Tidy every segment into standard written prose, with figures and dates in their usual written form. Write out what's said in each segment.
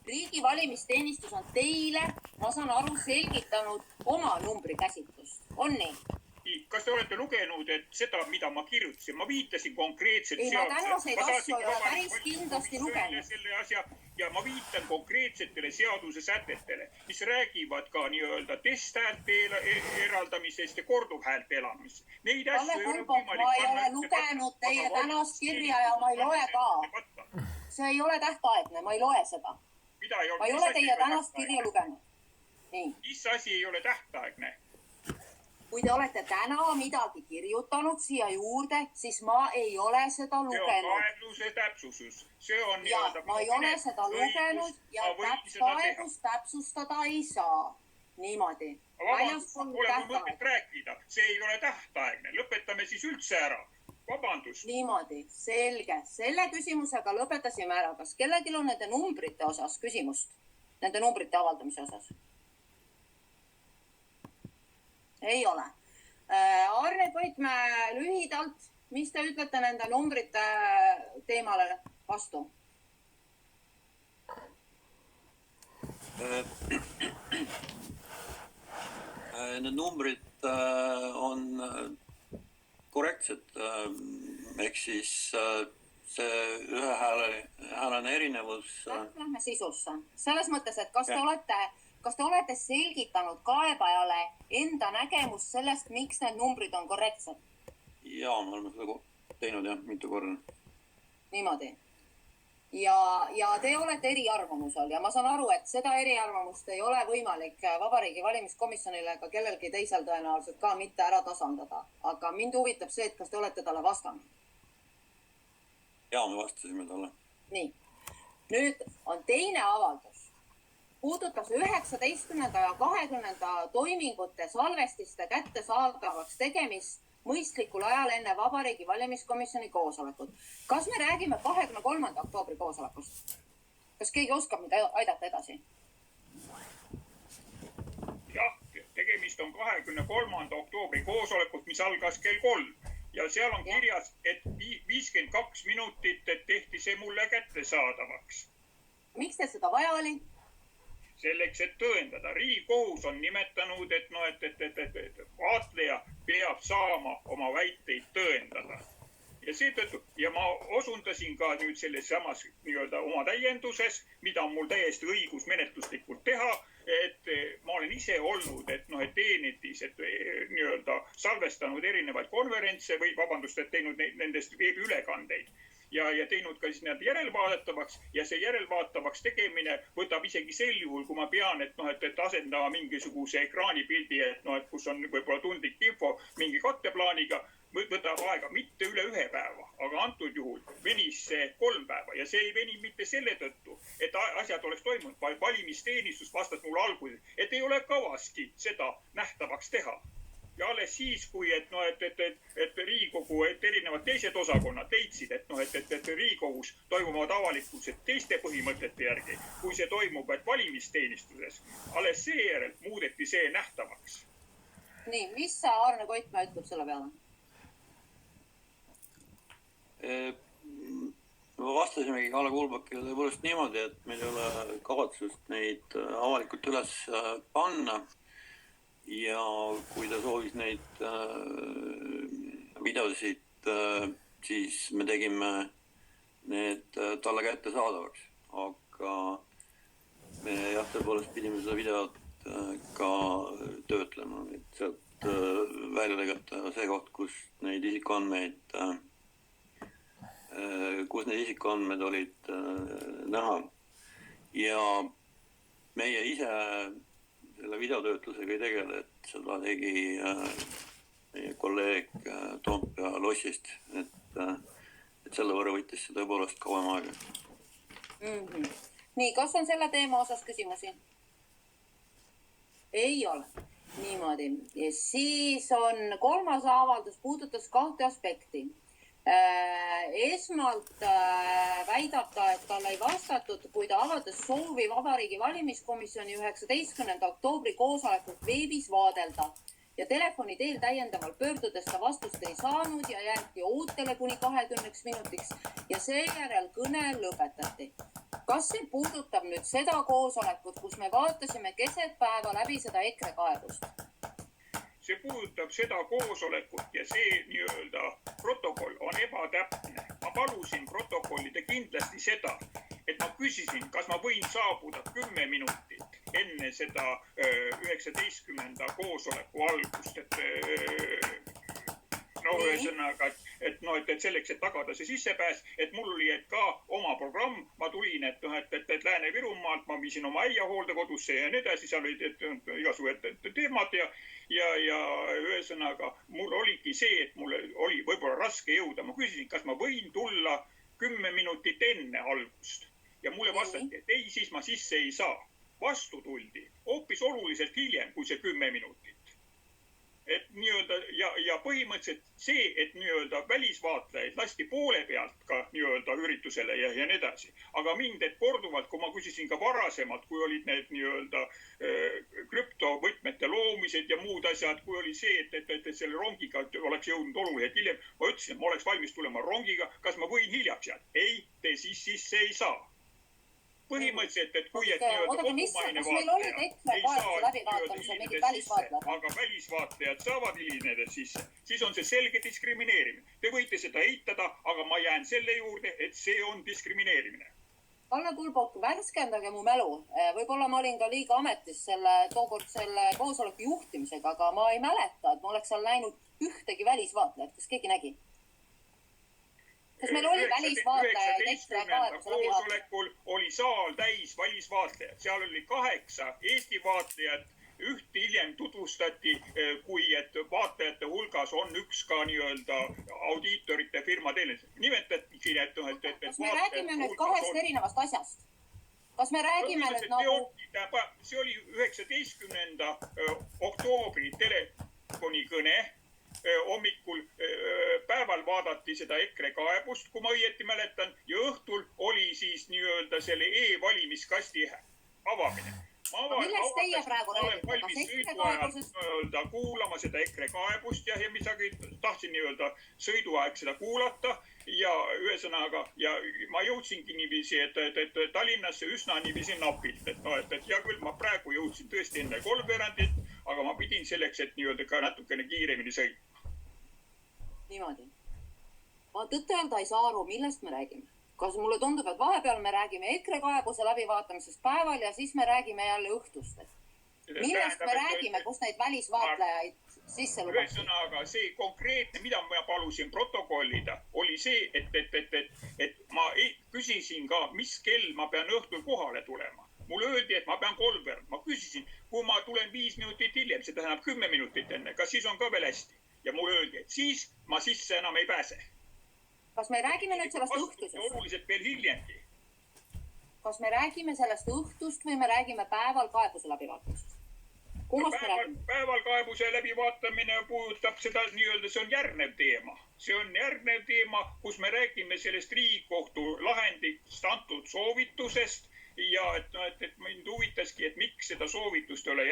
Riigi valimisteenistus on teile, ma saan aru, selgitanud oma numbri käsitlust. On nii? Kas te olete lugenud, et seda, mida ma kirjutasin, ma viitasin konkreetselt ei, ma tänaseid asju ei ole päris kindlasti lugenud. Selle asja, ja ma viitan konkreetsetele seaduse sätetele, mis räägivad ka nii-öelda testhäälte eraldamisest ja korduvhäälte elamist. Neid asju ei ole võimalik... Ma ei ole lugenud teie tänast kirja ja ma ei loe ka. See ei ole tähtaegne, ma ei loe seda. Ma ei ole teie tänast kirja lugenud. Mis asi ei ole tähtaegne? Kui te olete täna midagi kirjutanud siia juurde, siis ma ei ole seda lugenud. See on kaebuse täpsusus. Ja ma ei ole seda lugenud ja kaebust täpsustada ei saa. Niimoodi. Pole mõtet rääkida. See ei ole tähtaegne. Lõpetame siis üldse ära. Vabandust. Niimoodi. Selge. Selle küsimusega lõpetasime ära. Kas kellelgi on nende numbrite osas küsimust? Nende numbrite avaldamise osas? Ei ole. Arne Koitmäe lühidalt, mis te ütlete nende numbrite teemale vastu? Need numbrid on korrektsed, ehk siis see ühehäälene erinevus... Lähme sisusse. Selles mõttes, et kas te olete selgitanud kaebajale enda nägemus sellest, miks need numbrid on korrektsed? Jaa, me oleme seda teinud jah, mitu korda. Niimoodi. Ja te olete eriarvamusel ja ma saan aru, et seda eriarvamust ei ole võimalik Vabariigi valimiskomisjonile ega kellelgi teisel tõenäoliselt ka mitte ära tasandada. Aga mind huvitab see, et kas te olete talle vastanud? Jaa, me vastasime talle. Nii. Nüüd on teine avaldus. Puudutas 19. ja 20. toimingute salvestiste kättesaadavaks tegemist mõistlikul ajal enne Vabariigi valimiskomisjoni koosolekut. Kas me räägime 23. oktoobri koosolekust? Kas keegi oskab mind aidata edasi? Jah, tegemist on 23. oktoobri koosolekut, mis algas kell 3. Ja seal on kirjas, et 52 minutit tehti see mulle kättesaadavaks. Miks te seda vaja oli? Selleks, et tõendada. Riigikohus on nimetanud, et vaatleja peab saama oma väiteid tõendada. Ja seetõttu, ja ma osundasin ka nüüd selles samas nii-öelda oma täienduses, mida on mul täiesti õigus menetluslikult teha, et ma olen ise olnud, et teenetis, et nii-öelda salvestanud erinevaid konverentse või vabandust, et teinud nendest veebiülekandeid. Ja teinud ka siis need järelvaadatavaks ja see järelvaatavaks tegemine võtab isegi sel juhul, kui ma pean, et asendama mingisuguse ekraanipildi, et kus on võib-olla tundlik info mingi katteplaaniga, võtab aega mitte üle 1 päeva, aga antud juhul venis see 3 päeva ja see ei veni mitte selle tõttu, et asjad oleks toimunud, vaid valimisteenistus vastas mulle alguses, et ei ole kavaski seda nähtavaks teha. Ja alles siis, kui et Riigikogu, et erinevad teised osakonnad leidsid, et Riigikogus toimuvad avalikkused teiste põhimõtete järgi, kui see toimub valimisteenistuses, alles seejärel muudeti see nähtavaks. Nii, mis sa Arne Koitmäe ütleb selle peale? Me vastasimegi Kalle Kulbakile tõepoolest niimoodi, et meil ei ole kavatsust neid avalikult üles panna. Ja kui ta soovis neid videosid, siis me tegime need talle kättesaadavaks. Aga me jah, tõepoolest pidime seda videot ka töötlema. Et sealt välja tegata see koht, kus neid isikuandmed olid näha. Ja meie ise selle videotöötlusega ei tegele, et seda tegi meie kolleeg Toompea lossist, et selle võrra võttis see tõepoolest kauem aega. Nii, kas on selle teema osas küsimusi? Ei ole. Niimoodi. Ja siis on kolmas avaldus, puudutas 2 aspekti. Esmalt väidab ta, et talle ei vastatud, kui ta avaldas soovi Vabariigi valimiskomisjoni 19. oktoobri koosolekut veebis vaadelda ja telefoni teel täiendavalt pöördudes ta vastust ei saanud ja jäeti ootele kuni 20 minutiks ja seejärel kõne lõpetati. kas see puudutab nüüd seda koosolekut, kus me vaatasime keset päeva läbi seda EKRE kaebust? See puudutab seda koosolekut ja see nii-öelda protokoll on ebatäpne. Ma palusin protokollida kindlasti seda, et ma küsisin, kas ma võin saabuda 10 minutit enne seda 19. koosoleku algust, ühesõnaga, et selleks, et tagada see sissepääs, et mul oli ka oma programm, ma tulin, et Lääne-Virumaalt, ma viisin oma äia hooldekodusse ja nii edasi, seal olid igasugused teemad ja ühesõnaga, mul oligi see, et mul oli võib-olla raske jõuda. Ma küsisin, kas ma võin tulla 10 minutit enne algust ja mulle vastati, et ei, siis ma sisse ei saa. Vastu tuldi hoopis oluliselt hiljem kui see 10 minutit. Et nii-öelda, ja põhimõtteliselt see, et nii-öelda välisvaatlejaid lasti poole pealt ka nii-öelda üritusele ja nii edasi. Aga mind, et korduvalt, kui ma küsisin ka varasemalt, kui olid need nii-öelda krüptovõtmete loomised ja muud asjad, kui oli see, et selle rongiga oleks jõudnud oluliselt hiljem, ma ütlesin, et ma oleks valmis tulema rongiga, kas ma võin hiljaks jääda? Ei, te siis sisse ei saa. Põhimõtteliselt, et kui kodumaine vaatleja ei saa hilineda sisse, aga välisvaatlejad saavad hilineda sisse, siis on see selge diskrimineerimine. Te võite seda eitada, aga ma jään selle juurde, et see on diskrimineerimine. Kalle Kulbok, värskendage mu mälu. Võib-olla ma olin ka liiga ametis tookord selle koosoleku juhtimisega, aga ma ei mäleta, et ma oleks seal näinud ühtegi välisvaatlejat. Kas keegi nägi? Kas meil oli välisvaatlejaid EKRE kaebuse koosolekul oli saal täis välisvaatlejad. Seal oli 8 Eesti vaatlejat. Üht hiljem tutvustati, kui et vaatlejate hulgas on üks ka nii-öelda audiitorite firma teenis. Nimetati siin, et kas me räägime nüüd 2 erinevast asjast? Kas me räägime nüüd nagu... See oli 19. oktoobri telefonikõne. Hommikul päeval vaadati seda EKRE kaebust, kui ma õieti mäletan, ja õhtul oli siis nii-öelda selle e-valimiskasti avamine. Millest teie praegu räägite? Olen valmis sõiduajal kuulama seda EKRE kaebust ja midagi tahtsin nii-öelda sõiduaeg seda kuulata ja ühesõnaga ja ma jõudsingi niiviisi, et Tallinnasse üsna niiviisi napilt. Et hea küll, ma praegu jõudsin tõesti enne 3/4, aga ma pidin selleks, et nii-öelda ka natukene kiiremini sõita. Niimoodi. Ma tõtt-öelda ei saa aru, millest me räägime. Kas mulle tundub, et vahepeal me räägime EKRE kaebuse läbivaatamisest päeval ja siis me räägime jälle õhtust. Millest me räägime, kus neid välisvaatlejaid sisse lubati? Ühesõnaga, see konkreetne, mida ma palusin protokollida, oli see, et ma küsisin ka, mis kell ma pean õhtul kohale tulema. Mulle öeldi, et ma pean 3/4. Ma küsisin, kui ma tulen 5 minutit hiljem, see tähendab 10 minutit enne, kas siis on ka veel hästi? Ja mulle öeldi, et siis ma sisse enam ei pääse. Kas me räägime nüüd sellest õhtusest? Oluliselt veel hiljemgi. Kas me räägime sellest õhtust või me räägime päeval kaebuse läbivaatamisest? Päeval kaebuse läbivaatamine puudutab seda nii-öelda, see on järgnev teema. See on järgnev teema, kus me räägime sellest Riigikohtu lahendist antud soovitusest ja et mind huvitaski, et miks seda soovitust ei ole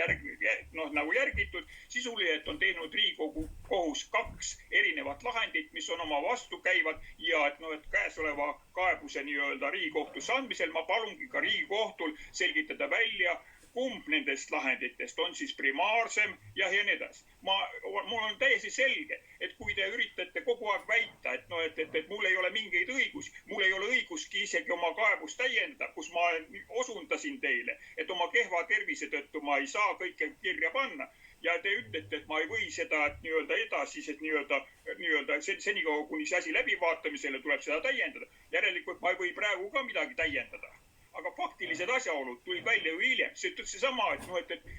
järgitud. Sisuliselt on teinud Riigikogu kohus 2 erinevat lahendit, mis on oma vastu käivad ja et käesoleva kaebuse nii-öelda Riigikohtusse andmisel ma palungi ka Riigikohtul selgitada välja, kumb nendest lahenditest on siis primaarsem ja nii edasi. Mul on täiesti selge, et kui te üritate kogu aeg väita, et mul ei ole mingeid õigusi, mul ei ole õiguski isegi oma kaebust täiendada, kus ma osundasin teile, et oma kehva tervise tõttu ma ei saa kõike kirja panna. Ja te ütlete, et ma ei või seda nii-öelda edasi, et nii-öelda senikaua, kuni see asi läbivaatamisele tuleb seda täiendada. Järelikult ma ei või praegu ka midagi täiendada. Aga faktilised asjaolud tulid välja ju hiljem. See ütleb seesama,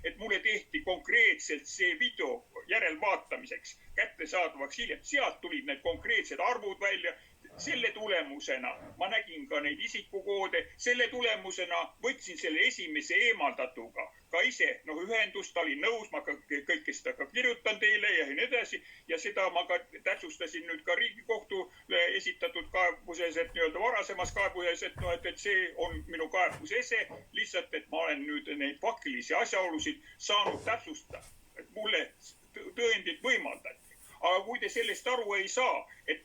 et mulle tehti konkreetselt see video järelvaatamiseks kättesaadavaks hiljem. Sealt tulid need konkreetsed arvud välja. Selle tulemusena ma nägin ka neid isikukoode. Selle tulemusena võtsin selle esimese eemaldatuga ka ise ühendust, ta oli nõus, ma kõike seda ka kirjutan teile ja nii edasi. Ja seda ma ka täpsustasin nüüd ka Riigikohtule esitatud kaebuses, et nii-öelda varasemas kaebuses, et see on minu kaebuse ese. Lihtsalt, et ma olen nüüd neid faktilisi asjaolusid saanud täpsustada, et mulle tõendid võimaldati. Aga kui te sellest aru ei saa, et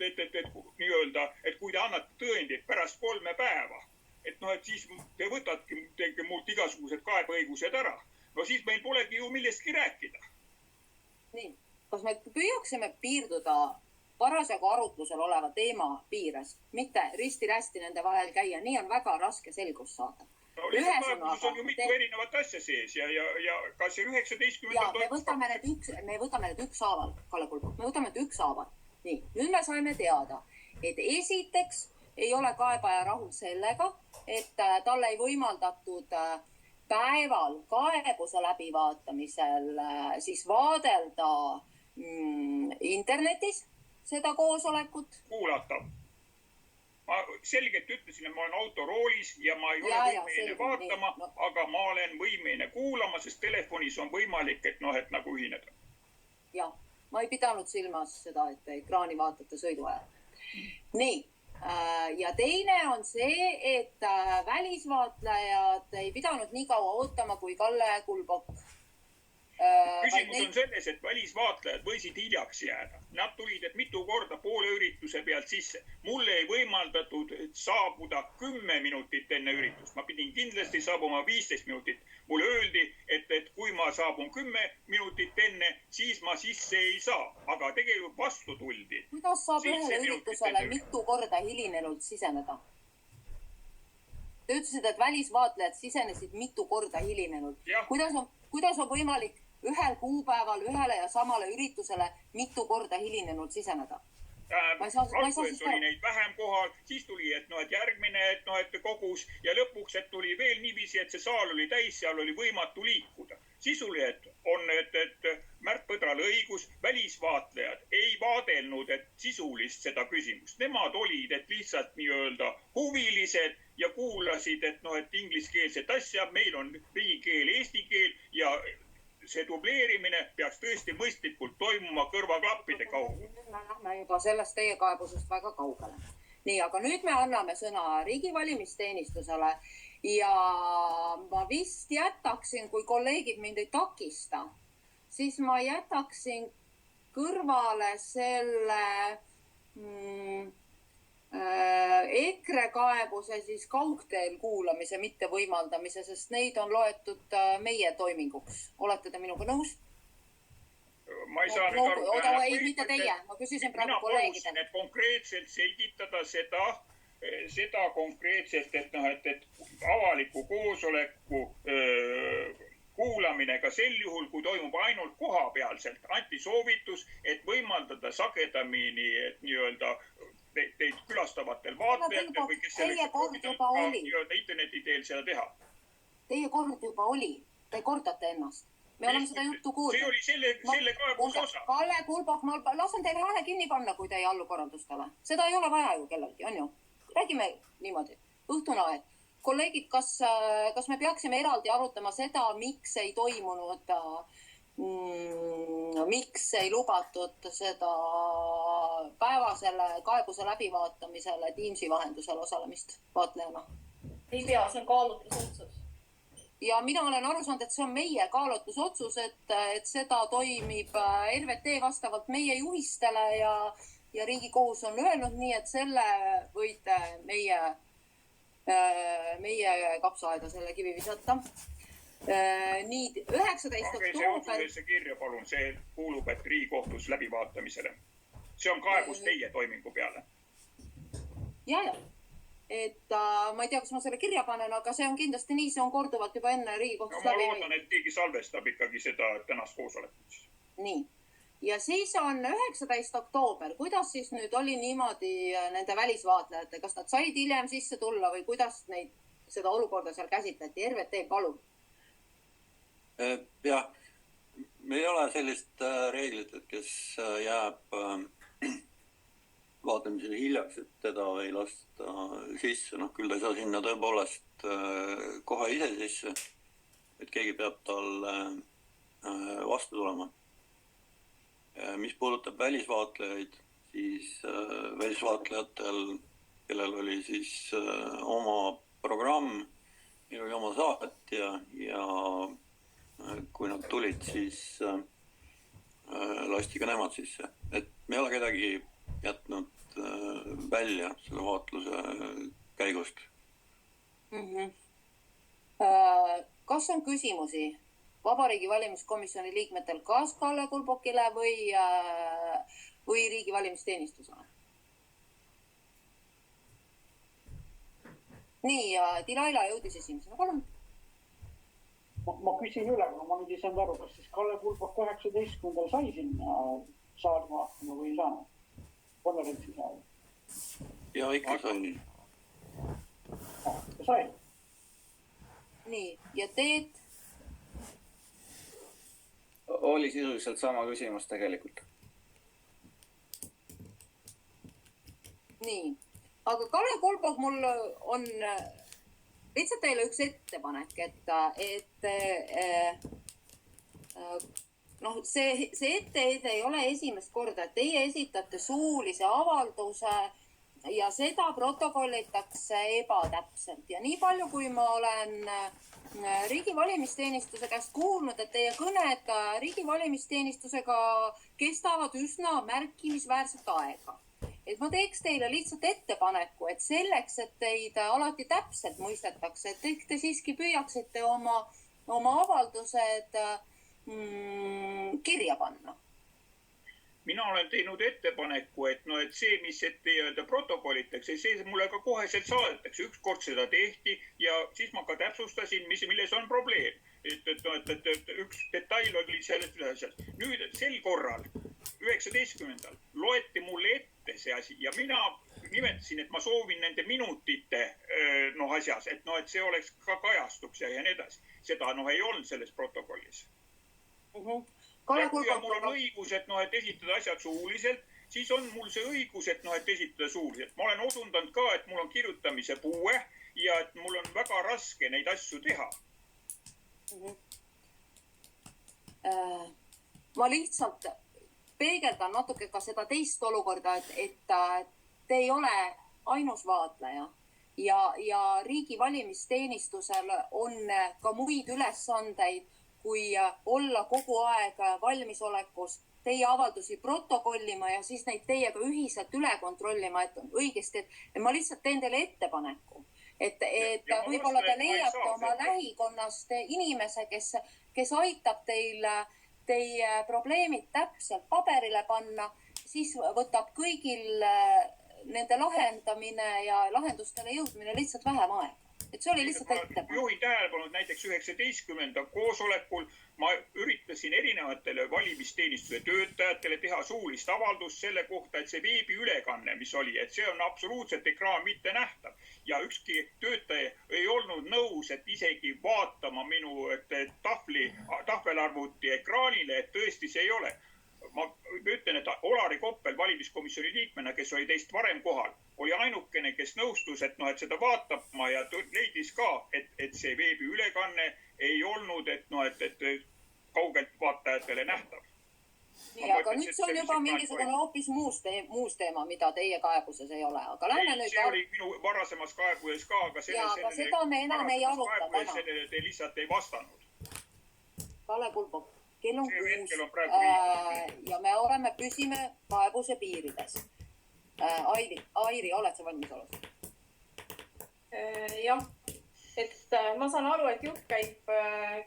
kui te annate tõendid pärast 3 päeva, et noh, et siis te võtategi mult igasugused kaebeõigused ära. No siis meil polegi ju millestki rääkida. Nii, kas me püüaksime piirduda parasjagu arutlusel oleva teema piires, mitte risti-rästi nende vahel käia, nii on väga raske selgust saada. No lihtsalt kaebuses on ju mitu erinevat asja sees ja kas see 19. Ja me võtame need ükshaaval, Kalle Kulbok, me võtame need ükshaaval. Nii, nüüd me saime teada, et esiteks ei ole kaebaja rahul sellega, et talle ei võimaldatud päeval kaebuse läbivaatamisel siis vaadelda internetis seda koosolekut. Kuulatav. Ma selgelt ütlesin, et ma olen autoroolis ja ma ei ole võimeline vaatama, aga ma olen võimeline kuulama, sest telefonis on võimalik, et noh, et nagu ühineda. Jah, ma ei pidanud silmas seda, et ekraani vaatate sõidu ajal. Nii, ja teine on see, et välisvaatlejad ei pidanud nii kaua ootama kui Kalle Kulbok. Küsimus on selles, et välisvaatlejad võisid hiljaks jääda. Nad tulid, et mitu korda poole ürituse pealt sisse. Mulle ei võimaldatud saabuda 10 minutit enne üritust. Ma pidin kindlasti saabuma 15 minutit. Mulle öeldi, et kui ma saabun 10 minutit enne, siis ma sisse ei saa. Aga tegelikult vastu tuldi. Kuidas saab ühele üritusele mitu korda hilinenult siseneda? Te ütlesid, et välisvaatlejad sisenesid mitu korda hilinenult. Kuidas on võimalik ühel kuupäeval ühele ja samale üritusele mitu korda hilinenult siseneda? Alguses oli neid vähem kohal, siis tuli, et järgmine et kogus ja lõpuks, et tuli veel niiviisi, et see saal oli täis, seal oli võimatu liikuda. Siis oli, et Märt Põdral õigus, välisvaatlejad ei vaadelnud sisulist seda küsimust. Nemad olid, et lihtsalt nii-öelda huvilised ja kuulasid, et ingliskeelset asja, meil on riigikeel, eesti keel ja see dubleerimine peaks tõesti mõistlikult toimuma kõrvaklappide kaudu. Me lähme juba sellest teie kaebusest väga kaugele. Nii, aga nüüd me anname sõna riigi valimisteenistusele ja ma vist jätaksin, kui kolleegid mind ei takista, siis ma jätaksin kõrvale selle EKRE kaebuse siis kaugteel kuulamise mitte võimaldamise, sest neid on loetud meie toiminguks. Olete te minuga nõus? Ma ei saa nüüd aru. Ei, mitte teie. Ma küsisin praegu kolleegidel. Mina palusin, et konkreetselt selgitada seda konkreetselt, et avaliku koosoleku kuulamine ka sel juhul, kui toimub ainult koha pealselt, anti soovitus, et võimaldada sagedamini, et nii-öelda teid külastavatel vaatlejatel või kes selleks interneti teel seda teha. Teie kord juba oli. Te kordate ennast. Me oleme seda juttu kuulda. See oli selle kaebuse osa. Kalle Kulbok, ma lasen teile hääle kinni panna, kui te ei allu korraldustele. Seda ei ole vaja ju kellelgi, on ju? Räägime niimoodi. Õhtune aeg. Kolleegid, kas me peaksime eraldi arutama seda, miks ei toimunud, miks ei lubatud seda päevasele kaebuse läbivaatamisele Teamsi vahendusel osalemist vaatlejana? Ei pea, see on kaalutlusotsus. Ja mina olen aru saanud, et see on meie kaalutlusotsus, et seda toimib RVT vastavalt meie juhistele ja Riigikohus on öelnud nii, et selle võite meie kapsaaeda selle kivi visata. Nii, 19. Pange see otsusesse kirja, palun. See kuulub, et Riigikohtus läbivaatamisele. See on kaebus teie toimingu peale. Ja. Et ma ei tea, kas ma selle kirja panen, aga see on kindlasti nii, see on korduvalt juba enne Riigikohtus läbi. Ma loodan, et keegi salvestab ikkagi seda tänast koosolekut. Nii. Ja siis on 19. oktoober. Kuidas siis nüüd oli niimoodi nende välisvaatlejate? Kas nad said hiljem sisse tulla või kuidas neid seda olukorda seal käsitleti? RVT, palun. Jah, meil ei ole sellist reeglit, et kes jääb vaatamisele hiljaks, et teda ei lasta sisse. Küll ta ei saa sinna tõepoolest kohe ise sisse, et keegi peab talle vastu tulema. Mis puudutab välisvaatlejaid, siis välisvaatlejatel, kellel oli siis oma programm, meil oli oma saatja ja kui nad tulid, siis lasti ka nemad sisse. Et me ei ole kedagi jätnud välja selle vaatluse käigust. Kas on küsimusi Vabariigi Valimiskomisjoni liikmetel kas Kalle Kulbokile või riigi valimisteenistusele? Nii, ja Dilaila jõudis esimesena, palun. Ma küsin üle, aga ma nüüd ei saanud aru, kas siis Kalle Kulbok 19. sai sinna saali vaatama või ei saanud konverentsi saali? Ja ikka sai. Sai. Nii, ja Teet? Oli sisuliselt sama küsimus tegelikult. Nii, aga Kalle Kulbok, mul on lihtsalt teile üks ettepanek, et see etteheide ei ole esimest korda, et teie esitate suulise avalduse ja seda protokollitakse ebatäpselt ja nii palju, kui ma olen riigi valimisteenistuse käest kuulnud, et teie kõned riigi valimisteenistusega kestavad üsna märkimisväärset aega. Et ma teeks teile lihtsalt ettepaneku, et selleks, et teid alati täpselt mõistetakse, et te siiski püüaksite oma avaldused kirja panna. Mina olen teinud ettepaneku, et see, mis ette protokollitakse, see mulle ka koheselt saadetakse. Üks kord seda tehti ja siis ma ka täpsustasin, milles on probleem. Et üks detail oli selles. Nüüd sel korral, 19. loeti mulle ette see asi ja mina nimetasin, et ma soovin nende minutite asjas, et see oleks ka kajastuks ja nii edasi. Seda ei olnud selles protokollis. Ja kui mul on õigus, et esitada asjad suuliselt, siis on mul see õigus, et esitada suuliselt. Ma olen osundanud ka, et mul on kirjutamise puue ja et mul on väga raske neid asju teha. Ma lihtsalt peegeldan natuke ka seda teist olukorda, et te ei ole ainus vaatleja ja riigi valimisteenistusel on ka muid ülesandeid, kui olla kogu aeg valmisolekus teie avaldusi protokollima ja siis neid teiega ühiselt üle kontrollima, et õigesti, et ma lihtsalt teen teile ettepaneku, et võib-olla te leiate oma lähikonnast inimese, kes aitab teie probleemid täpselt paberile panna, siis võtab kõigil nende lahendamine ja lahendustele jõudmine lihtsalt vähem aega. Et see oli lihtsalt ettepanek. Juhin tähelepanu, et näiteks 19. koosolekul ma üritasin erinevatele valimisteenistuse töötajatele teha suulist avaldust selle kohta, et see veebiülekanne, mis oli, et see on absoluutselt ekraan mitte nähtav. Ja ükski töötaja ei olnud nõus, et isegi vaatama minu tahvelarvuti ekraanile, et tõesti see ei ole. Ma ütlen, et Olari Koppel valimiskomisjoni liikmena, kes oli teist varem kohal, oli ainukene, kes nõustus, et seda vaatama ja leidis ka, et see veebiülekanne ei olnud, et kaugelt vaatajatele nähtav. Nii, aga nüüd see on juba mingisugune hoopis muus teema, mida teie kaebuses ei ole. Aga lähme nüüd... See oli minu varasemas kaebuses ka, aga seda me enam ei aruta täna. Sellele te lihtsalt ei vastanud. Kalle Kulbok. Kell on 6 ja me püsime kaebuse piirides. Airi, oled sa valmis olema? Jah, et ma saan aru, et jutt käib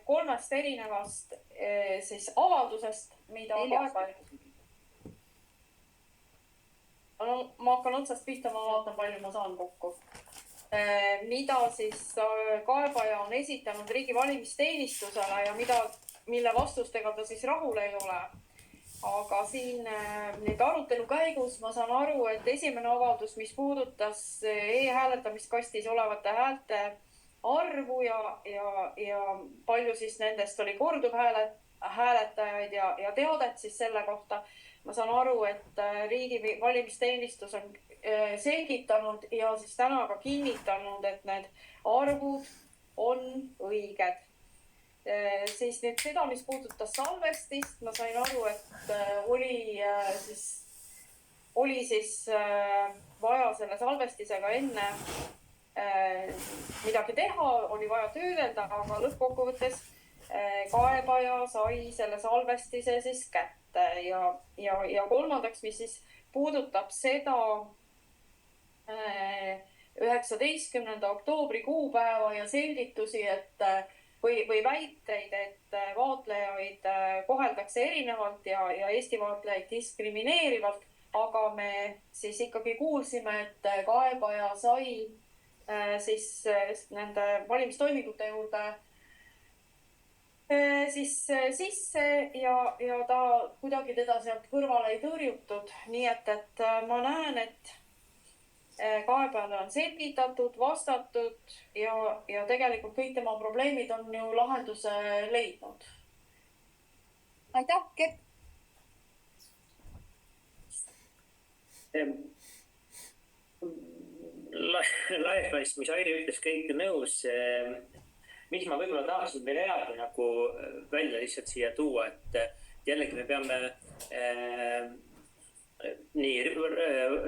3 erinevast siis avaldusest, mida ma hakkan otsast pihta, ma vaatan, palju ma saan kokku. Mida siis kaebaja on esitanud riigi valimisteenistusele ja mille vastustega ta siis rahul ei ole. Aga siin nüüd arutelu käigus ma saan aru, et esimene avaldus, mis puudutas e-hääletamiskastis olevate häälte arvu ja palju siis nendest oli korduvhääletajaid ja teadet siis selle kohta. Ma saan aru, et riigi valimisteenistus on selgitanud ja siis täna ka kinnitanud, et need arvud on õiged. Siis nüüd seda, mis puudutas salvestist, ma sain aru, et oli siis vaja selle salvestisega enne midagi teha, oli vaja töödelda, aga lõppkokkuvõttes kaebaja sai selle salvestise siis kätte ja kolmandaks, mis siis puudutab seda 19. oktoobri kuupäeva ja selgitusi, et või väiteid, et vaatlejaid koheldakse erinevalt ja Eesti vaatlejaid diskrimineerivalt, aga me siis ikkagi kuulsime, et kaebaja sai siis nende valimistoimingute juurde siis sisse ja ta kuidagi teda sealt kõrvale ei tõrjutud. Nii et ma näen, et kaebajale on selgitatud, vastatud ja tegelikult kõik tema probleemid on ju lahenduse leidnud. Aitäh, Kert. Laias laastus, mis Airi ütles, kõik nõus. Mis ma võib-olla tahaksin veel eraldi nagu välja lihtsalt siia tuua, et jällegi me peame nii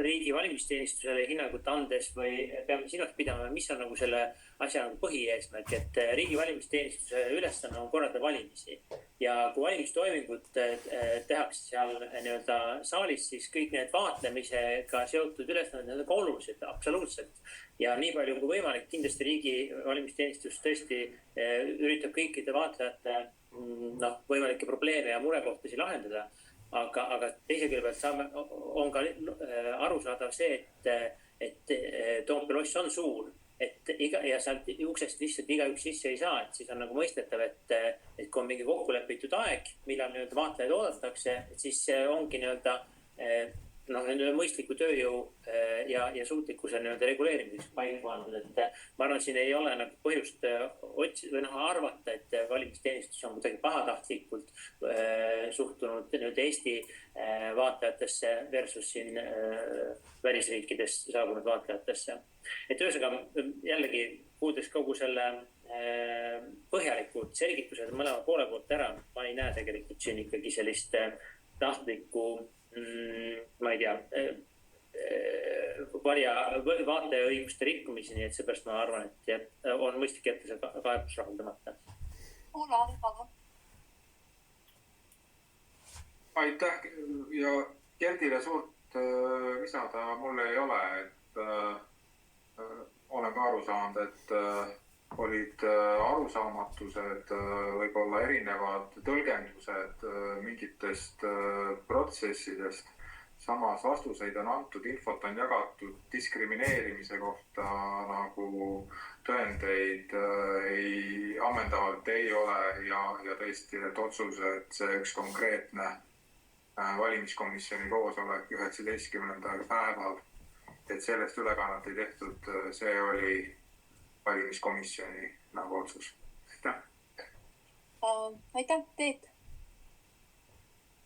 riigi valimisteenistusele hinnangut andes või peame silmas pidama, mis on nagu selle asja nagu põhieesmärk, et riigi valimisteenistuse ülesanne on korraldada valimisi. Ja kui valimistoimingud tehakse seal nii-öelda saalis, siis kõik need vaatlemisega seotud ülesanded on ka olulised, absoluutselt. Ja nii palju kui võimalik, kindlasti riigi valimisteenistus tõesti üritab kõikide vaatlejate võimalikke probleeme ja murekohtasid lahendada. Aga teise külje pealt on ka arusaadav see, et Toompea loss on suur, ja sealt uksest lihtsalt igaüks sisse ei saa, et siis on nagu mõistetav, et kui on mingi kokkulepitud aeg, millal nii-öelda vaatlejaid oodatakse, siis ongi nii-öelda mõistliku tööjõu ja suutlikkuse nii-öelda reguleerimiseks paika pandud, et ma arvan, siin ei ole nagu põhjust otsida või arvata, et valimisteenistus on kuidagi pahatahtlikult suhtunud nii-öelda Eesti vaatlejatesse versus siin välisriikidest saabunud vaatlejatesse. Et ühesõnaga jällegi kuuldes kogu selle põhjalikud selgitused mõlema poole poolt ära, ma ei näe tegelikult siin ikkagi sellist tahtlikku ma ei tea, vaataja õiguste rikkumisi, nii et seepärast ma arvan, et on mõistlik jätta see kaebus rahuldamata. Aitäh ja Gerdile suurt lisada mul ei ole, et olen ka aru saanud, et olid arusaamatused, võib-olla erinevad tõlgendused mingitest protsessidest. Samas vastuseid on antud, infot on jagatud diskrimineerimise kohta, nagu tõendeid ammendavalt ei ole ja tõesti, et otsused, see üks konkreetne valimiskomisjoni koosolek 19. päeval, et sellest ülekannet ei tehtud, see oli valimiskomisjoni nagu otsus. Aitäh. Aitäh, Teet.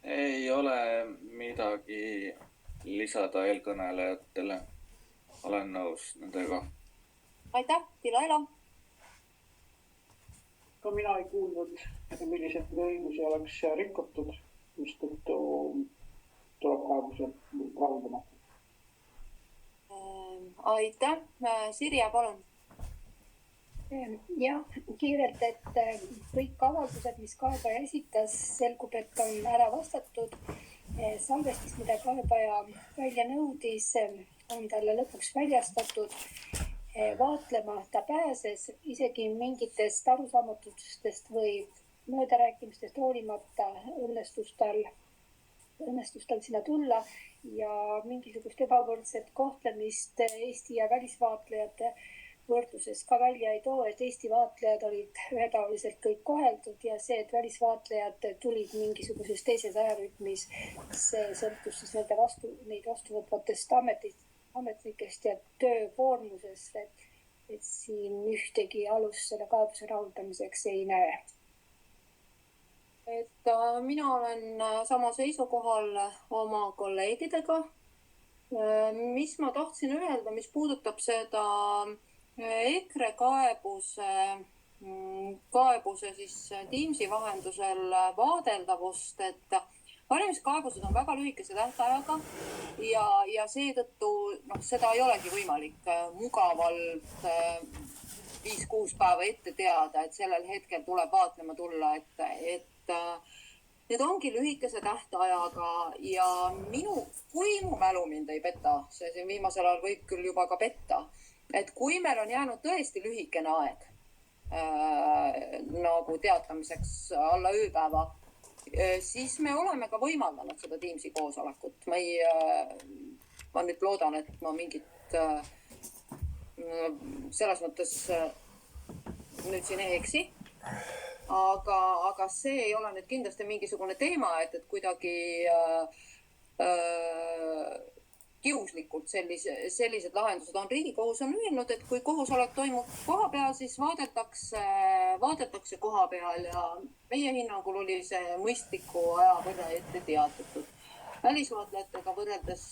Ei ole midagi lisada eelkõnelejatele. Olen nõus nendega. Aitäh, Dilaila. Ka mina ei kuulnud, millised õigusi oleks rikutud, just et tuleb kaebuse rahuldamata. Aitäh, Sirje, palun. Jah, kiirelt, et kõik avaldused, mis kaebaja esitas, selgub, et on ära vastatud. Salvestis, mida kaebaja välja nõudis, on talle lõpuks väljastatud. Vaatlema ta pääses, isegi mingitest arusaamatustest või möödarääkimistest hoolimata õnnestus tal sinna tulla ja mingisugust ebavõrdset kohtlemist Eesti ja välisvaatlejate võrdluses ka välja ei too, et Eesti vaatlejad olid ühetaoliselt kõik koheldud ja see, et välisvaatlejad tulid mingisuguses teises ajarütmis, see sõltus siis neid vastuvõtvatest ametnikest ja töökoormusest, et siin ühtegi alust selle kaebuse rahuldamiseks ei näe. Et mina olen sama seisukohal oma kolleegidega. Mis ma tahtsin öelda, mis puudutab seda EKRE kaebuse siis Teamsi vahendusel vaadeldavust, et valimiskaebused on väga lühikese tähtajaga ja seetõttu seda ei olegi võimalik mugavalt 5-6 päeva ette teada, et sellel hetkel tuleb vaatlema tulla, et need ongi lühikese tähtajaga ja kui mu mälu mind ei peta, see viimasel ajal võib küll juba ka petta, et kui meil on jäänud tõesti lühikene aeg nagu teatamiseks alla ööpäeva, siis me oleme ka võimaldanud seda Teamsi koosolekut. Ma nüüd loodan, et ma mingit selles mõttes nüüd siin ei eksi. Aga see ei ole nüüd kindlasti mingisugune teema, et kuidagi kiuslikult sellised lahendused on. Riigikohus on öelnud, et kui koosolek toimub koha peal, siis vaadeldakse koha peal ja meie hinnangul oli see mõistliku aja võrra ette teatatud. Välisvaatlejatega võrreldes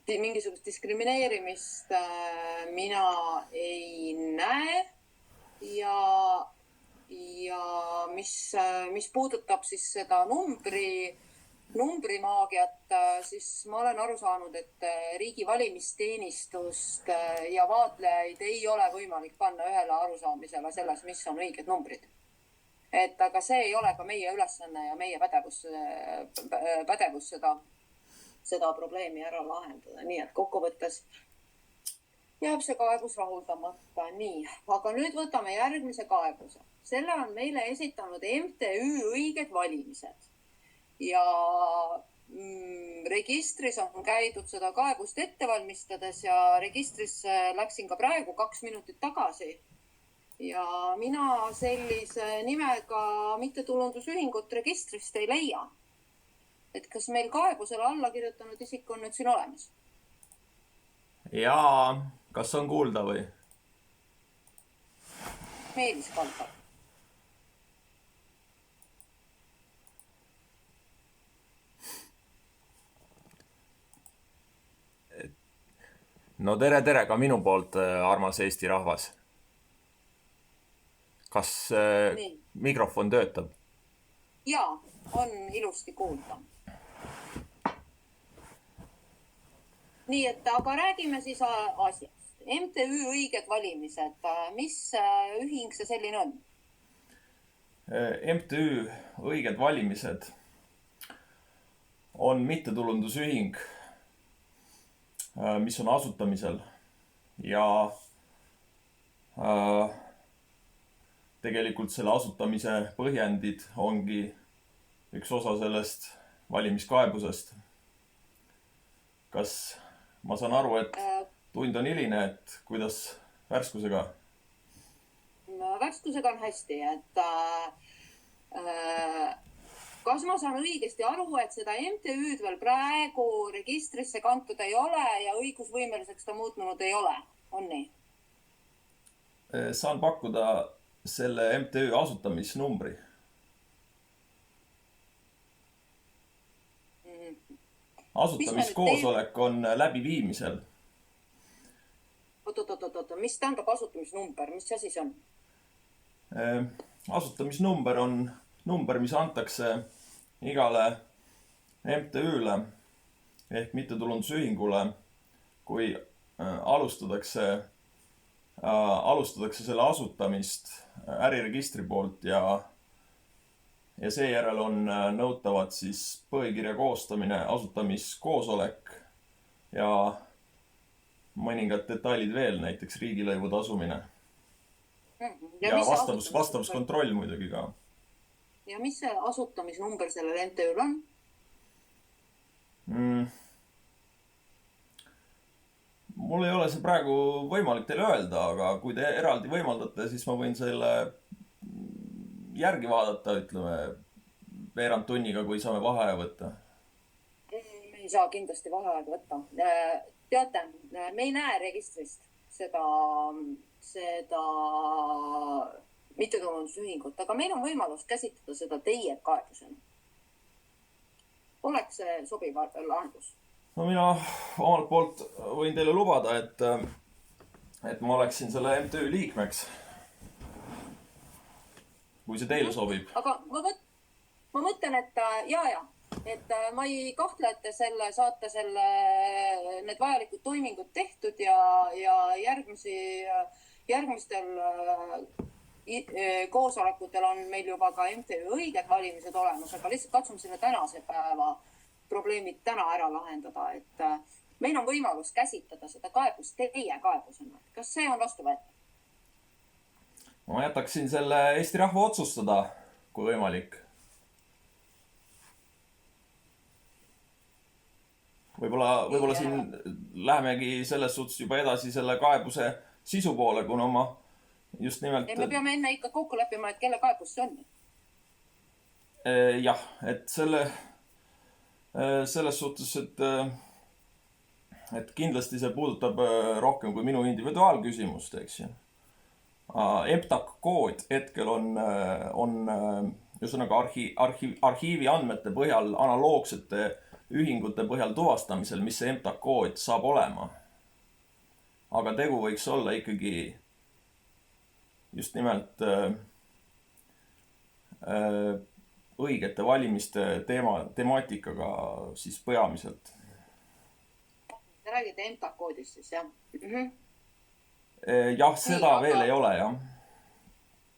mingisugust diskrimineerimist mina ei näe ja mis puudutab siis seda numbrimaagiat, siis ma olen aru saanud, et riigi valimisteenistust ja vaatlejaid ei ole võimalik panna ühele arusaamisele selles, mis on õiged numbrid. Aga see ei ole ka meie ülesanne ja meie pädevus seda probleemi ära lahendada. Nii et kokkuvõttes jääb see kaebus rahuldamata. Nii, aga nüüd võtame järgmise kaebuse. Selle on meile esitanud MTÜ Õiged Valimised. Ja registris on käidud seda kaebust ette valmistades ja registris läksin ka praegu 2 minutit tagasi. Ja mina sellise nimega mittetulundusühingut registrist ei leia. Et kas meil kaebusele alla kirjutanud isik on nüüd siin olemas? Jaa, kas on kuulda või? Meelis Kaldal. No tere ka minu poolt, armas Eesti rahvas. Kas mikrofon töötab? Jaa, on ilusti kuulda. Nii, et aga räägime siis asjast. MTÜ Õiged Valimised, mis ühing see selline on? MTÜ Õiged Valimised on mittetulundusühing, mis on asutamisel ja tegelikult selle asutamise põhjendid ongi üks osa sellest valimiskaebusest. Kas ma saan aru, et tund on hiline, et kuidas värskusega? Värskusega on hästi, et kas ma saan õigesti aru, et seda MTÜ-d veel praegu registrisse kantud ei ole ja õigusvõimeliseks ta muutnud ei ole? On nii? Saan pakkuda selle MTÜ asutamisnumbri. Asutamiskoosolek on läbiviimisel. Oot, mis tähendab asutamisnumber? Mis see siis on? Asutamisnumber on number, mis antakse igale MTÜ-le ehk mittetulundusühingule, kui alustatakse selle asutamist äriregistri poolt ja seejärel on nõutavad siis põhikirja koostamine, asutamiskoosolek ja mõningad detailid veel, näiteks riigilõivu tasumine. Ja vastavuskontroll muidugi ka. Ja mis see asutamisnumber sellel MTÜ-l on? Mul ei ole see praegu võimalik teile öelda, aga kui te eraldi võimaldate, siis ma võin selle järgi vaadata, ütleme, veerand tunniga, kui saame vaheaja võtta. Me ei saa kindlasti vaheaega võtta. Teate, me ei näe registrist seda mittetulundusühingut, aga meil on võimalus käsitleda seda teie kaebusena. Oleks see sobiv lahendus? No mina omalt poolt võin teile lubada, et ma oleksin selle MTÜ liikmeks, kui see teile sobib. Aga ma mõtlen, et et ma ei kahtle, et te saate need vajalikud toimingud tehtud ja järgmistel koosolekutel on meil juba ka MTÜ Õiged Valimised olemas, aga lihtsalt katsume selle tänase päeva probleemid täna ära lahendada, meil on võimalus käsitleda seda kaebust teie kaebusena. Kas see on vastuvõetav? Ma jätaksin selle Eesti rahva otsustada, kui võimalik. Võib-olla siin lähemegi selles suhtes juba edasi selle kaebuse sisu poole, kuna ma just nimelt... Me peame enne ikka kokku leppima, et kelle kaebus see on. Jah, et selles suhtes, et kindlasti see puudutab rohkem kui minu individuaalküsimust, eks ju. EMTAK kood hetkel on ühesõnaga arhiivi andmete põhjal, analoogsete ühingute põhjal tuvastamisel, mis see EMTAK kood saab olema. Aga tegu võiks olla ikkagi just nimelt õigete valimiste temaatikaga siis peamiselt. Te räägite EMTAK koodist siis, jah? Jah, seda nii, veel ei ole, jah.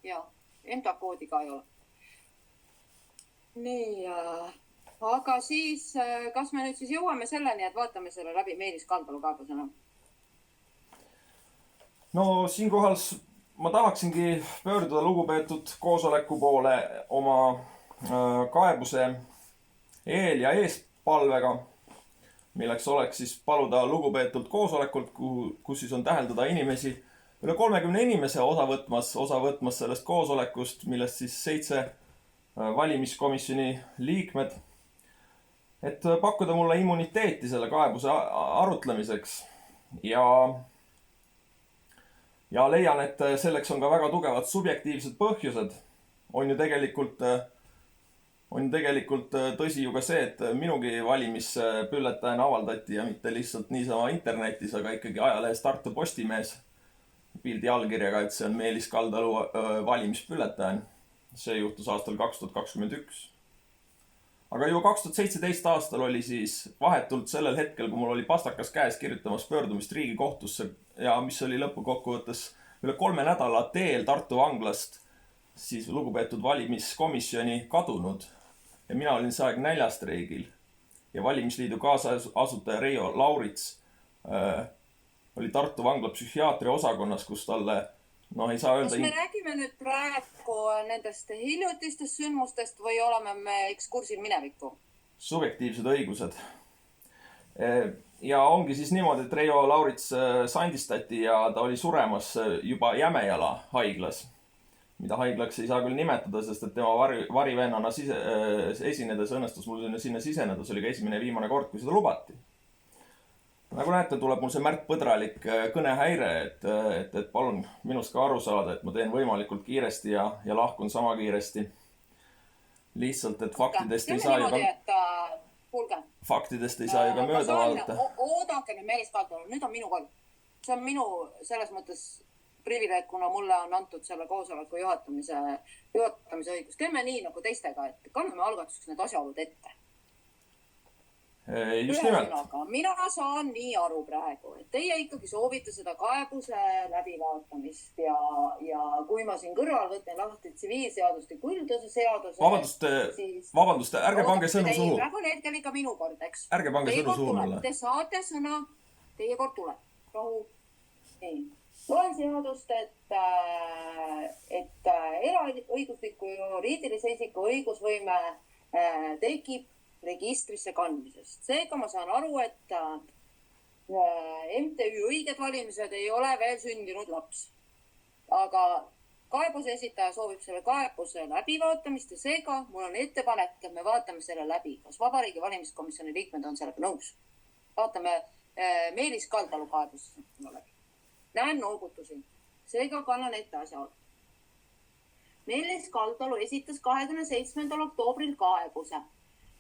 Jah, EMTAK koodi ka ei ole. Nii, aga siis, kas me nüüd siis jõuame selleni, et vaatame selle läbi Meelis Kaldalu kaebusena? No siinkohal ma tahaksingi pöörduda lugupeetud koosoleku poole oma kaebuse eel ja eespalvega, milleks oleks siis paluda lugupeetult koosolekult, kus siis on täheldada inimesi, üle 30 inimese osa võtmas sellest koosolekust, millest siis 7 valimiskomisjoni liikmed, et pakkuda mulle immuniteeti selle kaebuse arutlemiseks ja leian, et selleks on ka väga tugevad subjektiivsed põhjused. On ju tegelikult tõsi ju ka see, et minugi valimisbülletään avaldati ja mitte lihtsalt niisama internetis, aga ikkagi ajalehes Tartu Postimees pildi allkirjaga, et see on Meelis Kaldalu valimisbülletään. See juhtus aastal 2021. Aga juba 2017 aastal oli siis vahetult sellel hetkel, kui mul oli pastakas käes kirjutamas pöördumist Riigikohtusse ja mis oli lõpukokkuvõttes üle 3 nädala teel Tartu vanglast siis lugupeetud valimiskomisjoni kadunud. Ja mina olin see aeg näljastreigil ja valimisliidu kaasasutaja Reijo Laurits oli Tartu vangla psühhiaatria osakonnas, kus talle ei saa öelda... Kas me räägime nüüd praegu nendest hiljutistest sündmustest või oleme me ekskursil minevikku? Subjektiivsed õigused. Ja ongi siis niimoodi, et Reijo Laurits sandistati ja ta oli suremas juba Jämejala haiglas, mida haiglaks ei saa küll nimetada, sest et tema varivennana esinedes õnnestus mul sinna siseneda. See oli ka esimene ja viimane kord, kui seda lubati. Nagu näete, tuleb mul see Märt Põdralik kõnehäire, et palun minust ka aru saada, et ma teen võimalikult kiiresti ja lahkun sama kiiresti. Lihtsalt, et faktidest ei saa ju ka mööda vaadata. Oodake nüüd Meelis Kaldalu, nüüd on minu kord. See on minu selles mõttes privileeg, kuna mulle on antud selle koosoleku juhatamise õigus. Teeme nii nagu teistega, et kanname algatuseks need asjaolud ette. Just nimelt. Mina saan nii aru praegu, et teie ikkagi soovite seda kaebuse läbivaatamist ja kui ma siin kõrval võtan lahti tsiviilseadustiku üldosa seaduse... Vabandust, ärge pange sõnu suhu. Praegu on hetkel ikka minu kord, eks? Ärge pange sõnu suhu mulle. Te saate sõna, teie kord tuleb. Rahu. Ei. Loen seadust, et eraõigusliku juriidilise isiku õigusvõime tekib registrisse kandmisest. Seega ma saan aru, et MTÜ õiged valimised ei ole veel sündinud laps. Aga kaebuse esitaja soovib selle kaebuse läbivaatamist ja seega mul on ettepanek, et me vaatame selle läbi. Kas Vabariigi valimiskomisjoni liikmed on sellega nõus? Vaatame Meelis Kaldalu kaebus. Näen noogutusi. Seega kannan ette asjaolud. Meelis Kaldalu esitas 27. oktoobril kaebuse,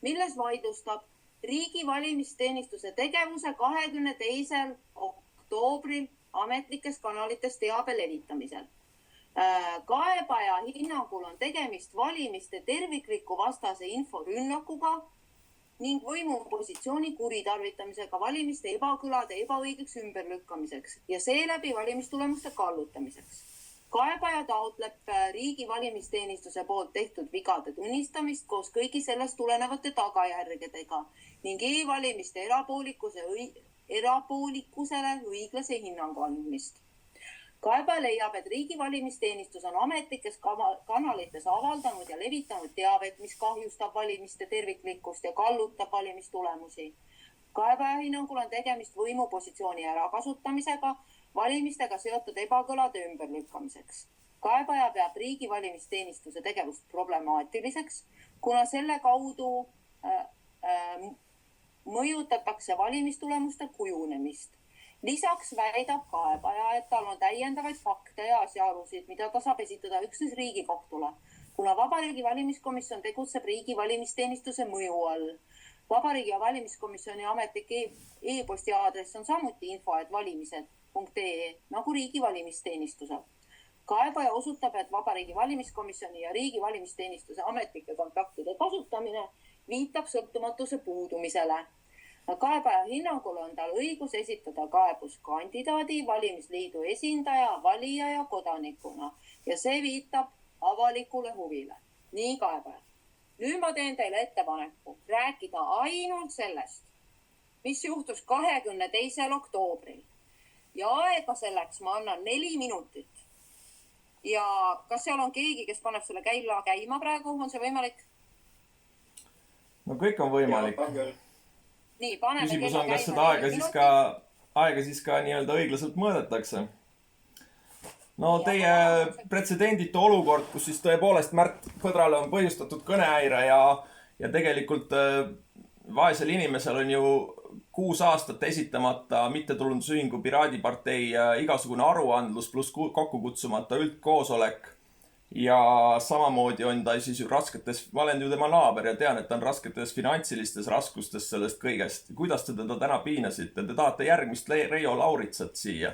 milles vaidlustab riigi valimisteenistuse tegevuse 22. oktoobril ametlikes kanalites teabe levitamisel. Kaebaja hinnangul on tegemist valimiste tervikliku vastase inforünnakuga ning võimupositsiooni kuritarvitamisega valimiste ebakõlade ebaõigeks ümberlükkamiseks ja seeläbi valimistulemuste kallutamiseks. Kaebaja taotleb riigi valimisteenistuse poolt tehtud vigade tunnistamist koos kõigi sellest tulenevate tagajärgedega ning e-valimiste erapoolikusele õiglase hinnangu andmist. Kaebaja leiab, et riigi valimisteenistus on ametlikes kanalites avaldanud ja levitanud teavet, mis kahjustab valimiste terviklikkust ja kallutab valimistulemusi. Kaebaja hinnangul on tegemist võimupositsiooni ärakasutamisega valimistega seotud ebakõlade ümberlükkamiseks. Kaebaja peab riigi valimisteenistuse tegevust problemaatiliseks, kuna selle kaudu mõjutatakse valimistulemuste kujunemist. Lisaks väidab kaebaja, et tal on täiendavaid fakte ja asjaolusid, mida ta saab esitada üksnes Riigikohtule, kuna Vabariigi Valimiskomisjon tegutseb riigi valimisteenistuse mõju all. Vabariigi Valimiskomisjoni ametlik e-posti aadress on samuti info@valimised.ee nagu riigi valimisteenistusel. Kaebaja osutab, et Vabariigi Valimiskomisjoni ja riigi valimisteenistuse ametlike kontaktide kasutamine viitab sõltumatuse puudumisele. Kaebaja hinnangul on tal õigus esitada kaebus kandidaadi, valimisliidu esindaja, valija ja kodanikuna ja see viitab avalikule huvile. Nii kaebaja. Nüüd ma teen teile ettepaneku rääkida ainult sellest, mis juhtus 22. oktoobril. Ja aega selleks ma annan 4 minutit. Ja kas seal on keegi, kes paneb selle käila käima praegu? On see võimalik? No kõik on võimalik. Nii, paneme küsimus kella on, kas seda aega siis ka nii-öelda õiglaselt mõõdetakse. No teie pretsedenditu olukord, kus siis tõepoolest Märt Põdrale on põhjustatud kõnehäire ja tegelikult vaesel inimesel on ju 6 aastat esitamata mittetulundusühingu Piraadipartei igasugune aruandlus pluss kokku kutsumata üldkoosolek. Ja samamoodi on ta siis ju rasketes, ma olen ju tema naaber ja tean, et ta on rasketes finantsilistes raskustes sellest kõigest. Kuidas te teda täna piinasite? Te tahate järgmist Reijo Lauritsat siia.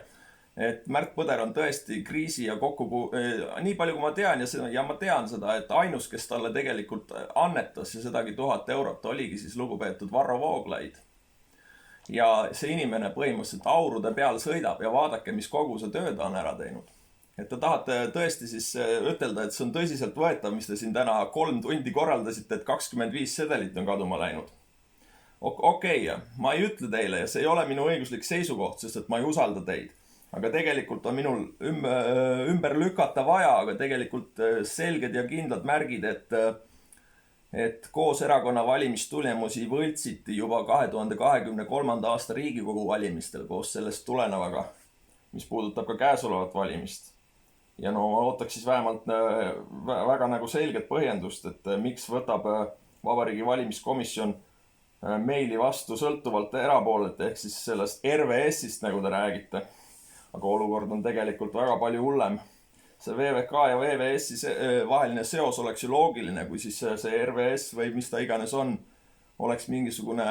Et Märt Põder on tõesti kriisi ja nii palju kui ma tean ja ma tean seda, et ainus, kes talle tegelikult annetas ja sedagi 1000 eurot oligi siis lugupeetud Varro Vooglaid. Ja see inimene põhimõtteliselt aurude peal sõidab ja vaadake, mis kogu see tööd on ära teinud. Et te tahate tõesti siis ütelda, et see on tõsiselt võetav, mis te siin täna 3 tundi korraldasite, et 25 sedelit on kaduma läinud. Okei, ma ei ütle teile ja see ei ole minu õiguslik seisukoht, sest et ma ei usalda teid. Aga tegelikult on minul ümber lükata vaja, aga tegelikult selged ja kindlad märgid, et koos erakonna valimistulemusi võltsiti juba 2023. aasta Riigikogu valimistel koos sellest tulenevaga, mis puudutab ka käesolevat valimist. Ja no ma ootaks siis vähemalt väga nagu selget põhjendust, et miks võtab Vabariigi Valimiskomisjon meili vastu sõltuvalt erapoolelt ehk siis sellest RVS-ist, nagu te räägite. Aga olukord on tegelikult väga palju hullem. See VVK ja VVS-i vaheline seos oleks ju loogiline, kui siis see RVS või mis ta iganes on, oleks mingisugune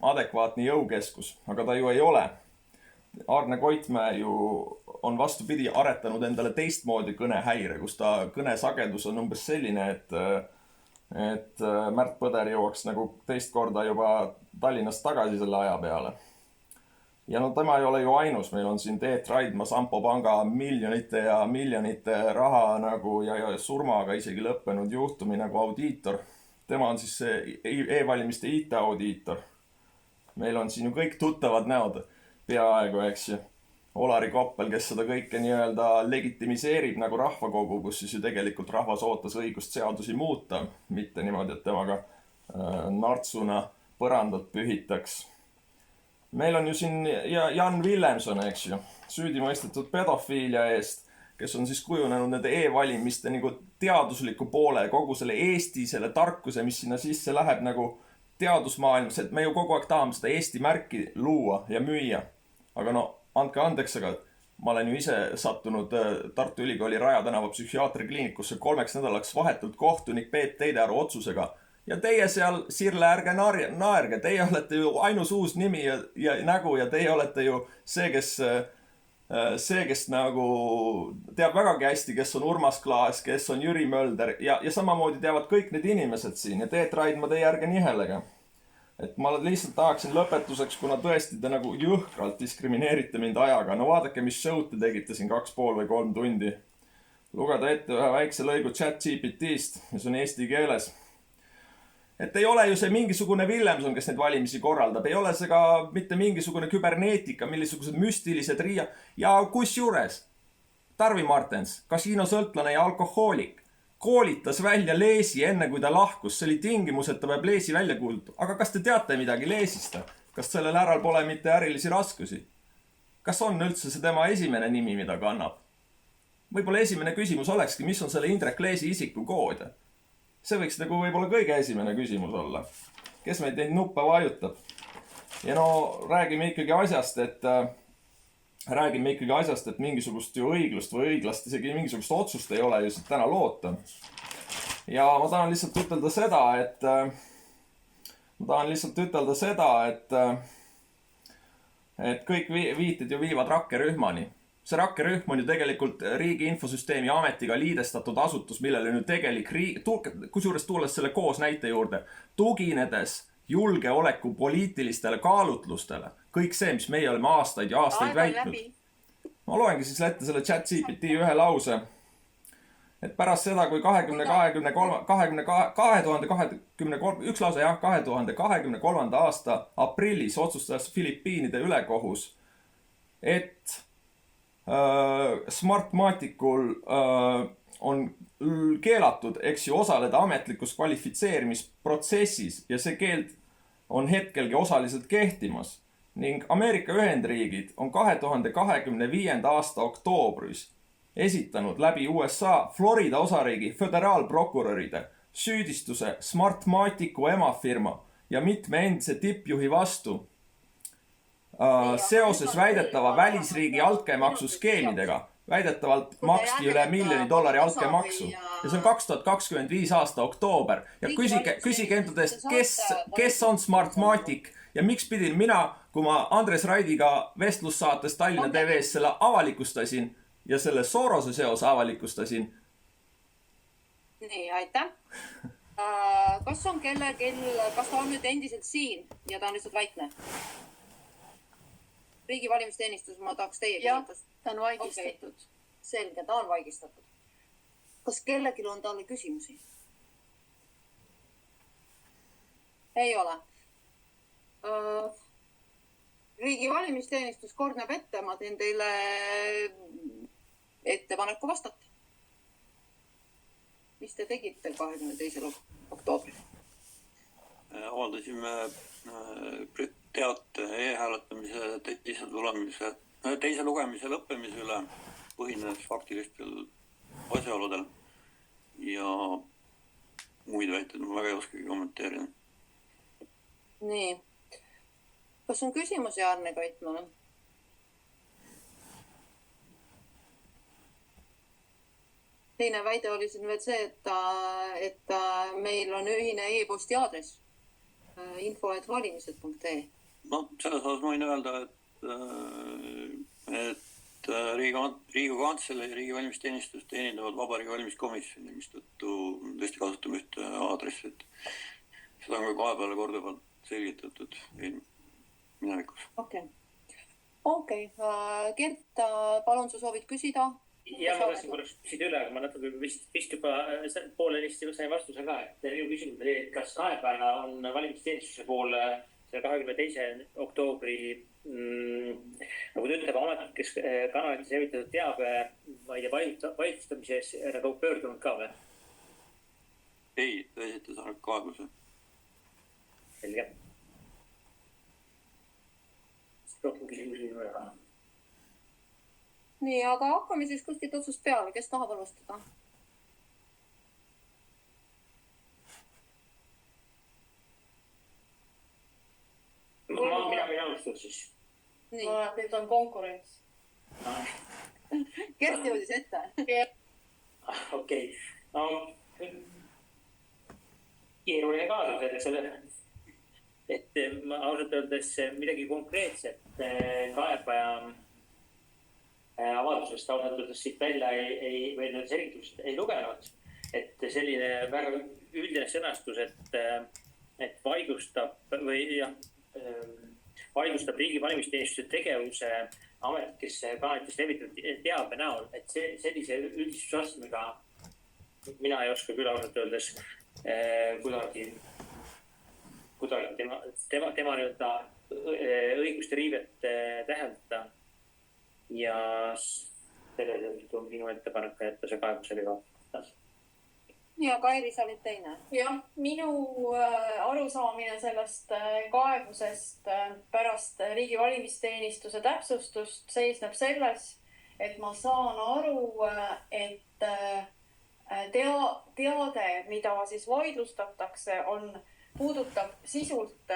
adekvaatne jõukeskus, aga ta ju ei ole. Arne Koitmäe ju on vastupidi aretanud endale teistmoodi kõnehäire, kus ta kõnesagedus on umbes selline, et Märt Põder jõuaks nagu teist korda juba Tallinnast tagasi selle aja peale. Ja no tema ei ole ju ainus, meil on siin Teet Raidma, Sampo Panga miljonite ja miljonite raha nagu ja surmaga isegi lõppenud juhtumi nagu audiitor. Tema on siis e-valimiste IT-audiitor. Meil on siin ju kõik tuttavad näod peaaegu, eks ju. Olari Koppel, kes seda kõike nii-öelda legitimiseerib nagu rahvakogu, kus siis ju tegelikult rahvas ootas õigust seadusi muuta, mitte niimoodi, et temaga nartsuna põrandat pühitaks. Meil on ju siin Jan Villemson, eks ju, süüdi mõistetud pedofiilia eest, kes on siis kujunenud nende e-valimiste nagu teadusliku poole, kogu selle Eesti, selle tarkuse, mis sinna sisse läheb nagu teadusmaailmas, et me ju kogu aeg tahame seda Eesti märki luua ja müüa. Aga no, andke andeks, aga ma olen ju ise sattunud Tartu Ülikooli Raja tänava psühhiaatrikliinikusse 3 nädalaks vahetult kohtunik Peep Teidearu otsusega. Ja teie seal, Sirle, ärge naerge, teie olete ju ainus uus nimi ja nägu ja teie olete ju see, kes nagu teab vägagi hästi, kes on Urmas Klaas, kes on Jüri Mölder ja samamoodi teavad kõik need inimesed siin ja Teet Raidma teie ärge nihelege. Et ma lihtsalt tahaksin lõpetuseks, kuna tõesti te nagu jõhkralt diskrimineerite mind ajaga. No vaadake, mis show'd te tegite siin 2,5 või 3 tundi. Lugeda ette ühe väikse lõigu ChatGPT-st, mis on eesti keeles. et ei ole ju see mingisugune Villemson, kes neid valimisi korraldab, ei ole see ka mitte mingisugune küberneetika, millisugused müstilised ja kusjuures Tarvi Martens, kasiinosõltlane ja alkohoolik, koolitas välja Leesi enne, kui ta lahkus. See oli tingimus, et ta peab Leesi välja kuulutada. Aga kas te teate midagi Leesist? Kas sellel härral pole mitte ärilisi raskusi? Kas on üldse see tema esimene nimi, mida kannab? Võib-olla esimene küsimus olekski, mis on selle Indrek Leesi isikukood? See võiks nagu võib-olla kõige esimene küsimus olla. Kes meid neid nuppe vajutab? Ja no räägime ikkagi asjast, et mingisugust ju õiglust või õiglast, isegi mingisugust otsust ei ole just täna loota. Ja ma tahan lihtsalt ütelda seda, et kõik viited ju viivad rakkerühmani. See rakkerühm on ju tegelikult riigi infosüsteemi ametiga liidestatud asutus, millele nüüd tegelik kusjuures tulles selle koos näite juurde, tuginedes julgeoleku poliitilistele kaalutlustele. Kõik see, mis meie oleme aastaid ja aastaid väitnud. Ma loengi siis ette selle ChatGPT ühe lause. Et pärast seda, kui 2023 aasta aprillis otsustas Filipiinide ülekohus, et Smartmaticul on keelatud, osaleda ametlikus kvalifitseerimisprotsessis ja see keeld on hetkelgi osaliselt kehtimas ning Ameerika Ühendriigid on 2025. aasta oktoobris esitanud läbi USA Florida osariigi föderaalprokuröride süüdistuse Smartmaticu emafirma ja mitme endise tippjuhi vastu seoses väidetava välisriigi altkäemaksu skeemidega. Väidetavalt maksti üle $1 miljoni altkäemaksu. Ja see on 2025 aasta oktoober. Ja küsige endadest, kes on Smartmatic ja miks pidin mina, kui ma Andres Raidiga vestlussaates Tallinna TV-s selle avalikustasin ja selle Sorose seose avalikustasin. Nii, aitäh. Kas on kas ta on nüüd endiselt siin ja ta on lihtsalt vaikne? Riigi valimisteenistus, ma tahaks teie kinnitada. Ta on vaigistatud. Okay. Selge, ta on vaigistatud. Kas kellelgi on talle küsimusi? Ei ole. Riigi valimisteenistus kornab ette, ma teen teile ettepaneku vastata. Mis te tegite 22. oktoobril? Avaldasime teate e-hääletamise teise lugemise lõppemise üle põhines faktilistel asjaoludel ja muid väiteid ma väga ei oskagi kommenteerida. Nii. Kas on küsimusi Arne Koitmale? Teine väide oli siin veel see, et meil on ühine e-posti aadress info@valimised.ee. No selles osas ma võin öelda, et Riigikogu Kantselei ja Riigi valimisteenistus teenindavad Vabariigi valimiskomisjoni, mis tõttu tõesti kasutame ühte aadressi. Seda on ka kahepeale korduvalt selgitatud minevikus. Okei. Gert, palun, sa soovid küsida? Ja ma tahtsin korraks küsida üle, aga ma natuke vist juba poolenisti sain vastuse ka. Minu küsimus oli, et kas kahepäeva on valimisteenistuse poole selle 22. oktoobri nagu ta ütleb ametlikes kanalites levitatud teabe vaidlustamises nagu pöördunud ka või? Ei, ta esitas ainult kaebuse. Selge. Rohkem küsimusi ei ole. Nii, aga hakkame siis kuskilt otsust peale. Kes tahab alustada? Mina alustan siis. Nii. Nüüd on konkurents. Kerti jõudis ette. Okei. No, keeruline kaasus, et ma ausalt öeldes midagi konkreetset kaebaja avaldusest ausalt öeldes siit välja või selgitust ei lugenud, et selline väga üldine sõnastus, et vaidlustab riigi valimisteenistuse tegevuse ametlikesse kanalites levitatud teabe näol, et sellise üldistusastmega mina ei oska küll ausalt öeldes kuidagi kuidagi tema nii-öelda õiguste riivet täheldada. Ja selle on minu ettepanek jätta see kaebusele ka. Ja Kairi, sa olid teine. Jah, minu arusaamine sellest kaebusest pärast riigi valimisteenistuse täpsustust seisneb selles, et ma saan aru, et teade, mida siis vaidlustatakse, puudutab sisult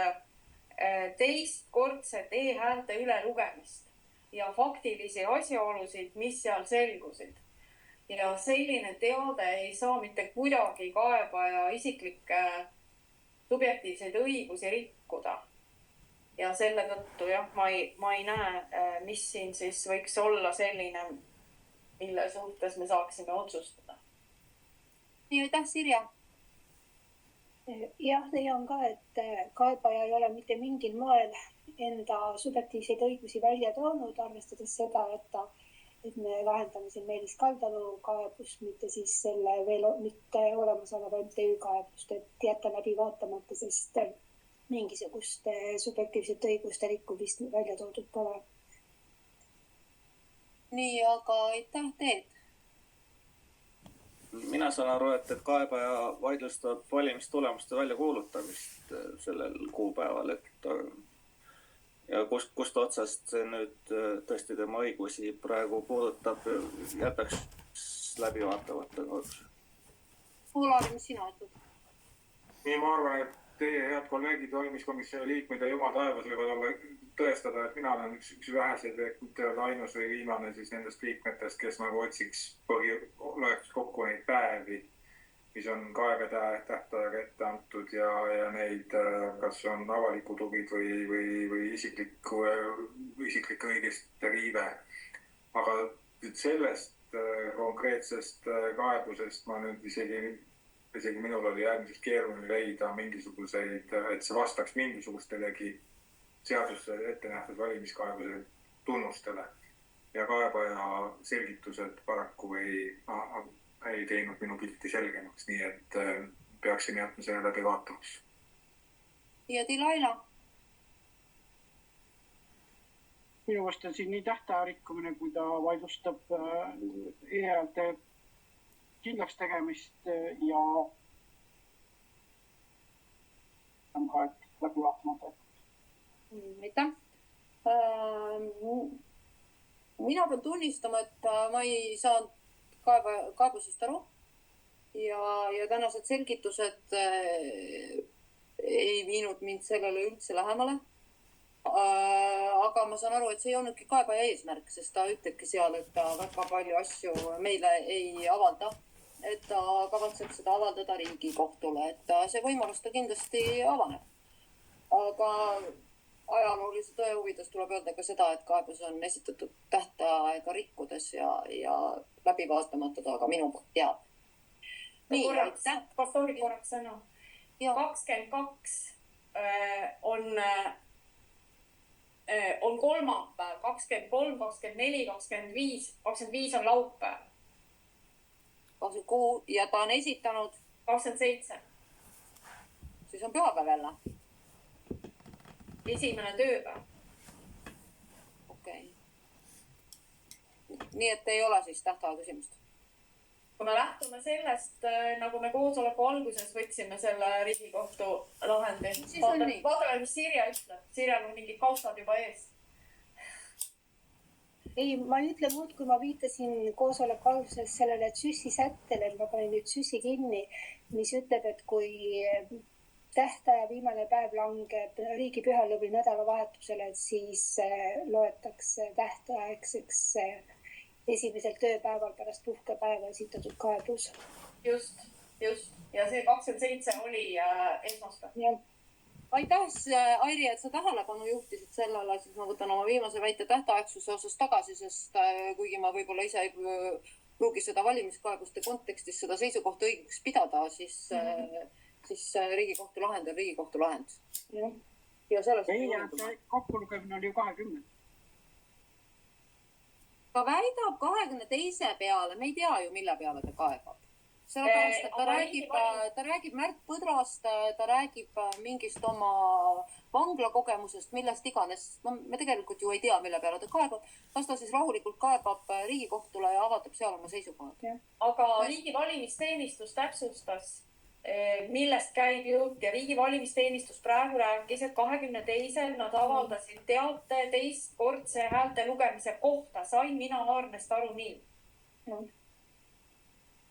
teistkordset e-häälte ülelugemist ja faktilisi asjaolusid, mis seal selgusid. Ja selline teade ei saa mitte kuidagi kaebaja isiklikke subjektiivseid õigusi rikkuda. Ja selle tõttu jah, ma ei näe, mis siin siis võiks olla selline, mille suhtes me saaksime otsustada. Nii, aitäh, Sirja. Jah, leian ka, et kaebaja ei ole mitte mingil moel enda subjektiivseid õigusi välja toonud, arvestades seda, et me lahendame siin Meelis Kaldalu kaebust, mitte siis selle veel mitte olemasoleva MTÜ kaebust, et jätta läbi vaatamata, sest mingisugust subjektiivset õiguste rikkumist välja toodud pole. Nii, aga aitäh teed. Mina saan aru, et kaebaja vaidlustab valimistulemuste väljakuulutamist sellel kuupäeval, ja kust otsast see nüüd tõesti tema õigusi praegu puudutab, jätaks läbi vaatamata. Uulari, mis sina ütled? Nii ma arvan, et teie head kolleegid, valimiskomisjoni liikmed ja jumal taevas võivad olla tõestada, et mina olen üks väheseid, mitte öelda ainus või viimane siis nendest liikmetest, kes nagu loeks kokku neid päevi, mis on kaebetähtajaga ette antud ja neid, kas on avalikud hugid või isiklik õigeste riive. Aga sellest konkreetsest kaebusest ma nüüd isegi minul oli äärmiselt keeruline leida mingisuguseid, et see vastaks mingisugustelegi seadusse ette nähtud valimiskaebuse tunnustele. Ja kaebaja selgitused paraku ei teinud minu pilti selgemaks, nii et peaksin jätma selle läbi vaatamaks. Ja Dilaila? Minu meelest on siin nii tähtaja rikkumine, kui ta vaidlustab e-häälte kindlaks tegemist ja on ka läbi vaatamata. Aitäh. Mina pean tunnistama, et ma ei saanud kaebusest aru ja tänased selgitused ei viinud mind sellele üldse lähemale. Aga ma saan aru, et see ei olnudki kaebaja eesmärk, sest ta ütlebki seal, et ta väga palju asju meile ei avalda, et ta kavatseb seda avaldada Riigikohtule, et see võimalus ta kindlasti avaneb. Aga ajaloolise tõe huvides tuleb öelda ka seda, et kaebus on esitatud tähtaega rikkudes ja läbi vaatamata ta ka minu poolt teab. Nii, aitäh. Kas tohib korraks sõna? 22 on kolmapäev, 23, 24, 25 on laupäev. 26 ja ta on esitanud 27. Siis on pühapäev jälle. Esimene tööpäev. Okei. Nii et ei ole siis tähtaja küsimust. Kui me lähtume sellest, nagu me koosoleku alguses võtsime selle Riigikohtu lahendi. Vaatame, mis Sirja ütleb. Sirjal on mingid kaustad juba ees. Ei, ma ei ütle muud, kui ma viitasin koosoleku alguses sellele TSÜS-i sättele, ma panin nüüd TSÜS-i kinni, mis ütleb, et kui tähtaja viimane päev langeb riigipühale või nädalavahetusele, et siis loetakse tähtaegseks esimesel tööpäeval pärast puhkepäeva esitatud kaebus. Just. Ja see 27 oli esmaspäev. Jah. Aitäh, Airi, et sa tähelepanu juhtisid sellele, siis ma võtan oma viimase väite tähtaegsuse osas tagasi, sest kuigi ma võib-olla ise ei pruugi seda valimiskaebuste kontekstis seda seisukohta õigeks pidada, siis Riigikohtu lahend on Riigikohtu lahend. Ja sellest kokkulugemine oli ju 20. Ta väidab 22 peale, me ei tea ju, mille peale ta kaebab. sellepärast, et ta räägib Märt Põdrast, ta räägib mingist oma vanglakogemusest, millest iganes. No, me tegelikult ju ei tea, mille peale ta kaebab. Kas ta siis rahulikult kaebab Riigikohtule ja avaldab seal oma seisukohad? Aga riigi valimisteenistus täpsustas, millest käib jutt ja riigi valimisteenistus praegu rääkis, et 22. nad avaldasid teate teistkordse häälte lugemise kohta. Sain mina Aarnest aru nii.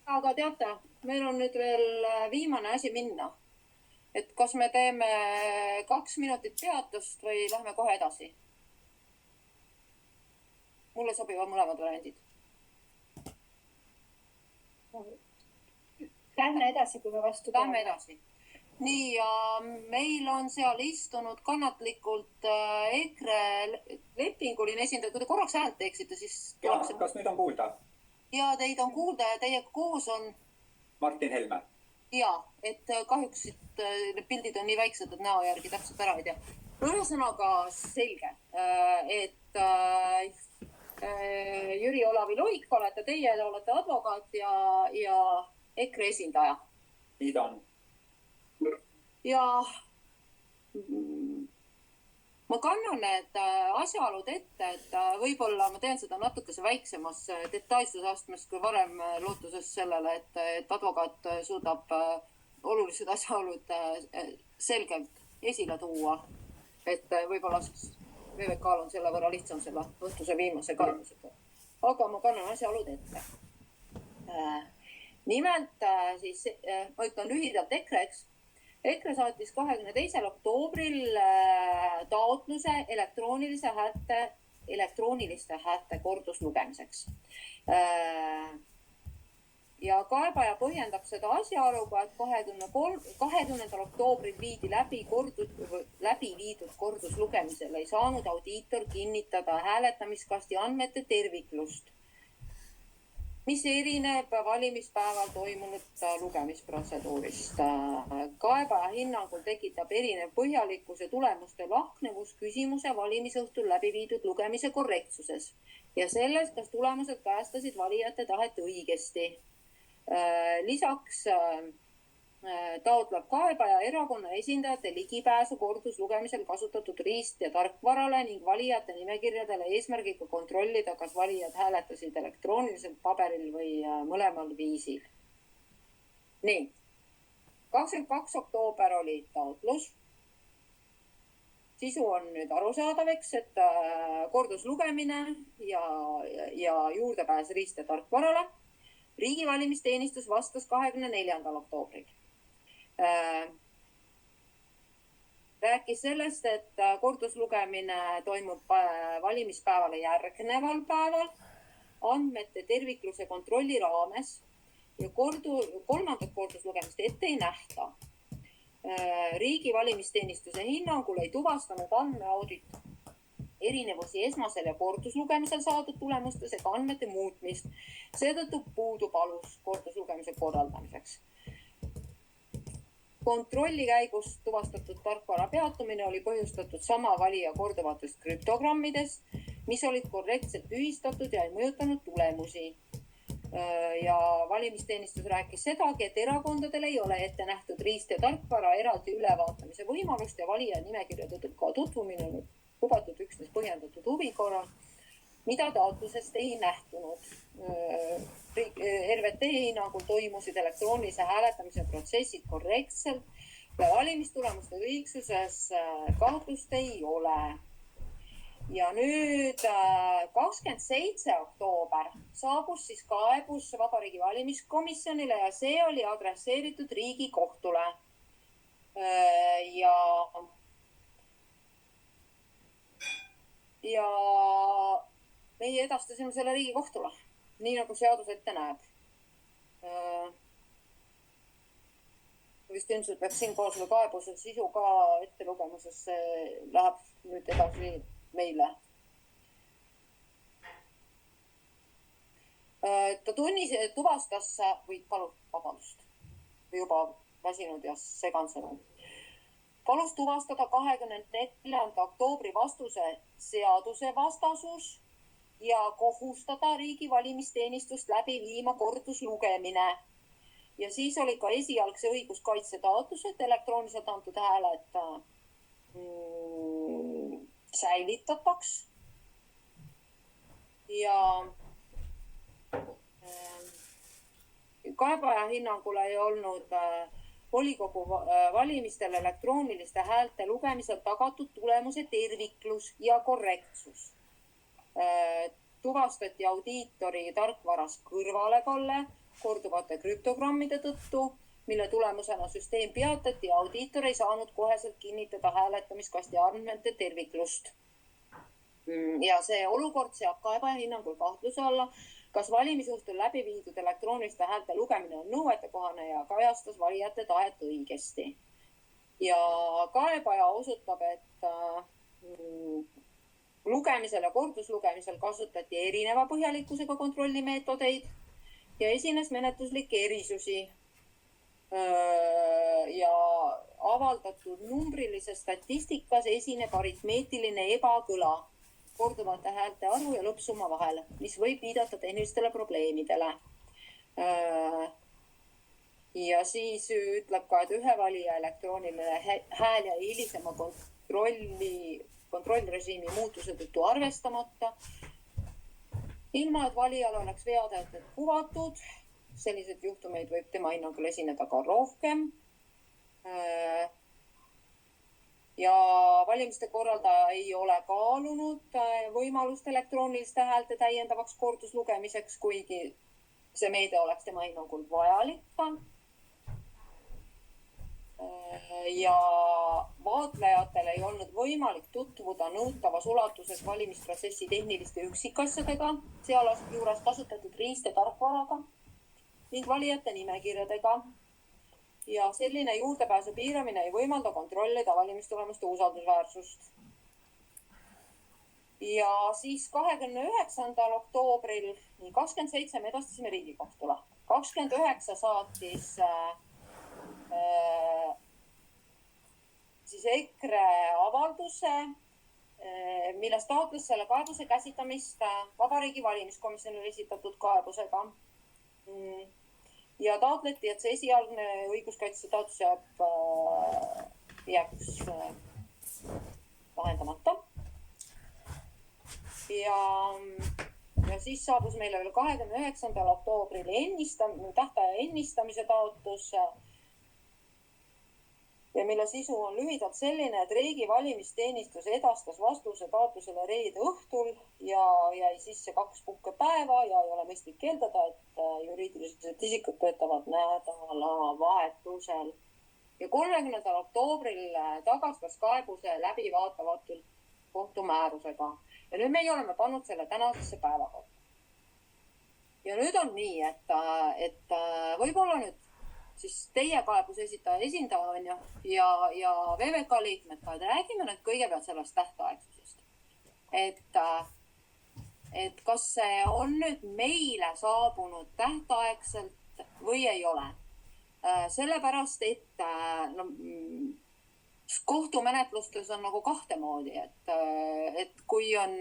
Aga teate, meil on nüüd veel viimane asi minna. Et kas me teeme 2 minutit peatust või lähme kohe edasi? Mulle sobivad mõlemad variandid. Lähme edasi, kui me vastu Lähme edasi. Nii, ja meil on seal istunud kannatlikult EKRE lepinguline esindaja. Kui te korraks häält teeksite, siis... Kas nüüd on kuulda? Ja teid on kuulda ja teiega koos on... Martin Helme. Ja, et kahjuks need pildid on nii väiksed, et näo järgi täpselt ära ei tea. Ühesõnaga selge, et Jüri Olavi Luik olete, teie olete advokaat ja EKRE esindaja. Nii ta on. Ja ma kannan need asjaolud ette, et võib-olla ma teen seda natukese väiksemas detailsusastmes kui varem lootuses sellele, et advokaat suudab olulised asjaolud selgelt esile tuua. Et võib-olla siis VVK-l on selle võrra lihtsam selle õhtuse viimase kaemusega. Aga ma kannan asjaolud ette. Nimelt siis, ma ütlen lühidalt EKRE-eks. EKRE saatis 22. oktoobril taotluse elektrooniliste häälte korduslugemiseks. Ja kaebaja põhjendab seda asjaoluga, et 20. oktoobril viidi läbi viidud korduslugemisel ei saanud audiitor kinnitada hääletamiskasti andmete terviklust, mis erineb valimispäeval toimunud lugemisprotseduurist. Kaebaja hinnangul tekitab erinev põhjalikkus ja tulemuste lahknevus küsimuse valimisõhtul läbi viidud lugemise korrektsuses ja selles, kas tulemused kajastasid valijate tahet õigesti. Lisaks taotleb kaebaja erakonna esindajate ligipääsu korduslugemisel kasutatud riist- ja tarkvarale ning valijate nimekirjadele eesmärgiga kontrollida, kas valijad hääletasid elektrooniliselt paberil või mõlemal viisil. Nii, 22. oktoober oli taotlus. Sisu on nüüd arusaadavaks, et korduslugemine ja juurdepääs riist- ja tarkvarale. Riigi valimisteenistus vastas 24. oktoobril. Rääkis sellest, et korduslugemine toimub valimispäevale järgneval päeval andmete tervikluse kontrolli raames ja kolmandat korduslugemist ette ei nähta. Riigi valimisteenistuse hinnangul ei tuvastanud andmeaudit erinevusi esmasel ja korduslugemisel saadud tulemustes ega andmete muutmist. Seetõttu puudub alus korduslugemise korraldamiseks. Kontrolli käigus tuvastatud tarkvara peatumine oli põhjustatud sama valija korduvatest krüptogrammidest, mis olid korrektselt tühistatud ja ei mõjutanud tulemusi. Ja valimisteenistus rääkis sedagi, et erakondadel ei ole ette nähtud riist- ja tarkvara eraldi ülevaatamise võimalust ja valija nimekirjadega tutvumine on lubatud üksnes põhjendatud huvi korral, mida taotlusest ei nähtunud. RVT hinnangul toimusid elektroonilise hääletamise protsessid korrektselt ja valimistulemuste õigsuses kahtlust ei ole. Ja nüüd 27. oktoober saabus siis kaebus Vabariigi Valimiskomisjonile ja see oli adresseeritud Riigikohtule. Ja meie edastasime selle Riigikohtule, nii nagu seadus ette näeb. Vist ilmselt peaks siin koos selle kaebuse sisu ka ette lugemuses, see läheb nüüd edasi meile. Ta tuvastas, või vabandust, juba väsinud ja segansanud. Palus tuvastada 24. oktoobri vastuse seaduse vastasus ja kohustada riigi valimisteenistust läbi viima korduslugemine. ja siis oli ka esialgse õiguskaitse taotlused elektrooniliselt antud hääled säilitataks. Ja kaebaja hinnangul ei olnud volikogu valimistel elektrooniliste häälte lugemisel tagatud tulemuse terviklus ja korrektsus. Tuvastati audiitori tarkvaras kõrvalekalle korduvate krüptogrammide tõttu, mille tulemusena süsteem peatati ja audiitor ei saanud koheselt kinnitada hääletamiskasti andmete terviklust. Ja see olukord seab kaebaja hinnangul kahtluse alla, kas valimisõhtul läbi viidud elektrooniliste häälte lugemine on nõuetekohane ja kajastas valijate tahet õigesti. Ja kaebaja osutab, et lugemisel ja korduslugemisel kasutati erineva põhjalikkusega kontrollimeetodeid ja esines menetluslikke erisusi ja avaldatud numbrilises statistikas esineb aritmeetiline ebakõla korduvate häälte arvu ja lõppsumma vahel, mis võib viidata tehnilistele probleemidele. Ja siis ütleb ka, et ühe valija elektrooniline hääl jäi hilisema kontrollrežiimi muutuse tõttu arvestamata. Ilma, et valijal oleks veateated kuvatud, sellised juhtumeid võib tema hinnangul esineda ka rohkem. Ja valimiste korraldaja ei ole kaalunud võimalust elektrooniliste häälte täiendavaks korduslugemiseks, kuigi see meede oleks tema hinnangul vajalik. Ja vaatlejatel ei olnud võimalik tutvuda nõutavas ulatuses valimisprotsessi tehniliste üksikasjadega, sealjuures kasutatud riist- ja tarkvaraga ning valijate nimekirjadega. Ja selline juurdepääsu piiramine ei võimalda kontrollida valimistulemuste usaldusväärsust. Ja siis 29. oktoobril, 27 me edastasime Riigikohtule. 29 saatis siis EKRE avalduse, milles taotles selle kaebuse käsitlemist Vabariigi Valimiskomisjonile esitatud kaebusega. Ja taotleti, et see esialgne õiguskaitse taotlus jääks lahendamata. Ja siis saabus meile veel 29. oktoobril tähtaja ennistamise taotlus, ja mille sisu on lühidalt selline, et riigi valimisteenistus edastas vastuse taotlusele reede õhtul ja jäi sisse 2 puhkepäeva ja ei ole mõistlik eeldada, et juriidilised isikud töötavad nädalavahetusel. Ja 30. oktoobril tagastas kaebuse läbivaatavatult kohtumäärusega. Ja nüüd meie oleme pannud selle tänasesse päevakorda. Ja nüüd on nii, et võib-olla nüüd siis teie kaebuse esitaja esindaja on ja VVK liikmed ka, et räägime nüüd kõigepealt sellest tähtaegsusest. Et kas see on nüüd meile saabunud tähtaegselt või ei ole. Sellepärast, et kohtumenetlustes on nagu kahte moodi, et kui on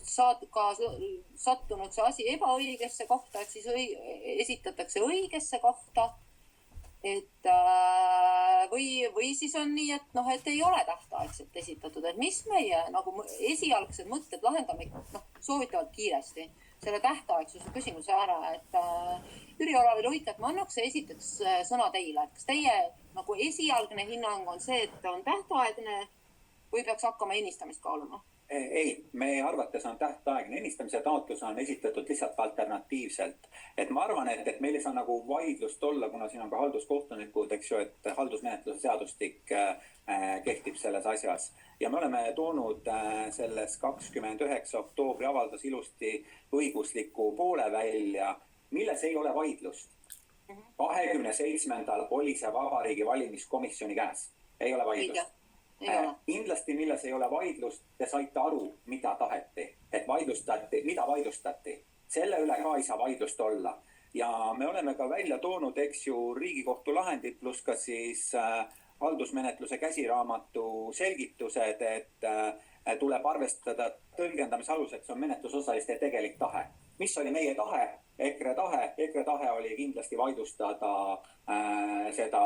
sattunud see asi ebaõigesse kohta, et siis esitatakse õigesse kohta, või siis on nii, et ei ole tähtaegselt esitatud, et mis meie nagu esialgsed mõtted lahendame soovitavalt kiiresti selle tähtaegsuse küsimuse ära, et Jüri-Olavi Luik, et ma annaks esiteks sõna teile, et kas teie nagu esialgne hinnang on see, et on tähtaegne või peaks hakkama ennistamist kaaluma? Ei, meie arvates on tähtaegne. Ennistamise taotlus on esitatud lihtsalt alternatiivselt. Et ma arvan, et meil ei saa nagu vaidlust olla, kuna siin on ka halduskohtunikud, eks ju, et haldusmenetluse seadustik kehtib selles asjas. Ja me oleme toonud selles 29. oktoobri avaldus ilusti õigusliku poole välja, milles ei ole vaidlust. 27. oli see Vabariigi Valimiskomisjoni käes. Ei ole vaidlust. Kindlasti, milles ei ole vaidlust, te saite aru, mida taheti, et mida vaidlustati. Selle üle ka ei saa vaidlust olla. Ja me oleme ka välja toonud, eks ju, Riigikohtu lahendid pluss ka siis haldusmenetluse käsiraamatu selgitused, et tuleb arvestada tõlgendamise aluseks on menetlusosaliste tegelik tahe. Mis oli meie tahe? EKRE tahe oli kindlasti vaidlustada seda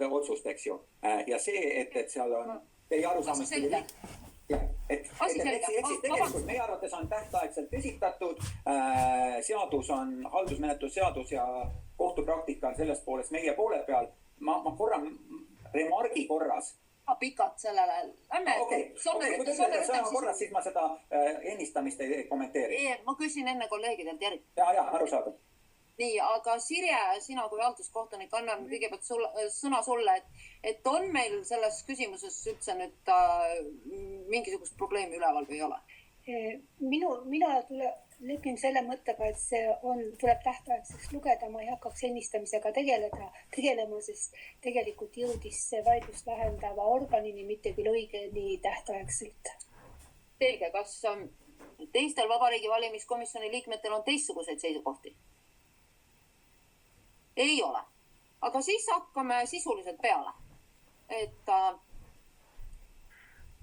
otsust, eks ju. Ja see, et seal on teie arusaamist tegelikult meie arvates on tähtaegselt esitatud, seadus on haldusmenetlusseadus ja kohtupraktika on sellest poolest meie poole peal. Ma korra remargi korras. Pikalt sellele. Kui te ütlete sõna korras, siis ma seda ennistamist ei kommenteeri. Ma küsin enne kolleegidelt Erik. Ja, aru saada. Nii, aga Sirje, sina kui halduskohtunik, annan kõigepealt sõna sulle, et on meil selles küsimuses üldse nüüd mingisugust probleemi üleval või ei ole? Mina lepin selle mõttega, et see tuleb tähtaegseks lugeda, ma ei hakkaks ennistamisega tegelema, sest tegelikult jõudis see vaidlust lahendava organini, mitte küll õige nii tähtaegselt. Selge, kas teistel Vabariigi Valimiskomisjoni liikmetel on teistsuguseid seisukohti? Ei ole. Aga siis hakkame sisuliselt peale.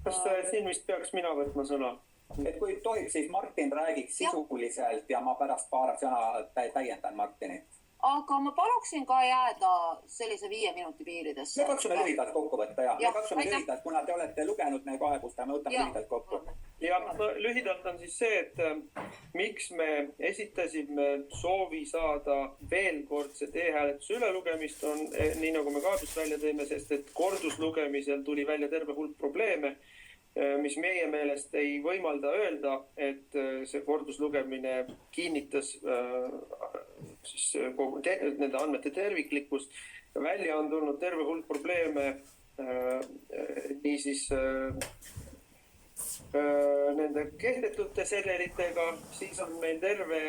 Kas siin vist peaks mina võtma sõna? Et kui tohib, siis Martin räägiks sisuliselt ja ma pärast paar sõna täiendan Martinit. Aga ma paluksin ka jääda sellise 5 minuti piiridesse. Me katsume lühidalt kokku võtta, Me katsume lühidalt, kuna te olete lugenud meie kaebust ja me võtame lühidalt kokku. Ja lühidalt on siis see, et miks me esitasime soovi saada veel kordset e-hääletuse ülelugemist on nii nagu me kaebust välja tõime, sest et korduslugemisel tuli välja terve hulk probleeme, mis meie meelest ei võimalda öelda, et see korduslugemine kinnitas nende andmete terviklikkust. Välja on tulnud terve hulk probleeme niisiis nende kehtetute sedelitega, siis on meil terve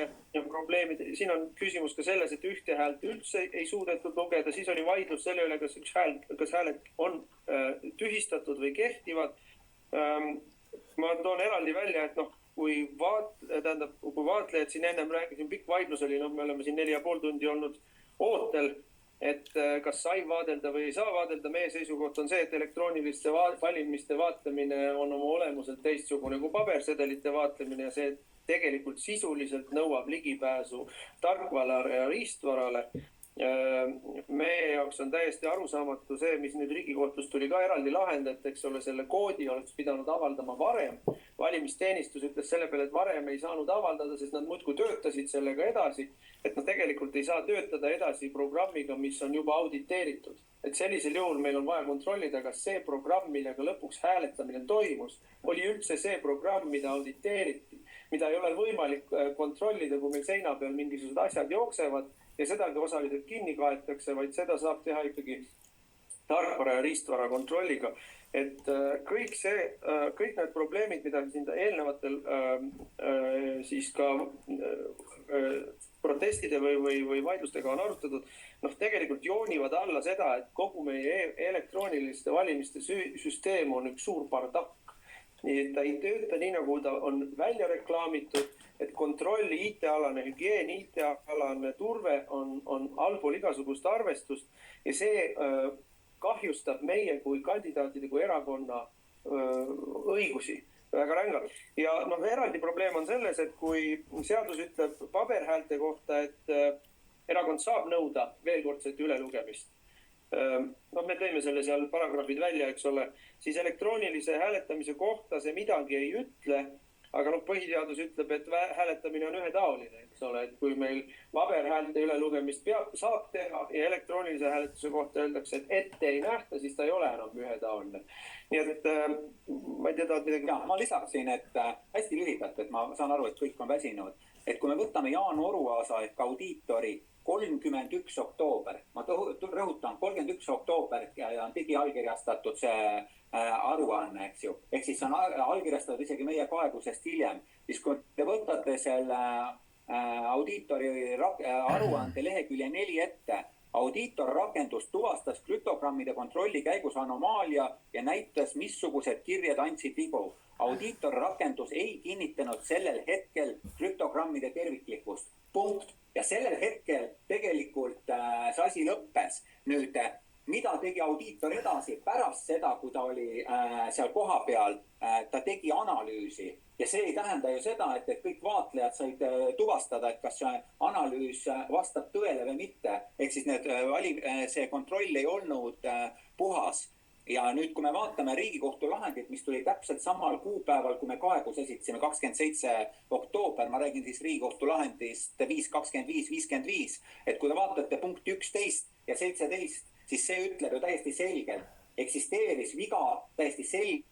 probleemid. Siin on küsimus ka selles, et ühte häält üldse ei suudetud lugeda, siis oli vaidlus selle üle, kas hääled on tühistatud või kehtivad. Ma toon eraldi välja, et kui vaatlejad siin ennem rääkisin, pikk vaidlus oli, me oleme siin 4,5 tundi olnud ootel, et kas sai vaadelda või ei saa vaadelda. Meie seisukoht on see, et elektrooniliste valimiste vaatlemine on oma olemuselt teistsugune kui pabersedelite vaatlemine ja see tegelikult sisuliselt nõuab ligipääsu tarkvarale ja riistvarale. Meie jaoks on täiesti arusaamatu see, mis nüüd Riigikohtust tuli ka eraldi lahend, et eks ole, selle koodi oleks pidanud avaldama varem. Valimisteenistus ütles selle peale, et varem ei saanud avaldada, sest nad muudkui töötasid sellega edasi, et nad tegelikult ei saa töötada edasi programmiga, mis on juba auditeeritud. Et sellisel juhul meil on vaja kontrollida, kas see programm, millega lõpuks hääletamine toimus, oli üldse see programm, mida auditeeriti, mida ei ole võimalik kontrollida, kui meil seina peal mingisugused asjad jooksevad ja sedagi osaliselt kinni kaetakse, vaid seda saab teha ikkagi tarkvara ja riistvara kontrolliga. Et kõik need probleemid, mida siin eelnevatel siis ka protestide või vaidlustega on arutatud, tegelikult joonivad alla seda, et kogu meie elektrooniliste valimiste süsteem on üks suur bardakk. Nii et ta ei tööta nii, nagu ta on välja reklaamitud, et kontrolli IT-alane hügieen, IT-alane turve on allpool igasugust arvestust ja see kahjustab meie kui kandidaatide kui erakonna õigusi väga rängalt. Ja eraldi probleem on selles, et kui seadus ütleb paberhäälte kohta, et erakond saab nõuda veelkordset ülelugemist, me tõime selle seal paragrahvid välja, eks ole, siis elektroonilise hääletamise kohta see midagi ei ütle, aga põhiseadus ütleb, et hääletamine on ühetaoline, eks ole, et kui meil paberhäälte ülelugemist saab teha ja elektroonilise hääletuse kohta öeldakse, et ette ei nähta, siis ta ei ole enam ühetaoline. Nii et ma ei tea, midagi... Ja, ma lisaksin, et hästi lühidalt, et ma saan aru, et kõik on väsinud, et kui me võtame Jaan Oruaasa ehk audiitori 31. oktoober, ma rõhutan 31. oktoober ja on digiallkirjastatud see aruanne, eks ju. Ehk siis on allkirjastatud isegi meie kaebusest hiljem. Siis kui te võtate selle audiitori aruande lehekülje 4 ette, audiitor rakendus tuvastas krüptogrammide kontrolli käigus anomaalia ja näitas, missugused kirjad andsid vigu. Audiitor rakendus ei kinnitanud sellel hetkel krüptogrammide terviklikkust. Punkt. Ja sellel hetkel tegelikult see asi lõppes. Nüüd mida tegi audiitor edasi pärast seda, kui ta oli seal kohapeal, ta tegi analüüsi ja see ei tähenda ju seda, et kõik vaatlejad said tuvastada, et kas see analüüs vastab tõele või mitte. Ehk siis see kontroll ei olnud puhas. Ja nüüd, kui me vaatame Riigikohtu lahendit, mis tuli täpselt samal kuupäeval, kui me kaebus esitasime 27. oktoober, ma räägin siis Riigikohtu lahendist 5.25.55, et kui te vaatate punkti 11 ja 17, siis see ütleb ju täiesti selgelt, eksisteeris viga täiesti selgelt.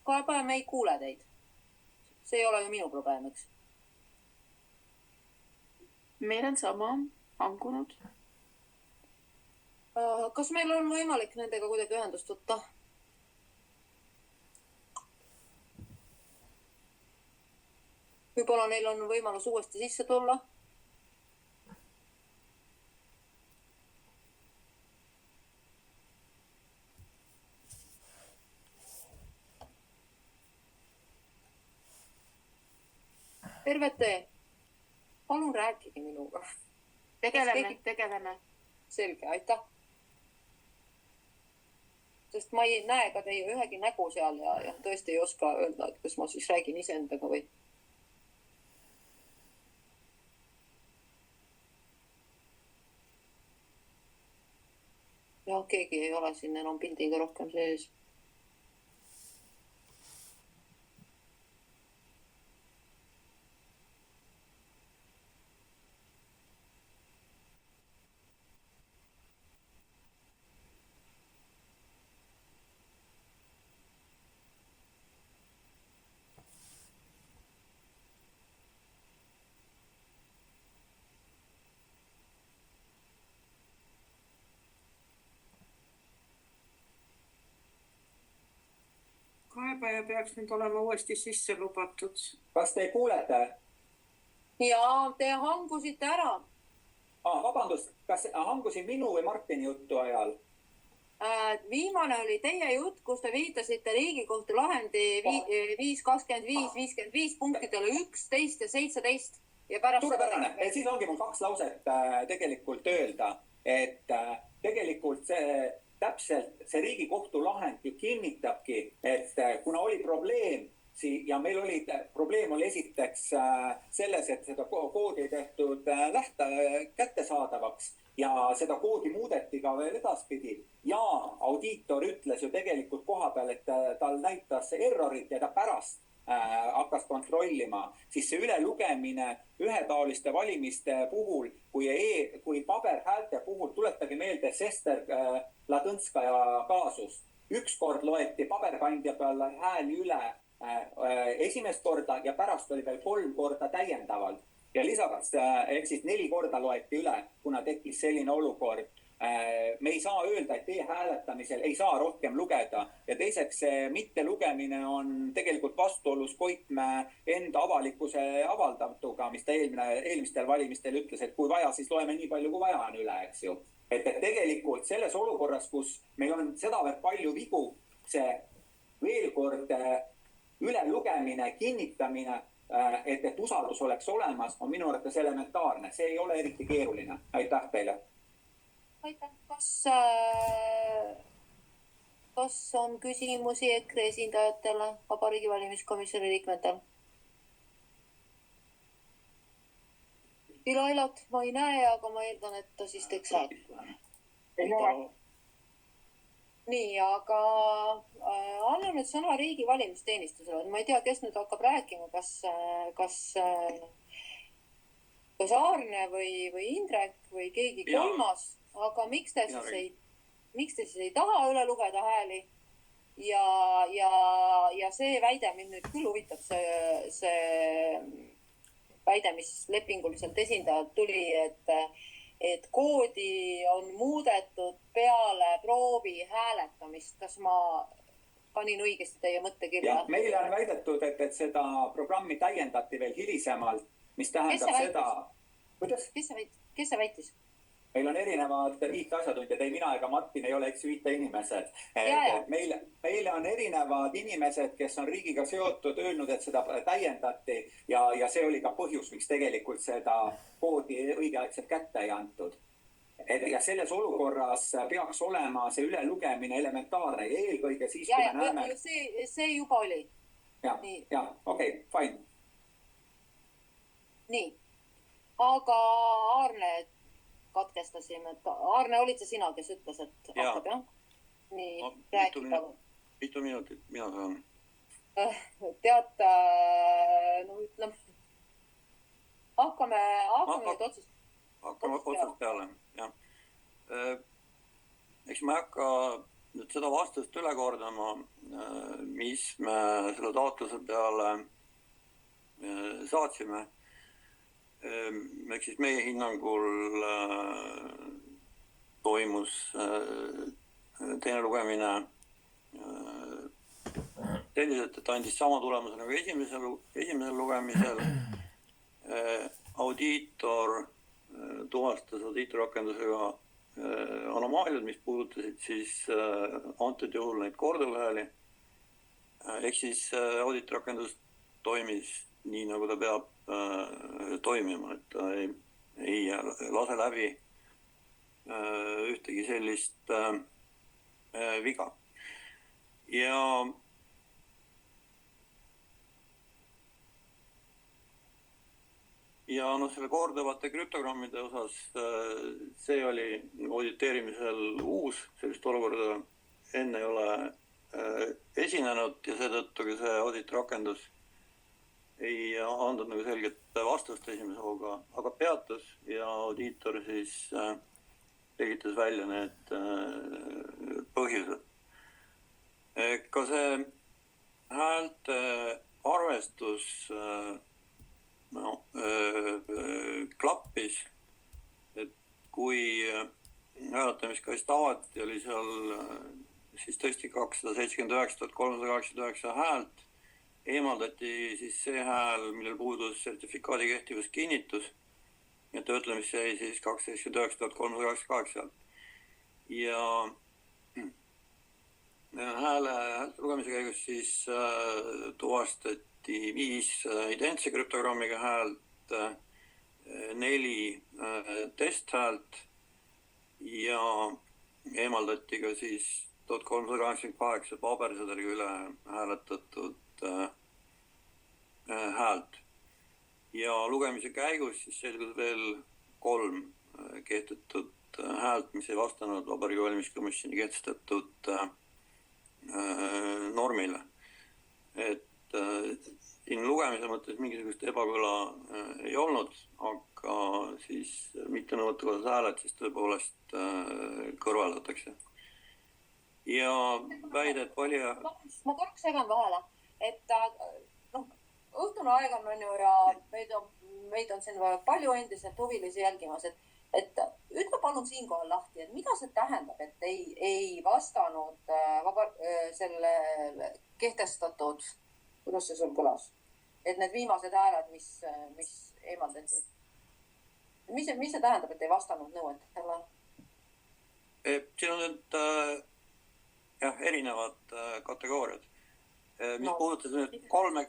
Kaebaja, me ei kuule teid. See ei ole ju minu probleem, eks? Meil on sama hangunud. Kas meil on võimalik nendega kuidagi ühendust võtta? Võib-olla neil on võimalus uuesti sisse tulla? Tervet tee. Palun rääkige minuga. Tegeleme. Selge, aitäh. Sest ma ei näe ka teie ühegi nägu seal ja tõesti ei oska öelda, et kas ma siis räägin iseendaga või. Ja keegi ei ole siin enam pildiga rohkem sees. Kaebaja peaks nüüd olema uuesti sisse lubatud. Kas te kuulete? Jaa, te hangusite ära. Vabandust, kas hangusin minu või Martini juttu ajal? Viimane oli teie jutt, kus te viitasite Riigikohtu lahendi 5.25.55 punktidele 11 ja 17. Ja suurepärane, et siis ongi mul 2 lauset tegelikult öelda, et tegelikult täpselt see Riigikohtu lahend ju kinnitabki, et kuna oli probleem ja meil probleem oli esiteks selles, et seda koodi ei tehtud kättesaadavaks ja seda koodi muudeti ka veel edaspidi ja audiitor ütles ju tegelikult koha peal, et tal näitas errorit ja ta pärast hakkas kontrollima, siis see ülelugemine ühetaoliste valimiste puhul, kui paberhäälte puhul, tuletage meelde Sester Ladõnskaja kaasust. Üks kord loeti paberkandja peal hääli üle esimest korda ja pärast oli veel 3 korda täiendavalt. Ja lisaks, ehk siis 4 korda loeti üle, kuna tekkis selline olukord. Me ei saa öelda, et e-hääletamisel ei saa rohkem lugeda ja teiseks mittelugemine on tegelikult vastuolus Koitmäe enda avalikkuse avaldatuga, mis ta eelmistel valimistel ütles, et kui vaja, siis loeme nii palju, kui vaja on üle, eks ju. Et tegelikult selles olukorras, kus meil on sedavõrd palju vigu, see veel kord ülelugemine, kinnitamine, et usaldus oleks olemas, on minu arvates elementaarne. See ei ole eriti keeruline. Aitäh teile. Aitäh. Kas on küsimusi EKRE esindajatele, Vabariigi Valimiskomisjoni liikmetel? Ilailat ma ei näe, aga ma eeldan, et ta siis teeks rääkida. Nii, aga annan nüüd sõna riigi valimisteenistusele. Ma ei tea, kes nüüd hakkab rääkima, kas Aarne või Indrek või keegi kolmas. Aga miks te siis ei taha üle lugeda hääli? Ja see väide mind nüüd küll huvitab, see väide, mis lepinguliselt esindajalt tuli, et koodi on muudetud peale proovi hääletamist. Kas ma panin õigesti teie mõttekirja? Meile on väidetud, et seda programmi täiendati veel hilisemalt, mis tähendab seda... Kes see väitis? meil on erinevad IT-asjatundjad, ei mina ega Martin ei ole, eks ju, IT-inimesed. Meile on erinevad inimesed, kes on riigiga seotud, öelnud, et seda täiendati ja see oli ka põhjus, miks tegelikult seda koodi õigeaegselt kätte ei antud. Ja selles olukorras peaks olema see ülelugemine elementaarne ja eelkõige siis, kui me näeme... See juba oli. Okei, fine. Nii, aga Aarne katkestasime. Aarne, olid see sina, kes ütles, et hakkab, jah? Nii, räägi palun. Mitu minutit, mina saan. Tead, no ütleme, hakkame nüüd otsast. Hakkame otsast peale, jah. Eks ma ei hakka nüüd seda vastust üle kordama, mis me selle taotluse peale saatsime. Ehk siis meie hinnangul toimus teine lugemine selliselt, et andis sama tulemuse nagu esimesel lugemisel. Audiitor tuvastas audiitorrakendusega anomaaliad, mis puudutasid siis antud juhul neid korduvhääli. Ehk siis audiitorrakendus toimis nii, nagu ta peab toimima, et ta ei lase läbi ühtegi sellist viga. Ja selle korduvate krüptogrammide osas see oli auditeerimisel uus, sellist olukorda enne ei ole esinenud ja seetõttu see audiitrakendus ei andnud nagu selget vastust esimese hooga, aga peatus ja audiitor siis selgitas välja need põhjused. Ka see häälte arvestus klappis, et kui hääletamiskast avati, oli seal siis tõesti 279 389 häält, eemaldati siis see hääl, millel puudus sertifikaadi kehtivuskinnitus ja töötlemisse jäi siis 279 388 häält. Ja hääle lugemise käigus siis tuvastati 5 identse krüptogrammiga häält, 4 testhäält ja eemaldati ka siis 1388 pabersedeliga üle hääletatud häält. Ja lugemise käigus siis selgus veel 3 kehtetud häält, mis ei vastanud Vabariigi Valimiskomisjoni kehtestatud normile. Et siin lugemise mõttes mingisugust ebakõla ei olnud, aga siis mitte nõuetekohased hääled siis tõepoolest kõrvaldatakse. Ja väide, et valija... Ma korraks segan vahele, et õhtune aeg on ju ja meid on siin palju endiselt huvilisi jälgimas, et ütle palun siinkohal lahti, et mida see tähendab, et ei vastanud selle kehtestatud, kuidas see sul kõlas, et need viimased hääled, mis eemaldati. Mis see tähendab, et ei vastanud nõuetele? Siin on nüüd erinevad kategooriad. Mis puudutas nüüd 3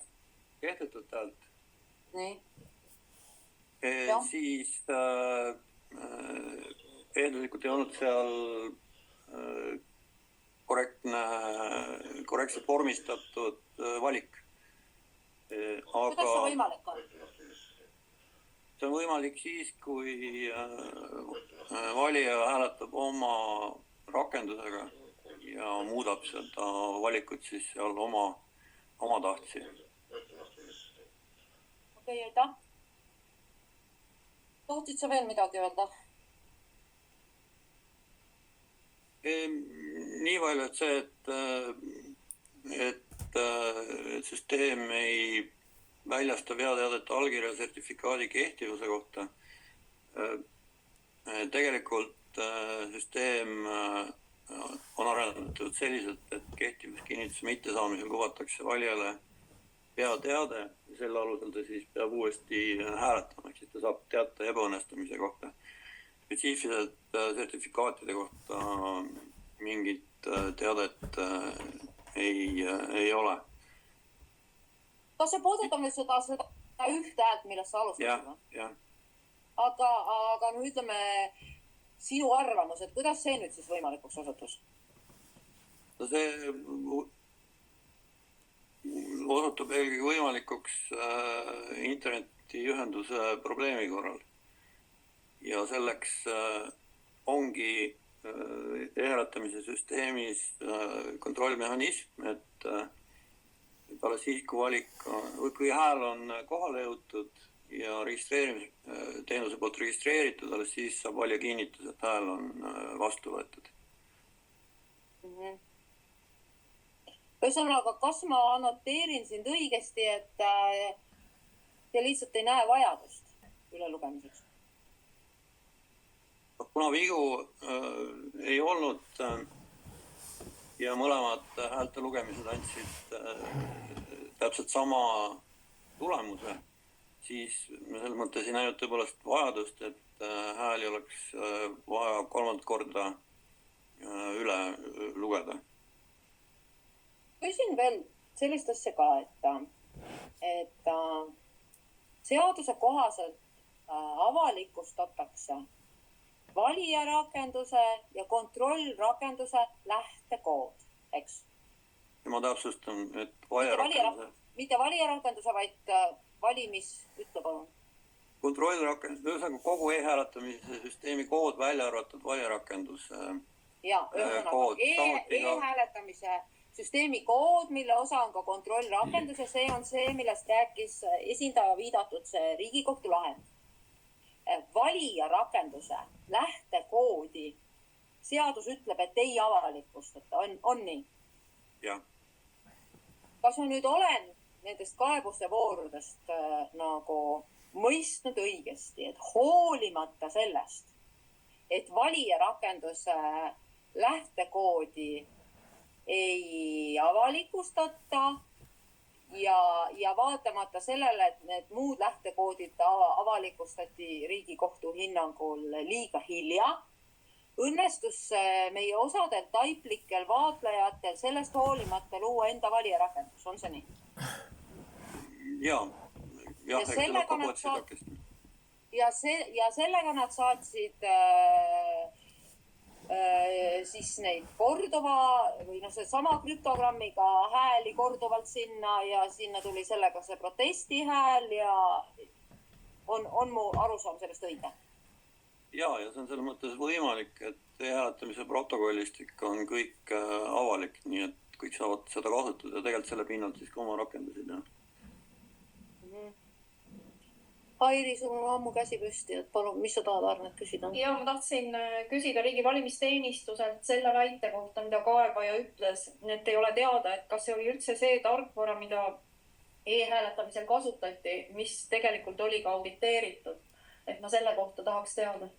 kehtetud häält, siis eelduslikult ei olnud seal korrektselt vormistatud valik. Kuidas see võimalik on? See on võimalik siis, kui valija hääletab oma rakendusega ja muudab seda valikut siis seal oma tahtsi. Okei, aitäh. Tohtid sa veel midagi öelda? Nii palju, et see, et süsteem ei väljasta veateadete allkirja sertifikaadi kehtivuse kohta. Tegelikult süsteem on arendatud selliselt, et kehtivuskinnituse mittesaamisel lubatakse valijale veateade ja selle alusel ta siis peab uuesti hääletama, siis ta saab teate ebaõnnestumise kohta. spetsiifiliselt sertifikaatide kohta mingit teadet ei ole. Kas see puudutab nüüd seda ühte häält, millest sa alustasid? Jah. Aga no ütleme sinu arvamus, et kuidas see nüüd siis võimalikuks osutus? No see osutub eelkõige võimalikuks internetiühenduse probleemi korral. Ja selleks ongi e-hääletamise süsteemis kontrollmehhanism, et alles siis, kui hääl on kohale jõutud ja teenuse poolt registreeritud, alles siis saab valija kinnitus, et hääl on vastu võetud. Ühesõnaga, kas ma annoteerin sind õigesti, et te lihtsalt ei näe vajadust ülelugemiseks? Kuna vigu ei olnud ja mõlemad häälte lugemised andsid täpselt sama tulemuse, siis me selles mõttes ei näinud tõepoolest vajadust, et hääli oleks vaja 3. korda üle lugeda. Küsin veel sellist asja ka, et seaduse kohaselt avalikustatakse valijarakenduse ja kontrollrakenduse lähtekood, eks? Ja ma täpsustan, et mitte valijarakenduse, vaid ütle palun. Kontrollrakendus, ühesõnaga kogu e-hääletamise süsteemi kood välja arvatud valijarakenduse kood. E-hääletamise süsteemi kood, mille osa on ka kontrollrakendus ja see on see, millest rääkis esindaja viidatud see Riigikohtu lahend. Valijarakenduse lähtekoodi seadus ütleb, et ei avalikustata, on nii? Jah. Kas ma nüüd olen nendest kaebuste voorudest nagu mõistnud õigesti, et hoolimata sellest, et valijarakenduse lähtekoodi ei avalikustata ja vaatamata sellele, et need muud lähtekoodid avalikustati Riigikohtu hinnangul liiga hilja, õnnestus meie osadel taiplikel vaatlejatel sellest hoolimata luua enda valijarakendus, on see nii? Ja sellega nad saatsid siis neid korduva või see sama krüptogrammiga hääli korduvalt sinna ja sinna tuli sellega see protestihääl ja on mu arusaam sellest õige? Ja see on selles mõttes võimalik, et e-hääletamise protokollistik on kõik avalik, nii et kõik saavad seda kasutada ja tegelikult selle pinnalt siis ka oma rakendusi teha. Airi, sul on ammu käsi püsti, et palun, mis sa tahad Arnet küsida? Ja ma tahtsin küsida Riigi valimisteenistuselt selle väite kohta, mida kaebaja ütles, et ei ole teada, et kas see oli üldse see tarkvara, mida e-hääletamisel kasutati, mis tegelikult oli ka auditeeritud. Et ma selle kohta tahaks teada.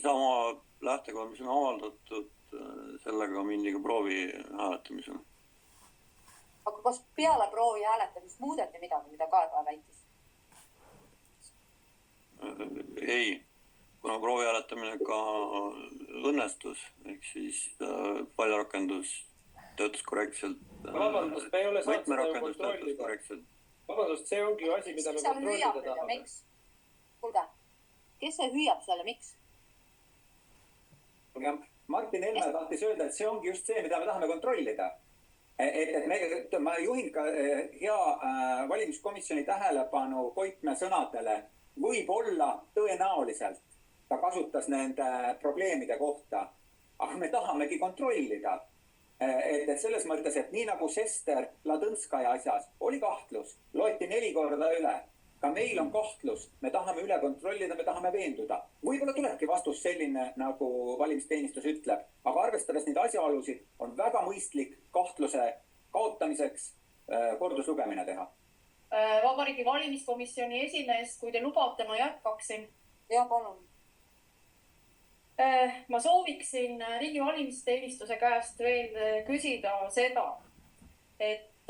Sama lähtekood, mis on avaldatud, sellega mindi ka proovi hääletamisel. Aga kas peale proovi hääletamist muudeti midagi, mida kaebaja väitis? Ei, kuna proovi hääletamine ka õnnestus, ehk siis valijarakendus töötas korrektselt. Vabandust, me ei ole saanud seda ju kontrollida. Vabandust, see ongi ju asi, mida me kontrollida tahame. Kuulge, kes see hüüab selle, miks? Martin Helme tahtis öelda, et see ongi just see, mida me tahame kontrollida. Ma juhin ka hea valimiskomisjoni tähelepanu Koitmäe sõnadele. Võib-olla tõenäoliselt ta kasutas nende probleemide kohta, aga me tahamegi kontrollida. Et selles mõttes, et nii nagu Sester Ladõnskaja asjas oli kahtlus, loeti 4 korda üle. Ka meil on kahtlus, me tahame üle kontrollida, me tahame veenduda. Võib-olla tulebki vastus selline, nagu valimisteenistus ütleb, aga arvestades neid asjaolusid on väga mõistlik kahtluse kaotamiseks korduslugemine teha. Vabariigi valimiskomisjoni esimees, kui te lubate, ma jätkaksin. Ja, palun. Ma sooviksin Riigi valimisteenistuse käest veel küsida seda, et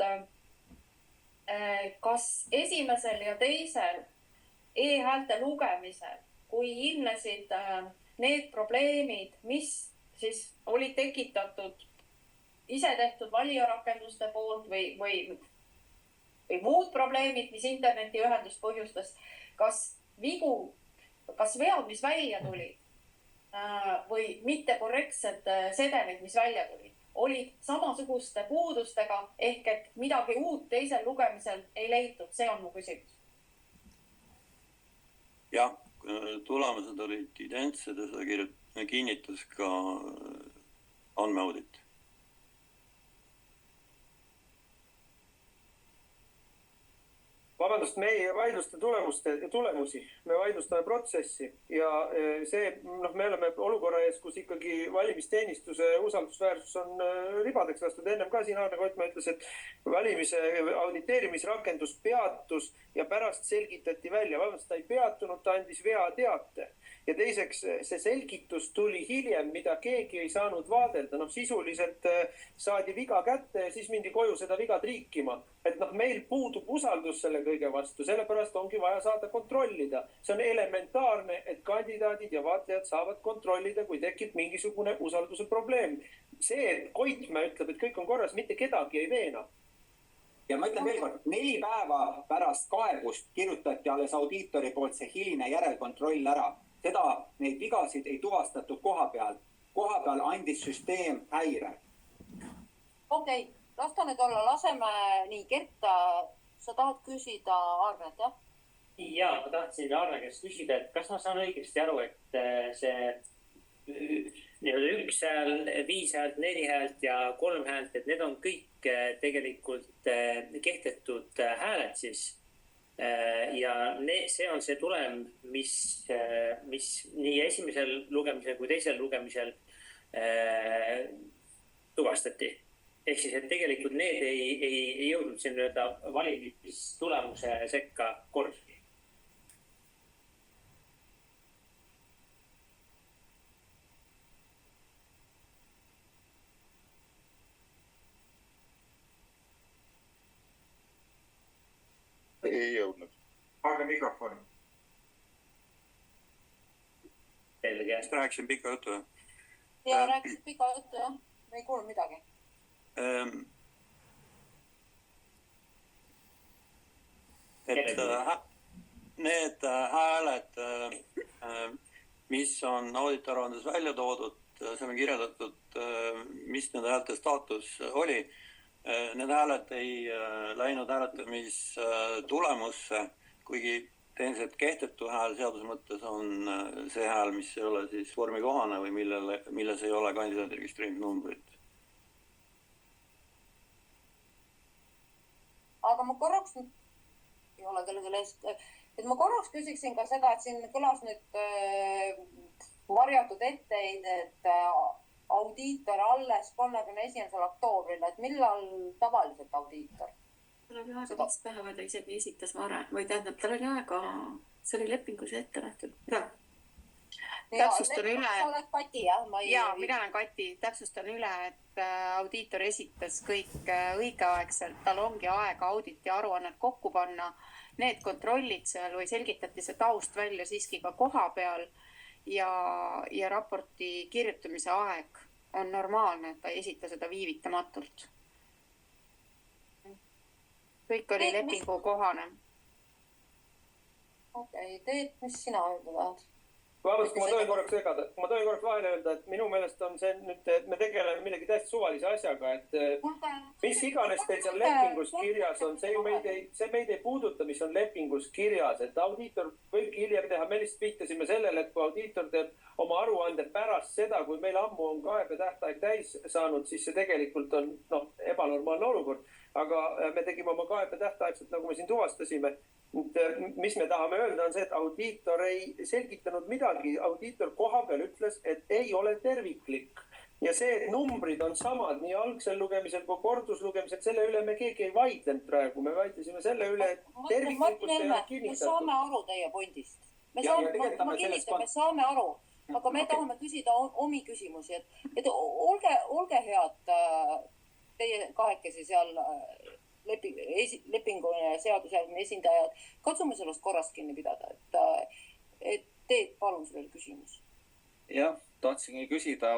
kas esimesel ja teisel e-häälte lugemisel, kui ilmnesid need probleemid, mis siis olid tekitatud ise tehtud valijarakenduste poolt või muud probleemid, mis internetiühendust põhjustas, kas vead, mis välja tulid või mittekorrektsed sedemid, mis välja tulid, olid samasuguste puudustega ehk et midagi uut teisel lugemisel ei leitud, see on mu küsimus. Jah, tulemused olid identsed ja seda kinnitas ka andmeaudit. Vabandust, me ei vaidlusta tulemusi, me vaidlustame protsessi ja see, me oleme olukorra ees, kus ikkagi valimisteenistuse usaldusväärsus on ribadeks lastud. Ennem ka siin Aarne Koitmaa ütles, et valimise auditeerimisrakendus peatus ja pärast selgitati välja. Vabandust, ta ei peatunud, ta andis vea teate. Ja teiseks, see selgitus tuli hiljem, mida keegi ei saanud vaadelda. Sisuliselt saadi viga kätte ja siis mindi koju seda viga triikima. Et meil puudub usaldus selle kõige vastu, sellepärast ongi vaja saada kontrollida. See on elementaarne, et kandidaadid ja vaatlejad saavad kontrollida, kui tekib mingisugune usalduse probleem. See, et Koitmäe ütleb, et kõik on korras, mitte kedagi ei veena. Ja ma ütlen veel kord, 4 päeva pärast kaebust kirjutati alles audiitori poolt see hiline järelkontroll ära. Seda neid vigasid ei tuvastatud koha peal. Koha peal andis süsteem häire. Okei, las ta nüüd olla, laseme nii Kerta, sa tahad küsida Arnet, jah? Ja, ma tahtsin Arne käest küsida, et kas ma saan õigesti aru, et see 1 hääl, 5 häält, 4 häält ja 3 häält, et need on kõik tegelikult kehtetud hääled siis. Ja see on see tulem, mis nii esimesel lugemisel kui teisel lugemisel tuvastati. Ehk siis, et tegelikult need ei jõudnud siin valimistulemuse sekka kordagi. Ei jõudnud. Aega mikrofoni. Selge. Rääkisin pika juttu. Ja rääkisid pika juttu, jah. Me ei kuulnud midagi. Et need hääled, mis on auditoraandes välja toodud, see on kirjeldatud, mis nende häälte staatus oli. Need hääled ei läinud hääletamistulemusse, kuigi tehniliselt kehtetu hääl seaduse mõttes on see hääl, mis ei ole siis vormikohane või milles ei ole kandidaadi registreerinud numbrit. Aga ma korraks, ei ole kellelegi eest, et ma korraks küsiksin ka seda, et siin kõlas nüüd varjatud etteheide, et audiitor alles 31. oktoobril, et millal tavaliselt audiitor? Tal oli aega 5 päeva, ta isegi esitas varem, või tähendab, tal oli aega, see oli lepingus ette nähtud. Täpsustan üle. Sa oled Kati, jah? Jaa, mina olen Kati. Täpsustan üle, et audiitor esitas kõik õigeaegselt. Tal ongi aega auditi aruannet kokku panna. Need kontrollid seal või selgitati see taust välja siiski ka koha peal ja raporti kirjutamise aeg on normaalne, et ta ei esita seda viivitamatult. Kõik oli lepingu kohane. Okei, Teet, mis sina öelda tahad? Vabandust, ma tohin korraks segada. Ma tohin korraks vahele öelda, et minu meelest on see nüüd, et me tegeleme millegi täiesti suvalise asjaga, et mis iganes teil seal lepingus kirjas on, see meid ei puuduta, mis on lepingus kirjas, et audiitor võibki hiljem teha. Me lihtsalt viitasime sellele, et kui audiitor teeb oma aruande pärast seda, kui meil ammu on kaebetähtaeg täis saanud, siis see tegelikult on ebanormaalne olukord. Aga me tegime oma kaebetähtaegselt, nagu me siin tuvastasime. Mis me tahame öelda on see, et audiitor ei selgitanud midagi. Audiitor koha peal ütles, et ei ole terviklik. Ja see, et numbrid on samad nii algsel lugemisel kui korduslugemisel, selle üle me keegi ei vaidlenud praegu. Me vaidlesime selle üle, et terviklikkust ei ole kinnitatud. Me saame aru teie pointist. Ma kinnitan, me saame aru. Aga me tahame küsida omi küsimusi. Et olge head teie kahekesi seal lepingu ja seadusjärgne esindajad, katsume sellest korrast kinni pidada, et Teet, palun sellele küsimus. Jah, tahtsingi küsida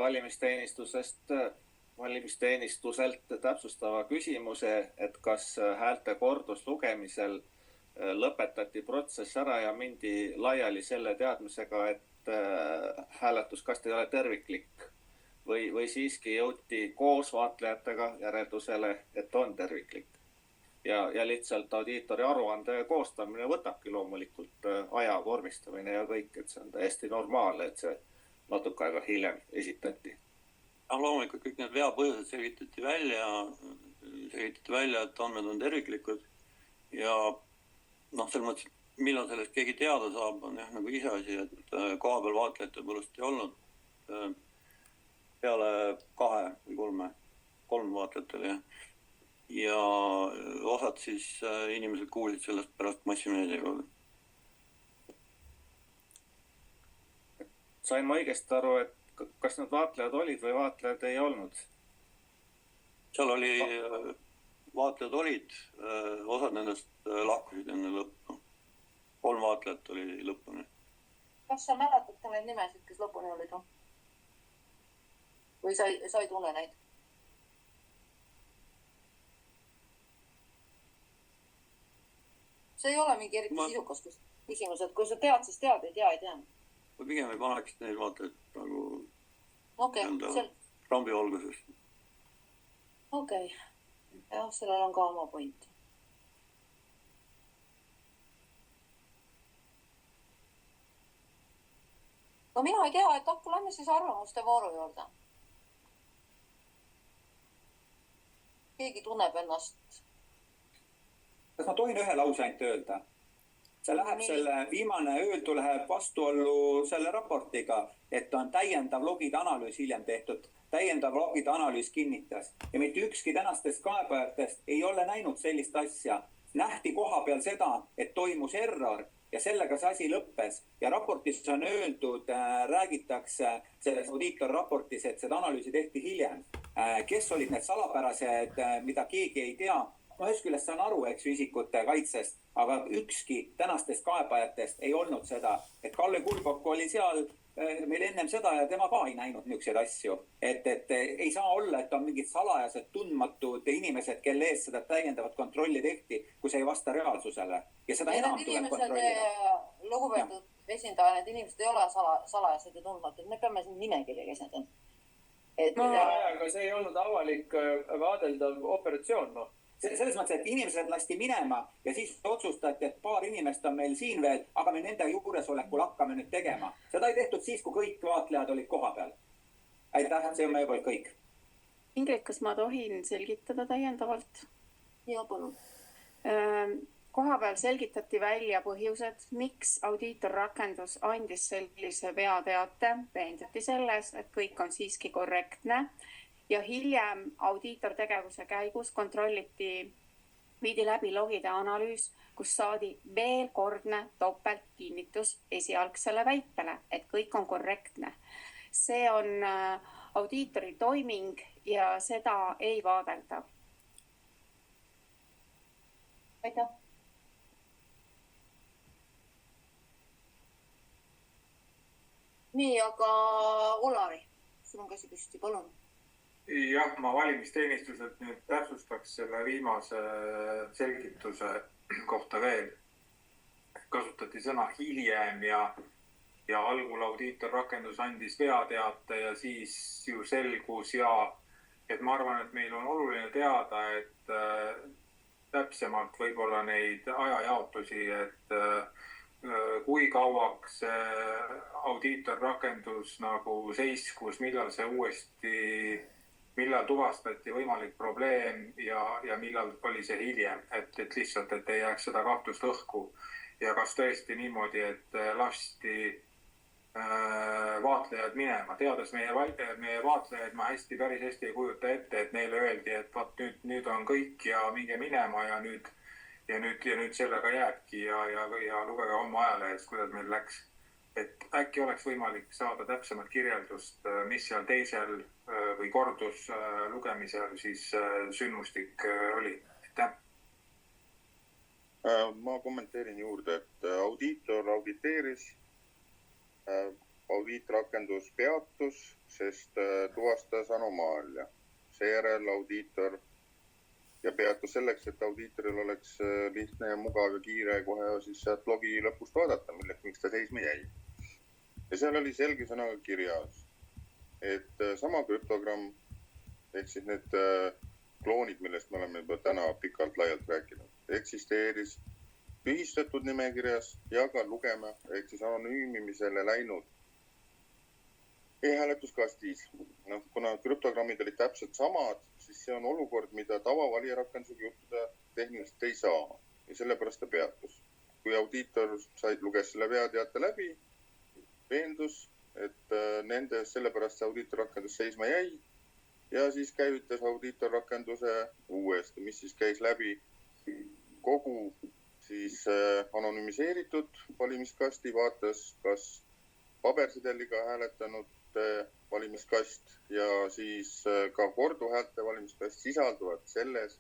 valimisteenistuselt täpsustava küsimuse, et kas häälte korduslugemisel lõpetati protsess ära ja mindi laiali selle teadmisega, et hääletuskast ei ole terviklik või siiski jõuti koos vaatlejatega järeldusele, et on terviklik. Ja lihtsalt audiitori aruande koostamine võtabki loomulikult aja vormistamine ja kõik, et see on täiesti normaalne, et see natuke aega hiljem esitati. Loomulikult kõik need veapõhjused selgitati välja, et andmed on terviklikud ja selles mõttes, millal sellest keegi teada saab, on nagu iseasi, et kohapeal vaatlejate põlust ei olnud. Peale 2 või 3 vaatlejat oli ja osad siis inimesed kuulsid sellest pärast massimeedia kaudu. Sain ma õigesti aru, et kas need vaatlejad olid või vaatlejad ei olnud? Seal oli, vaatlejad olid, osad nendest lahkusid enne lõppu. 3 vaatlejat oli lõpuni. Kas sa mäletad neid nimesid, kes lõpuni olid? Või sa ei tunne neid? See ei ole mingi eriti sisukas küsimus, et kui sa tead, siis tead, ei tea. Või pigem ei paneks neid vaatlejad nagu rambi valguses. Okei. Jah, sellel on ka oma point. No mina ei tea, et hakku lähme siis arvamuste vooru juurde. Keegi tunneb ennast. Kas ma tohin ühe lause ainult öelda? See läheb viimane öeldu läheb vastuollu selle raportiga, et on täiendav logide analüüs hiljem tehtud. Täiendav logide analüüs kinnitas ja mitte ükski tänastest kaebajatest ei ole näinud sellist asja. Nähti koha peal seda, et toimus error ja sellega see asi lõppes. Ja raportis on öeldud, räägitakse selles audiitorraportis, et seda analüüsi tehti hiljem. Kes olid need salapärased, mida keegi ei tea? Ma ühes küljest saan aru, eks isikute kaitsest, aga ükski tänastest kaebajatest ei olnud seda, et Kalle Kulbok oli seal meil ennem seda ja tema ka ei näinud niisuguseid asju. Et ei saa olla, et on mingid salajased tundmatud inimesed, kelle eest seda täiendavat kontrolli tehti, kui see ei vasta reaalsusele. Ja seda enam tuleb kontrollida. Lugupeetud esindaja, need inimesed ei ole salajased ja tundmatud. Me peame siin nimekirja kesendama. Aga see ei olnud avalik vaadeldav operatsioon, Selles mõttes, et inimesed lasti minema ja siis otsustati, et paar inimest on meil siin veel, aga me nende juuresolekul hakkame nüüd tegema. Seda ei tehtud siis, kui kõik vaatlejad olid koha peal. Aitäh, see on meie poolt kõik. Ingrid, kas ma tohin selgitada täiendavalt? Ja, palun. Koha peal selgitati välja põhjused, miks audiitorrakendus andis sellise veateate, veenduti selles, et kõik on siiski korrektne. Ja hiljem audiitortegevuse käigus viidi läbi logide analüüs, kus saadi veel kordne topeltkinnitus esialgsele väitele, et kõik on korrektne. See on audiitori toiming ja seda ei vaadelda. Aitäh. Nii, aga Olari, sul on käsi püsti, palun. Jah, ma valimisteenistuselt nüüd täpsustaks selle viimase selgituse kohta veel. Kasutati sõna hiljem ja algul audiitorrakendus andis veateate ja siis ju selgus et ma arvan, et meil on oluline teada, et täpsemalt võib-olla neid ajajaotusi, et kui kauaks audiitorrakendus nagu seiskus, millal tuvastati võimalik probleem ja millal oli see hiljem, et lihtsalt, et ei jääks seda kahtlust õhku. Ja kas tõesti niimoodi, et lasti vaatlejad minema. Teades meie vaatlejaid ma päris hästi ei kujuta ette, et neile öeldi, et nüüd on kõik ja minge minema ja nüüd sellega jääbki ja lugege homme ajalehest, kuidas meil läks. Et äkki oleks võimalik saada täpsemat kirjeldust, mis seal teisel või kordus lugemisel siis sündmustik oli. Aitäh. Ma kommenteerin juurde, et audiitor auditeeris, audiitrakendus peatus, sest tuvastas anomaalia. Seejärel audiitor ja peatus selleks, et audiitoril oleks lihtne ja mugav ja kiire kohe siis sealt logi lõpust vaadata, miks ta seisma jäi. Ja seal oli selge sõnaga kirjas, et sama krüptogramm, ehk siis need kloonid, millest me oleme juba täna pikalt laialt rääkinud, eksisteeris tühistatud nimekirjas ja ka lugema, ehk siis anonüümimisele läinud e-hääletuskastis. Kuna krüptogrammid olid täpselt samad, siis see on olukord, mida tavavalijarakendusega juhtuda tehniliselt ei saa ja sellepärast ta peatus. Kui audiitor luges selle veateate läbi, veendus, et sellepärast see audiitorrakendus seisma jäi ja siis käivitas audiitorrakenduse uuesti, mis siis käis läbi kogu siis anonüümiseeritud valimiskasti, vaatas kas pabersideliga hääletanud valimiskast ja siis ka korduhäälte valimiskast sisalduvad selles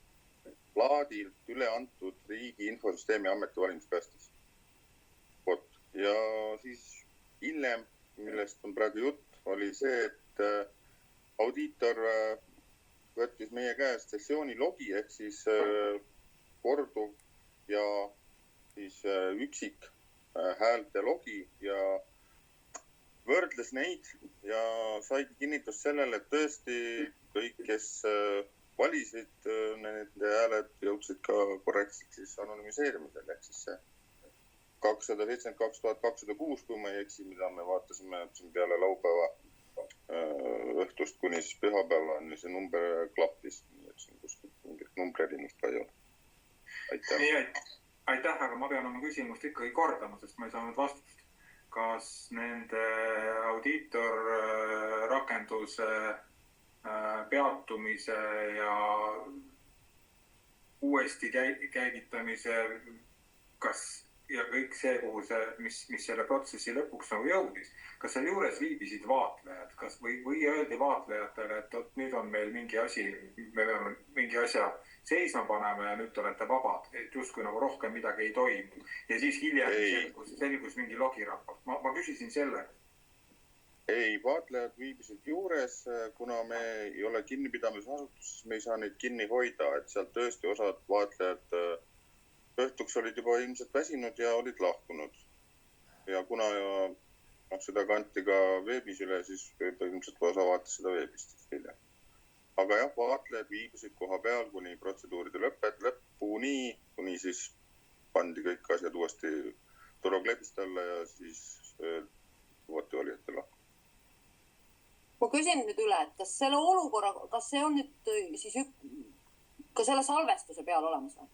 plaadilt üle antud riigi infosüsteemi ameti valimiskastis. Ja siis hiljem, millest on praegu jutt, oli see, et audiitor võttis meie käest sessiooni logi ehk siis korduv ja siis üksik häälte logi ja võrdles neid ja saigi kinnitust sellele, et tõesti kõik, kes valisid, nende hääled jõudsid ka korrektselt siis anonüümiseerimisele. Ehk siis see 272 206, kui ma ei eksi, mida me vaatasime peale laupäeva õhtust kuni siis pühapäevani, see number klappis. Nii et siin kuskilt mingit numbreerinust ka ei ole. Aitäh, aga ma pean oma küsimust ikkagi kordama, sest ma ei saanud vastust. Kas nende audiitorrakenduse peatumise ja uuesti käivitamise, ja kõik see, kuhu mis selle protsessi lõpuks nagu jõudis, kas seal juures viibisid vaatlejad, või öeldi vaatlejatele, et nüüd on meil mingi asi, me peame mingi asja seisma panema ja nüüd olete vabad, et justkui nagu rohkem midagi ei toimu. Ja siis hiljem selgus mingi logiraport. Ma küsisin selle. Ei, vaatlejad viibisid juures, kuna me ei ole kinnipidamisasutus, me ei saa neid kinni hoida, et sealt tõesti osad vaatlejad õhtuks olid juba ilmselt väsinud ja olid lahkunud. Ja kuna seda kanti ka veebis üle, siis ilmselt osa vaatas seda veebist hiljem. Aga jah, vaatlejad viibisid koha peal kuni protseduuride lõpuni, kuni siis pandi kõik asjad uuesti turvaklebist alla ja siis võeti valijate lahku. Ma küsin nüüd üle, et kas selle olukorra, kas see on nüüd siis ka selle salvestuse peal olemas või?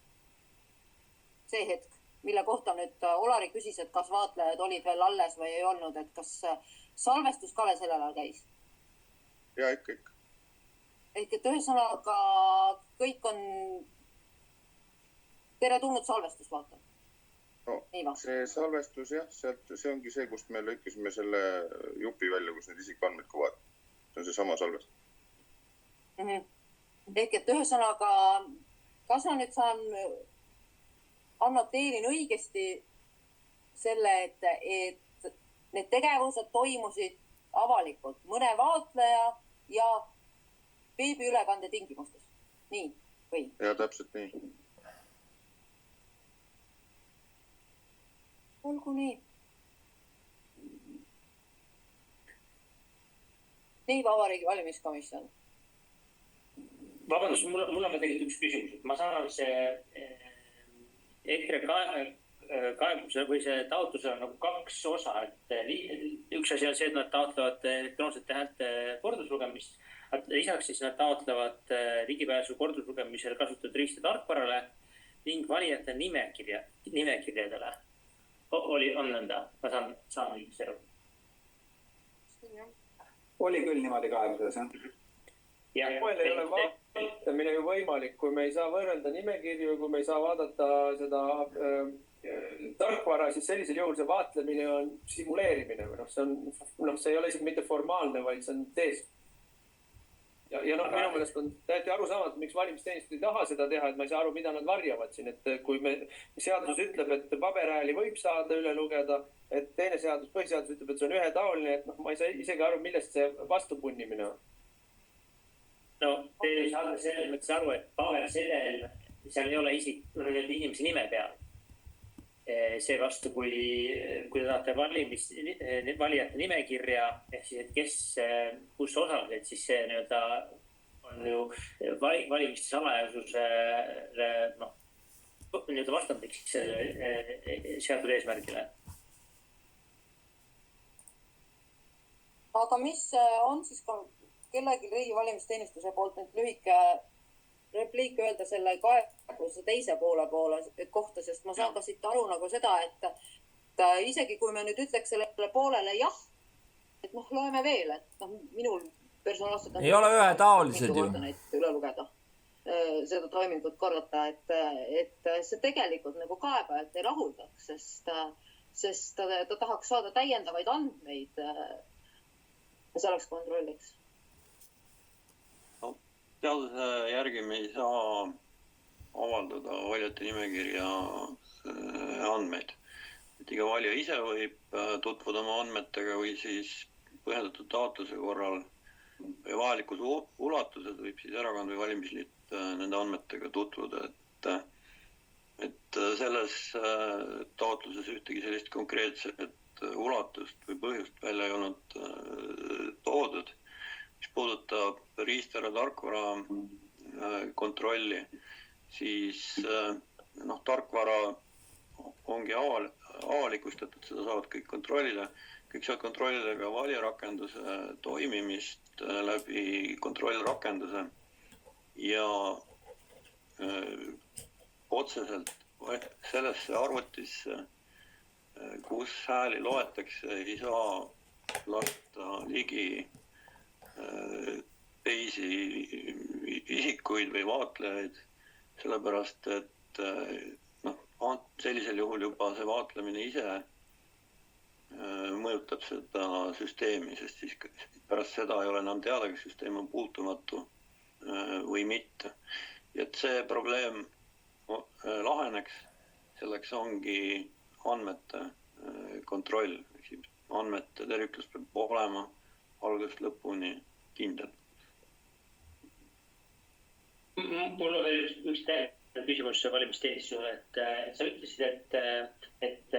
See hetk, mille kohta nüüd Olari küsis, et kas vaatlejad olid veel alles või ei olnud, et kas salvestus ka veel sellel ajal käis? Ja ikka. Ehk et ühesõnaga kõik on teretulnud salvestus vaata. No, see salvestus jah, see ongi see, kust me lõikasime selle jupi välja, kus need isikuandmed kuvad. See on see sama salvestus. Ehk et ühesõnaga, kas ma nüüd saan annoteerin õigesti selle, et need tegevused toimusid avalikult mõne vaatleja ja veebiülekande tingimustes. Nii või? Ja täpselt nii. Olgu nii. Nii Vabariigi Valimiskomisjon. Vabandust, mul on tegelikult üks küsimus. Ma saan see EKRE kaebuse või see taotlusel on nagu kaks osa. Üks asi on see, et nad taotlevad elektroonsete häälte korduslugemist. Lisaks siis nad taotlevad ligipääsu korduslugemisel kasutatud riista tarkvarale ning valijate nimekirjadele. On nõnda? Ma saan õigesti aru. Oli küll niimoodi kaebuses, jah? Moel ei ole vaatamine ju võimalik, kui me ei saa võrrelda nimekirju, kui me ei saa vaadata seda tarkvara, siis sellisel juhul see vaatlemine on simuleerimine. See ei ole isegi mitte formaalne, vaid see on teest. ja noh, minu meelest on täiesti arusaamatu, miks valimisteenistus ei taha seda teha, et ma ei saa aru, mida nad varjavad siin, et kui seadus ütleb, et paberhääli võib saada üle lugeda, et teine põhiseadus ütleb, et see on ühetaoline, et noh, ma ei saa isegi aru, millest see vastupunnimine on. No te ei saa selles mõttes aru, et pabersedel, seal ei ole inimese nime peal. Seevastu, kui te tahate valijate nimekirja, ehk siis, et kes kus osalesid, siis see on ju valimiste salajasusele vastandiks seatud eesmärgile. Aga mis on siis ka kellegi riigi valimisteenistuse poolt nüüd lühike repliik öelda selle kaebuse teise poole kohta, sest ma saan ka siit aru nagu seda, et isegi kui me nüüd ütleks sellele poolele jah, et noh, loeme veel, et noh, minul personaalselt ei ole ühetaolised ju. Üle lugeda, seda toimingut korrata, et see tegelikult nagu kaebajat ei rahuldaks, sest ta tahaks saada täiendavaid andmeid selleks kontrolliks. Seaduse järgi me ei saa avaldada valijate nimekirja andmeid. Et iga valija ise võib tutvuda oma andmetega või siis põhjendatud taotluse korral või vajalikus ulatuses võib siis erakond või valimisliit nende andmetega tutvuda. Et selles taotluses ühtegi sellist konkreetset ulatust või põhjust välja ei olnud toodud. Mis puudutab riistara tarkvara kontrolli, siis tarkvara ongi avalikustatud, seda saavad kõik kontrollida. Kõik saavad kontrollida ka valijarakenduse toimimist läbi kontrollrakenduse ja otseselt sellesse arvutisse, kus hääli loetakse, ei saa lasta ligi teisi isikuid või vaatlejaid, sellepärast et sellisel juhul juba see vaatlemine ise mõjutab seda süsteemi, sest siis pärast seda ei ole enam teada, kas süsteem on puutumatu või mitte. Et see probleem laheneks, selleks ongi andmete kontroll. Andmete terviklus peab olema algusest lõpuni kindel. Mul on veel üks küsimus valimisteenistusele, et sa ütlesid, et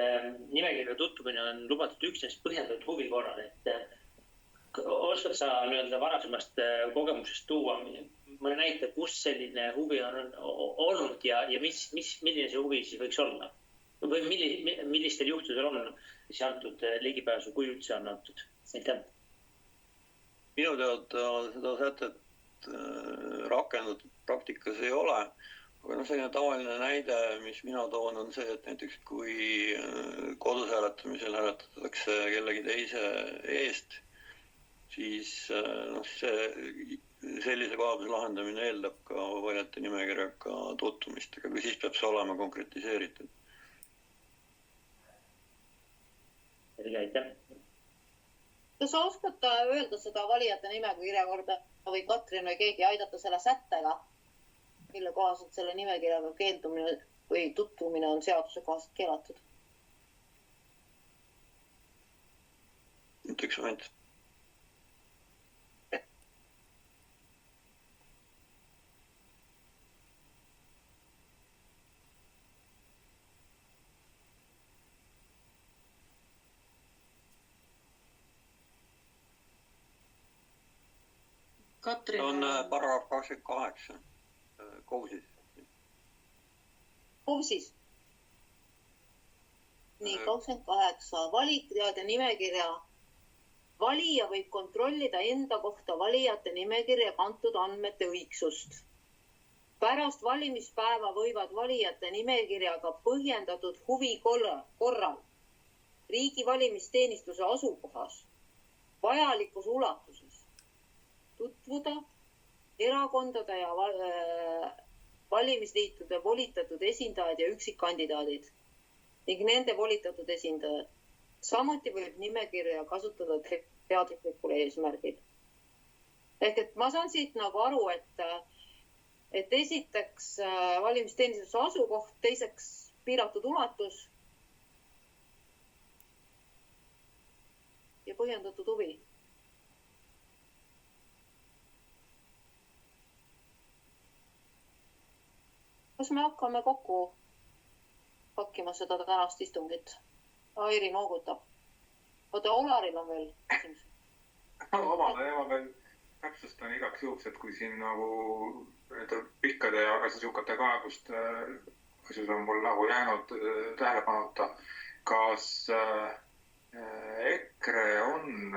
nimekirja tutvumine on lubatud üksnes põhjendatud huvi korral, et oskad sa varasemast kogemusest tuua mõne näite, kus selline huvi on olnud ja milline see huvi siis võiks olla? Või millistel juhtudel on siis antud ligipääsu, kui üldse on antud? Aitäh! Minu teada seda sätet rakendatud praktikas ei ole, aga selline tavaline näide, mis mina toon, on see, et näiteks kui kodus hääletamisel hääletatakse kellegi teise eest, siis sellise kaebuse lahendamine eeldab ka valijate nimekirjaga tutvumist, aga siis peab see olema konkretiseeritud. Aitäh! Kas sa oskad öelda seda valijate nimekirja korda või Katrin või keegi aidata selle sättega, mille kohaselt selle nimekirjaga keeldumine või tutvumine on seaduse kohaselt keelatud? Üks moment. Katrin... See on paragrahv 28 KOVSis. KOVSis? Nii, 28. Valijate nimekirja. Valija võib kontrollida enda kohta valijate nimekirja kantud andmete õigsust. Pärast valimispäeva võivad valijate nimekirjaga põhjendatud huvi korral riigi valimisteenistuse asukohas vajalikus ulatuses tutvuda erakondade ja valimisliitude volitatud esindajad ja üksikkandidaadid ning nende volitatud esindajad. Samuti võib nimekirja kasutada teadlikul eesmärgil. ehk et ma saan siit nagu aru, et esiteks valimisteenistuse asukoht, teiseks piiratud ulatus ja põhjendatud huvi. Kas me hakkame kokku pakkima seda tänast istungit? Airi noogutab. Oota, Olaril on veel küsimus. Ma veel täpsustan igaks juhuks, et kui siin nagu pikkade ja asjasukate kaebust asjus on mul nagu jäänud tähelepanuta, kas EKRE on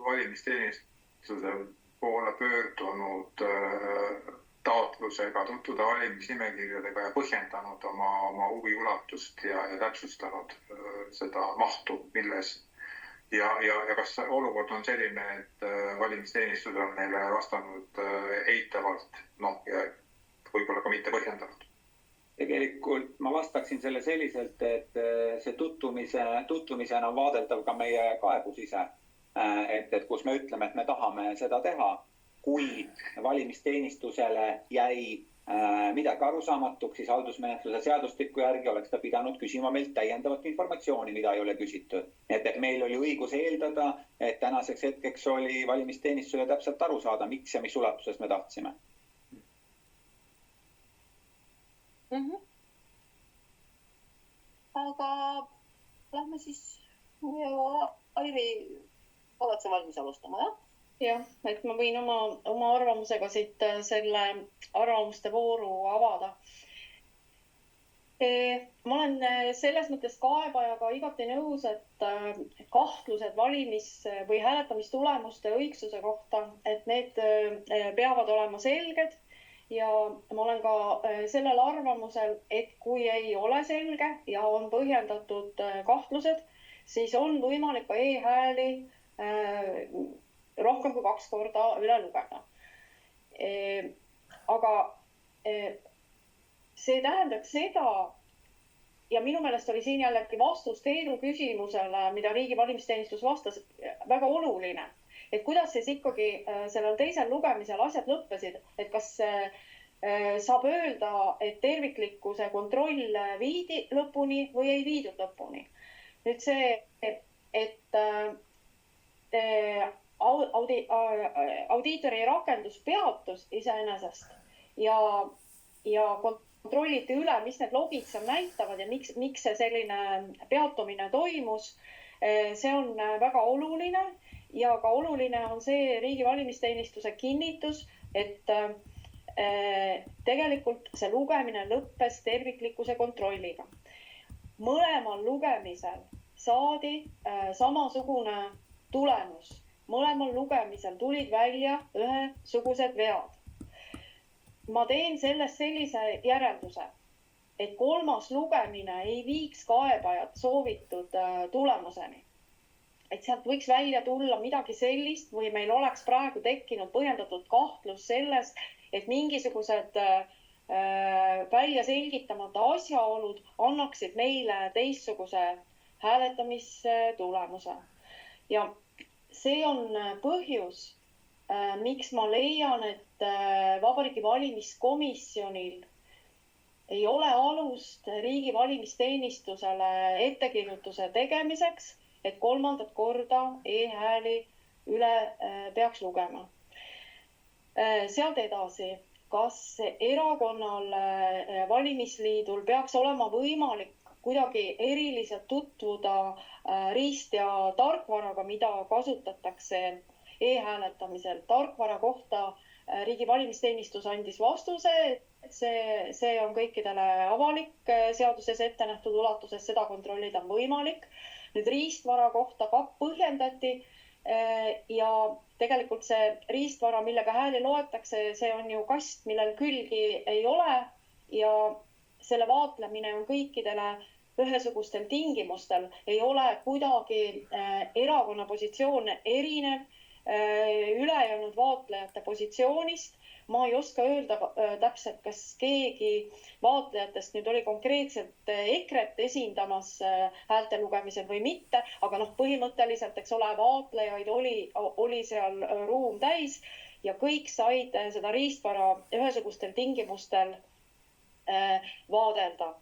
valimisteenistuse poole pöördunud taotlusega tutvuda valimisnimekirjadega ja põhjendanud oma huvi ulatust ja täpsustanud seda mahtu, milles ja kas olukord on selline, et valimisteenistus on neile vastanud eitavalt, ja võib-olla ka mitte põhjendanud? Tegelikult ma vastaksin selle selliselt, et see tutvumisena on vaadeldav ka meie kaebus ise. Et kus me ütleme, et me tahame seda teha, kui valimisteenistusele jäi midagi arusaamatuks, siis haldusmenetluse seadustiku järgi oleks ta pidanud küsima meilt täiendavat informatsiooni, mida ei ole küsitud. Et meil oli õigus eeldada, et tänaseks hetkeks oli valimisteenistusele täpselt aru saada, miks ja mis ulatuses me tahtsime. Aga lähme siis, Airi, oled sa valmis alustama, jah? Jah, et ma võin oma arvamusega siit selle arvamuste vooru avada. Ma olen selles mõttes kaebajaga igati nõus, et kahtlused valimis- või hääletamistulemuste õigsuse kohta, et need peavad olema selged. Ja ma olen ka sellel arvamusel, et kui ei ole selge ja on põhjendatud kahtlused, siis on võimalik ka e-hääli rohkem kui 2 korda üle lugeda. Aga see tähendaks seda, ja minu meelest oli siin jällegi vastus Teenu küsimusele, mida riigi valimisteenistus vastas, väga oluline. Et kuidas siis ikkagi sellel teisel lugemisel asjad lõppesid, et kas saab öelda, et terviklikkuse kontroll viidi lõpuni või ei viidud lõpuni. Nüüd see, et audiitori rakendus peatus iseenesest ja kontrolliti üle, mis need logid seal näitavad ja miks see selline peatumine toimus. See on väga oluline. Ja ka oluline on see riigi valimisteenistuse kinnitus, et tegelikult see lugemine lõppes terviklikkuse kontrolliga. Mõlemal lugemisel saadi samasugune tulemus. Mõlemal lugemisel tulid välja ühesugused vead. Ma teen sellest sellise järelduse, et 3. lugemine ei viiks kaebajat soovitud tulemuseni. Et sealt võiks välja tulla midagi sellist või meil oleks praegu tekkinud põhjendatud kahtlus selles, et mingisugused välja selgitamata asjaolud annaksid meile teistsuguse hääletamistulemuse. Ja see on põhjus, miks ma leian, et Vabariigi Valimiskomisjonil ei ole alust riigi valimisteenistusele ettekirjutuse tegemiseks, et 3. korda e-hääli üle peaks lugema. Sealt edasi, kas erakonnal, valimisliidul peaks olema võimalik kuidagi eriliselt tutvuda riist- ja tarkvaraga, mida kasutatakse e-hääletamisel. Tarkvara kohta riigi valimisteenistus andis vastuse, et see on kõikidele avalik, seaduses ette nähtud ulatuses, seda kontrollida on võimalik. Nüüd riistvara kohta ka põhjendati ja tegelikult see riistvara, millega hääli loetakse, see on ju kast, millel külgi ei ole ja selle vaatlemine on kõikidele ühesugustel tingimustel. Ei ole kuidagi erakonna positsioon erinev ülejäänud vaatlejate positsioonist. Ma ei oska öelda täpselt, kas keegi vaatlejatest nüüd oli konkreetselt EKRE-t esindamas häälte lugemisel või mitte, aga põhimõtteliselt, eks ole, vaatlejaid oli seal ruum täis ja kõik said seda riistvara ühesugustel tingimustel vaadelda.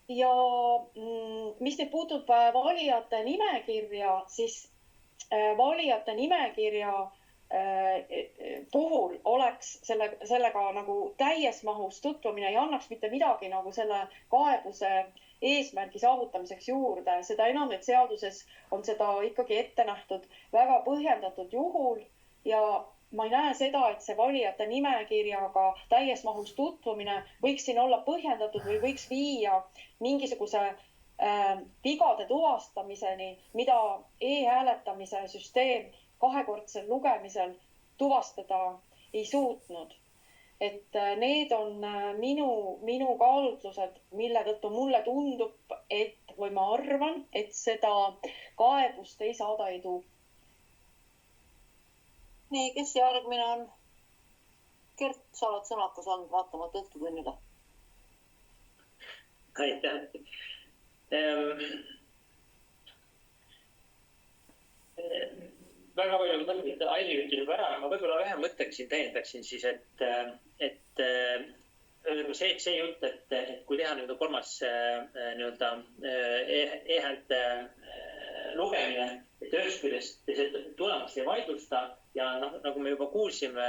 Ja mis nüüd puutub valijate nimekirja, siis valijate nimekirja puhul oleks sellega nagu täies mahus tutvumine ei annaks mitte midagi nagu selle kaebuse eesmärgi saavutamiseks juurde. Seda enam, et seaduses on seda ikkagi ette nähtud väga põhjendatud juhul ja ma ei näe seda, et see valijate nimekirjaga täies mahus tutvumine võiks siin olla põhjendatud või võiks viia mingisuguse vigade tuvastamiseni, mida e-hääletamise süsteem kahekordsel lugemisel tuvastada ei suutnud. Et need on minu kaalutlused, mille tõttu mulle tundub, või ma arvan, et seda kaebust ei saada edu. Nii, kes järgmine on? Kert, sa oled sõnakas olnud vaatamata õhtutunnile. Aitäh. Väga palju mõtteid Aili ütles juba ära. Ma võib-olla ühe mõtteks siin täiendaksin siis, et see jutt, et kui teha nüüd kolmas e-häälte lugemine, et ühest küljest see tulemust ei vaidlusta ja nagu me juba kuulsime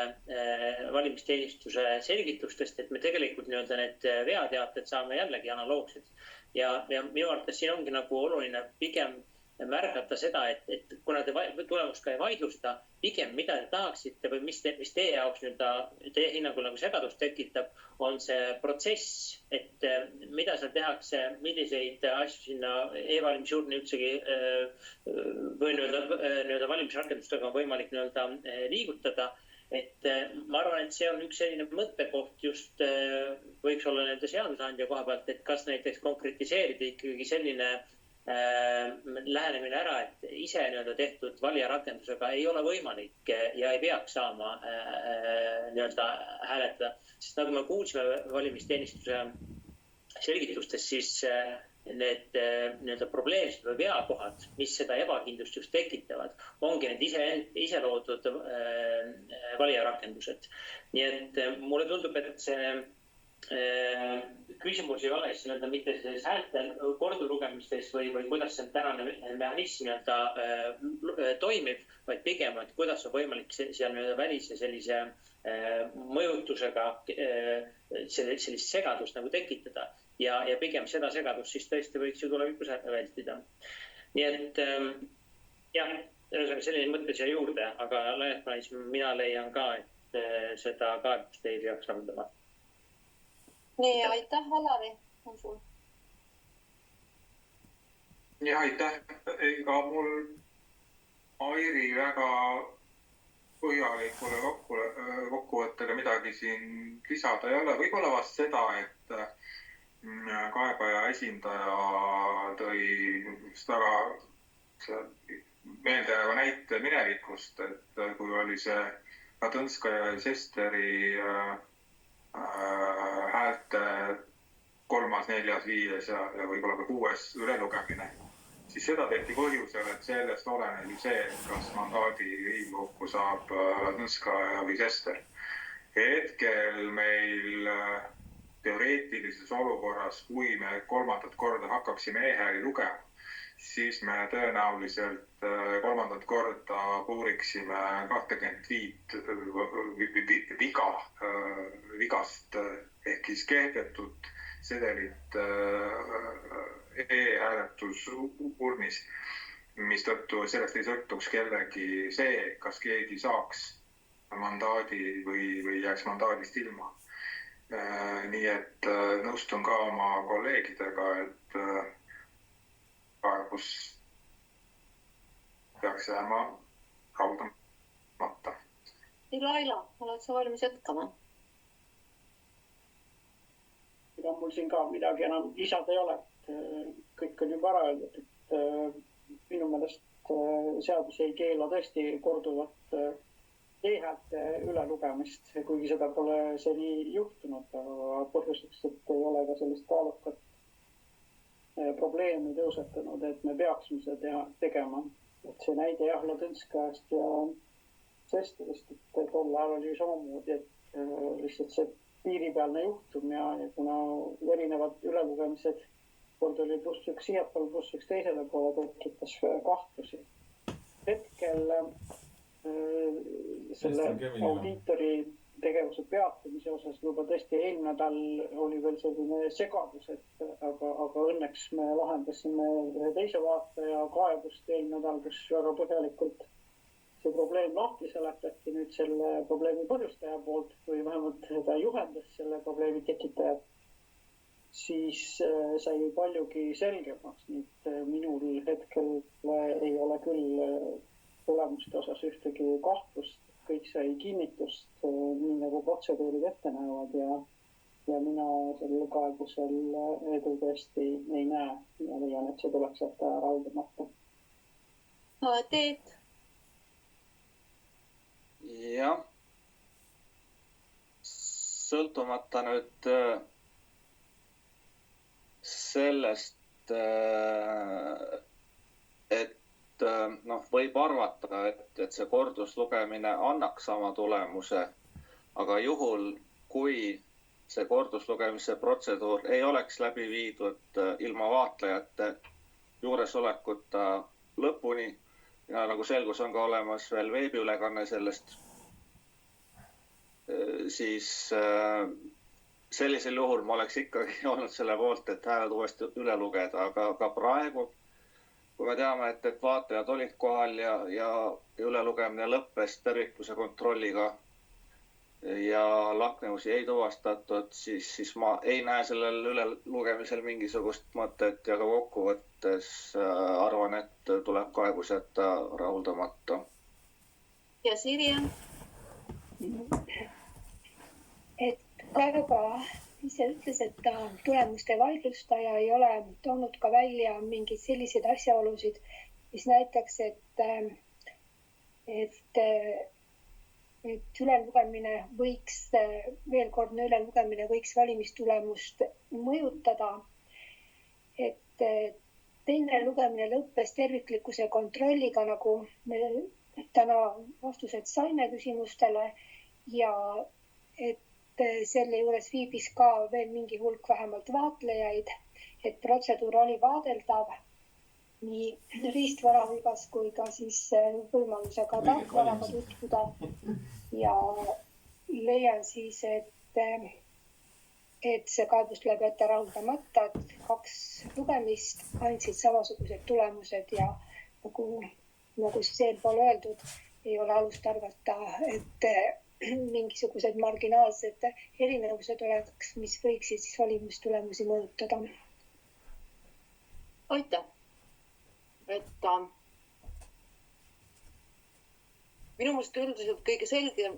valimisteenistuse selgitustest, et me tegelikult need veateated saame jällegi analoogsed. Ja minu arvates siin ongi nagu oluline pigem märgata seda, et kuna te tulemust ka ei vaidlusta, pigem mida te tahaksite või mis teie jaoks teie hinnangul nagu segadust tekitab, on see protsess, et mida seal tehakse, milliseid asju sinna e-valimisjuurni üldsegi või valimisrakendustega on võimalik liigutada. Et ma arvan, et see on üks selline mõttekoht just võiks olla seadusandja koha pealt, et kas näiteks konkretiseerida ikkagi selline lähenemine ära, et ise tehtud valijarakendusega ei ole võimalik ja ei peaks saama hääletada. Sest nagu me kuulsime valimisteenistuse selgitustes, siis need probleemsed või veakohad, mis seda ebakindlust just tekitavad, ongi need ise loodud valijarakendused. Nii et mulle tundub, et see küsimus ei ole siis mitte selles häälte kordulugemistes või kuidas see tänane mehhanism toimib, vaid pigem, et kuidas on võimalik seal välise sellise mõjutusega sellist segadust nagu tekitada ja pigem seda segadust siis tõesti võiks ju tulevikus vältida. Nii et jah, selline mõte siia juurde, aga laias mina leian ka, et seda kaebust ei peaks rahuldama. Nii, aitäh, Alari, on sul. Ja aitäh, ega mul Airi väga põhjalikule kokkuvõttele midagi siin lisada ei ole. Võib-olla vast seda, et kaebaja esindaja tõi väga meeldejääva näite minevikust, et kui oli see Ladõnskaja ja Sesteri häälte 3., 4., 5. ja võib-olla ka 6. ülelugemine, siis seda tehti põhjusel, et sellest oleneb see, kas mandaadi Riigikokku saab Ladõnskaja või Sester. Hetkel meil teoreetilises olukorras, kui me 3. korda hakkaksime e-hääli lugema, siis me tõenäoliselt 3. korda puuriksime 25 vigast ehk siis kehtetud sedelit e-hääletusurnis, mistõttu sellest ei sõltuks kellegi see, kas keegi saaks mandaadi või jääks mandaadist ilma. Nii et nõustun ka oma kolleegidega, et kaebus peaks jääma rahuldamata. Laila, oled sa valmis jätkama? Ega mul siin ka midagi enam lisada ei ole. Kõik on juba ära öeldud, et minu meelest seadus ei keela tõesti korduvat e-häälte ülelugemist, kuigi seda pole seni juhtunud, aga põhjuseks, et ei ole ka sellist kaalukat probleemi tõusetunud, et me peaksime seda tegema. Et see näide Ladõnskajast protsessidest, et tol ajal oli samamoodi, et lihtsalt see piiripealne juhtum ja kuna erinevad ülelugemised, kord oli +1 siiapoole, +1 teisele poole, tekitas kahtlusi. Hetkel selle audiitori tegevuse peatumise osas juba tõesti eelmine nädal oli veel selline segadus, aga õnneks me lahendasime ühe teise vaataja kaebust eelmine nädal, kus väga põhjalikult see probleem lahti seletati nüüd selle probleemi põhjustaja poolt või vähemalt ta juhendas selle probleemi tekitajat, siis sai paljugi selgemaks. Nii et minul hetkel ei ole küll tulemuste osas ühtegi kahtlust. Kõik sai kinnitust, nii nagu protseduurid ette näevad ja mina sellel kaebusel edu tõesti ei näe ja leian, et see tuleks jätta rahuldamata. Teet? Jah. Sõltumata nüüd sellest, et võib arvata, et see korduslugemine annaks sama tulemuse, aga juhul, kui see korduslugemise protseduur ei oleks läbi viidud ilma vaatlejate juuresolekuta lõpuni, ja nagu selgus on ka olemas veel veebiülekanne sellest, siis sellisel juhul ma oleks ikkagi olnud selle poolt, et hääled uuesti üle lugeda, aga praegu kui me teame, et vaatajad olid kohal ja ülelugemine lõppes tervikluse kontrolliga ja lahknevusi ei tuvastatud, siis ma ei näe sellel ülelugemisel mingisugust mõtet ja ka kokkuvõttes arvan, et tuleb kaebus jätta rahuldamata. Ja Sirje? Et kaeba ise ütles, et ta tulemuste vaidlustaja ei ole toonud ka välja mingeid selliseid asjaolusid, mis näitaks, et ülelugemine võiks, veelkordne ülelugemine võiks valimistulemust mõjutada. Et teine lugemine lõppes terviklikkuse kontrolliga, nagu me täna vastused saime küsimustele ja et selle juures viibis ka veel mingi hulk vähemalt vaatlejaid, et protseduur oli vaadeldav nii riistvara hulgas kui ka siis võimalusega tarkvaraga tutvuda ja leian siis, et see kaebus tuleb jätta rahuldamata, et 2 lugemist andsid samasugused tulemused ja nagu siis eelpool öeldud, ei ole alust arvata, et mingisugused marginaalsed erinevused oleks, mis võiksid siis valimistulemusi mõjutada. Aitäh. Minu mõist üldiselt kõige selgem,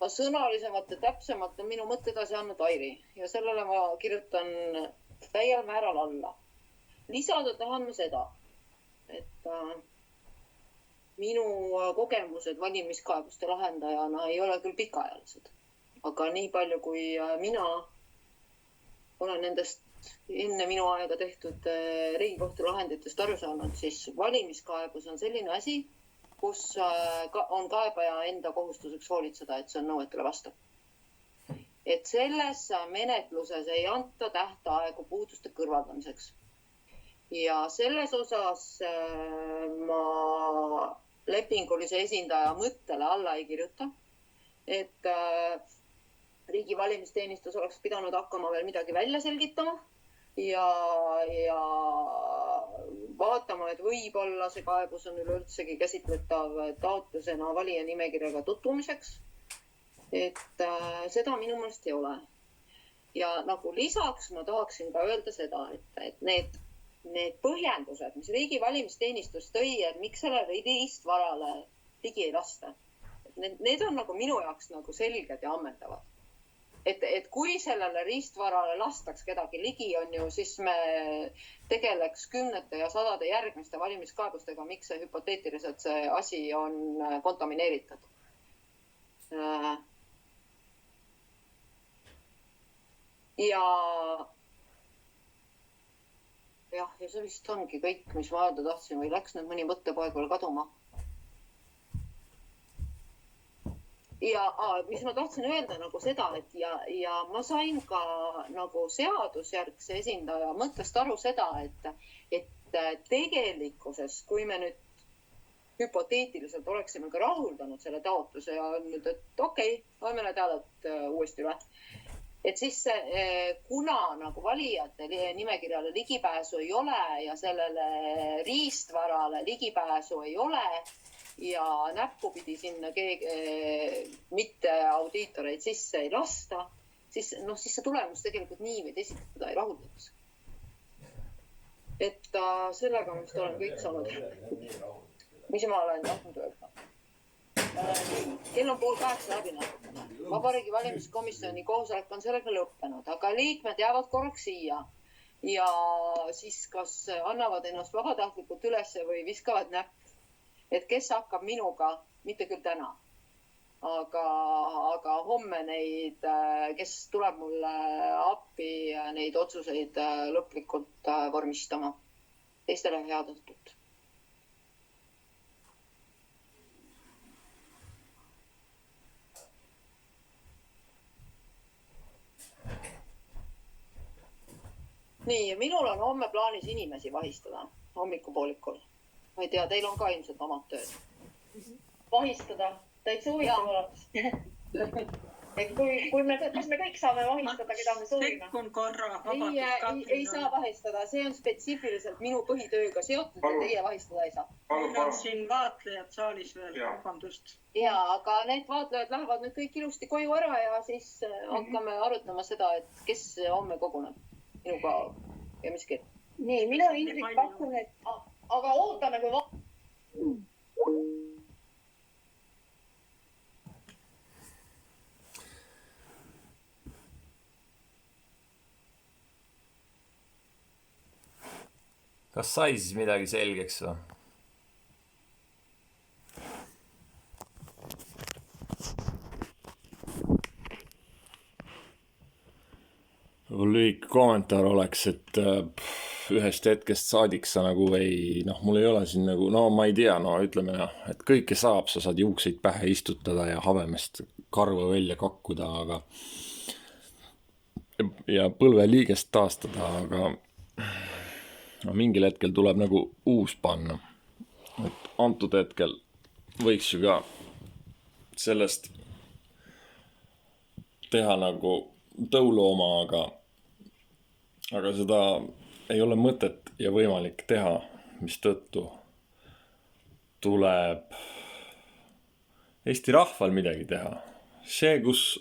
sõnalisemalt ja täpsemalt on minu mõtte edasi andnud Airi ja sellele ma kirjutan täiel määral alla. Lisada tahan ma seda, et minu kogemused valimiskaebuste lahendajana ei ole küll pikaajalised, aga nii palju, kui mina olen nendest enne minu aega tehtud Riigikohtu lahenditest aru saanud, siis valimiskaebus on selline asi, kus on kaebaja enda kohustuseks hoolitseda, et see on nõuetele vastav. Et selles menetluses ei anta tähtaegu puuduste kõrvaldamiseks. Ja selles osas ma lepingulise esindaja mõttele alla ei kirjuta, et riigi valimisteenistus oleks pidanud hakkama veel midagi välja selgitama ja vaatama, et võib-olla see kaebus on üleüldsegi käsitletav taotlusena valija nimekirjaga tutvumiseks. Et seda minu meelest ei ole. Ja nagu lisaks ma tahaksin ka öelda seda, et need põhjendused, mis riigi valimisteenistus tõi, et miks sellele riistvarale ligi ei lasta. Need on nagu minu jaoks nagu selged ja ammendavad. Et kui sellele riistvarale lastaks kedagi ligi on ju, siis me tegeleks 10 ja 100 järgmiste valimiskaebustega, miks see hüpoteetiliselt see asi on kontamineeritud. Ja see vist ongi kõik, mis ma öelda tahtsin või läks nüüd mõni mõttepoeg veel kaduma? mis ma tahtsin öelda nagu seda, et ja ma sain ka nagu seadusjärgse esindaja mõttest aru seda, et tegelikkuses, kui me nüüd hüpoteetiliselt oleksime ka rahuldanud selle taotluse ja nüüd, et okei, loeme need hääled uuesti üle. Et siis kuna nagu valijate nimekirjale ligipääsu ei ole ja sellele riistvarale ligipääsu ei ole ja näppupidi sinna mitte audiitoreid sisse ei lasta, siis see tulemus tegelikult nii või teisiti teda ei rahuldaks. Et sellega ma vist olen kõik saanud. Mis ma olen tahtnud öelda? Kell on 7:30 läbi natukene. Vabariigi valimiskomisjoni koosolek on sellega lõppenud, aga liikmed jäävad korraks siia ja siis kas annavad ennast vabatahtlikult üles või viskavad näpp, et kes hakkab minuga, mitte küll täna, aga homme neid, kes tuleb mulle appi neid otsuseid lõplikult vormistama. Teistele head õhtut. Nii, minul on homme plaanis inimesi vahistada hommikupoolikul. Ma ei tea, teil on ka ilmselt omad tööd. Vahistada, täitsa huvitav oleks. Et kas me kõik saame vahistada, keda me soovime? Sekkun korra. Ei saa vahistada, see on spetsiifiliselt minu põhitööga seotud ja teie vahistada ei saa. Meil on siin vaatlejad saalis veel, vabandust. Ja, aga need vaatlejad lähevad nüüd kõik ilusti koju ära ja siis hakkame arutama seda, et kes homme koguneb. Minuga ja mis kell. Nii, mina Indrik pakun, et aga ootame, kui Kas sai siis midagi selgeks või? Lühike kommentaar oleks, et ühest hetkest saadik sa nagu ei, mul ei ole siin nagu, ma ei tea, ütleme, et kõike saab, sa saad juukseid pähe istutada ja habemest karva välja kakkuda, aga ja põlveliigest taastada, aga mingil hetkel tuleb nagu uus panna. Et antud hetkel võiks ju ka sellest teha nagu tõulooma, aga seda ei ole mõtet ja võimalik teha, mis tõttu tuleb Eesti rahval midagi teha. See, kus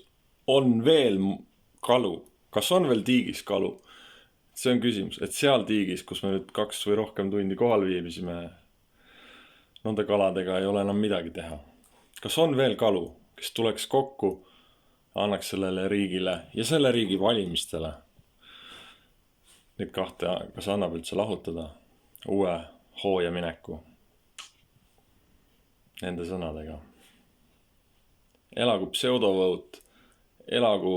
on veel kalu, kas on veel tiigis kalu? See on küsimus, et seal tiigis, kus me nüüd 2 või rohkem tundi kohal viibisime, nende kaladega ei ole enam midagi teha. Kas on veel kalu, kes tuleks kokku, annaks sellele riigile ja selle riigi valimistele neid kahte, kas annab üldse lahutada uue hooja mineku nende sõnadega. Elagu pseudovõut, elagu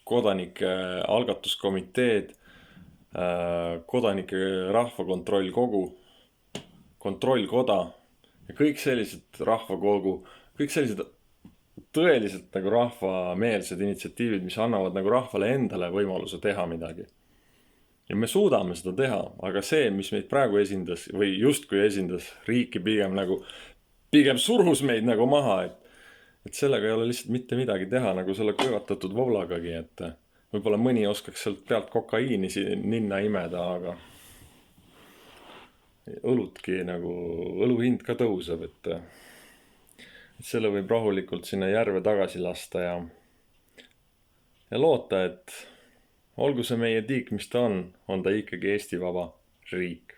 kodanike algatuskomiteed, kodanike rahvakontrollkogu, kontrollkoda ja kõik sellised rahvakogu, kõik sellised tõeliselt nagu rahvameelsed initsiatiivid, mis annavad nagu rahvale endale võimaluse teha midagi. Ja me suudame seda teha, aga see, mis meid praegu esindas või justkui esindas riiki pigem surus meid nagu maha, et sellega ei ole lihtsalt mitte midagi teha nagu selle kuivatatud voolagagi, et võib-olla mõni oskaks sealt pealt kokaiini ninna imeda, aga õlutki nagu, õluhind ka tõuseb, et selle võib rahulikult sinna järve tagasi lasta ja loota, et olgu see meie tiik, mis ta on ta ikkagi Eesti vaba riik.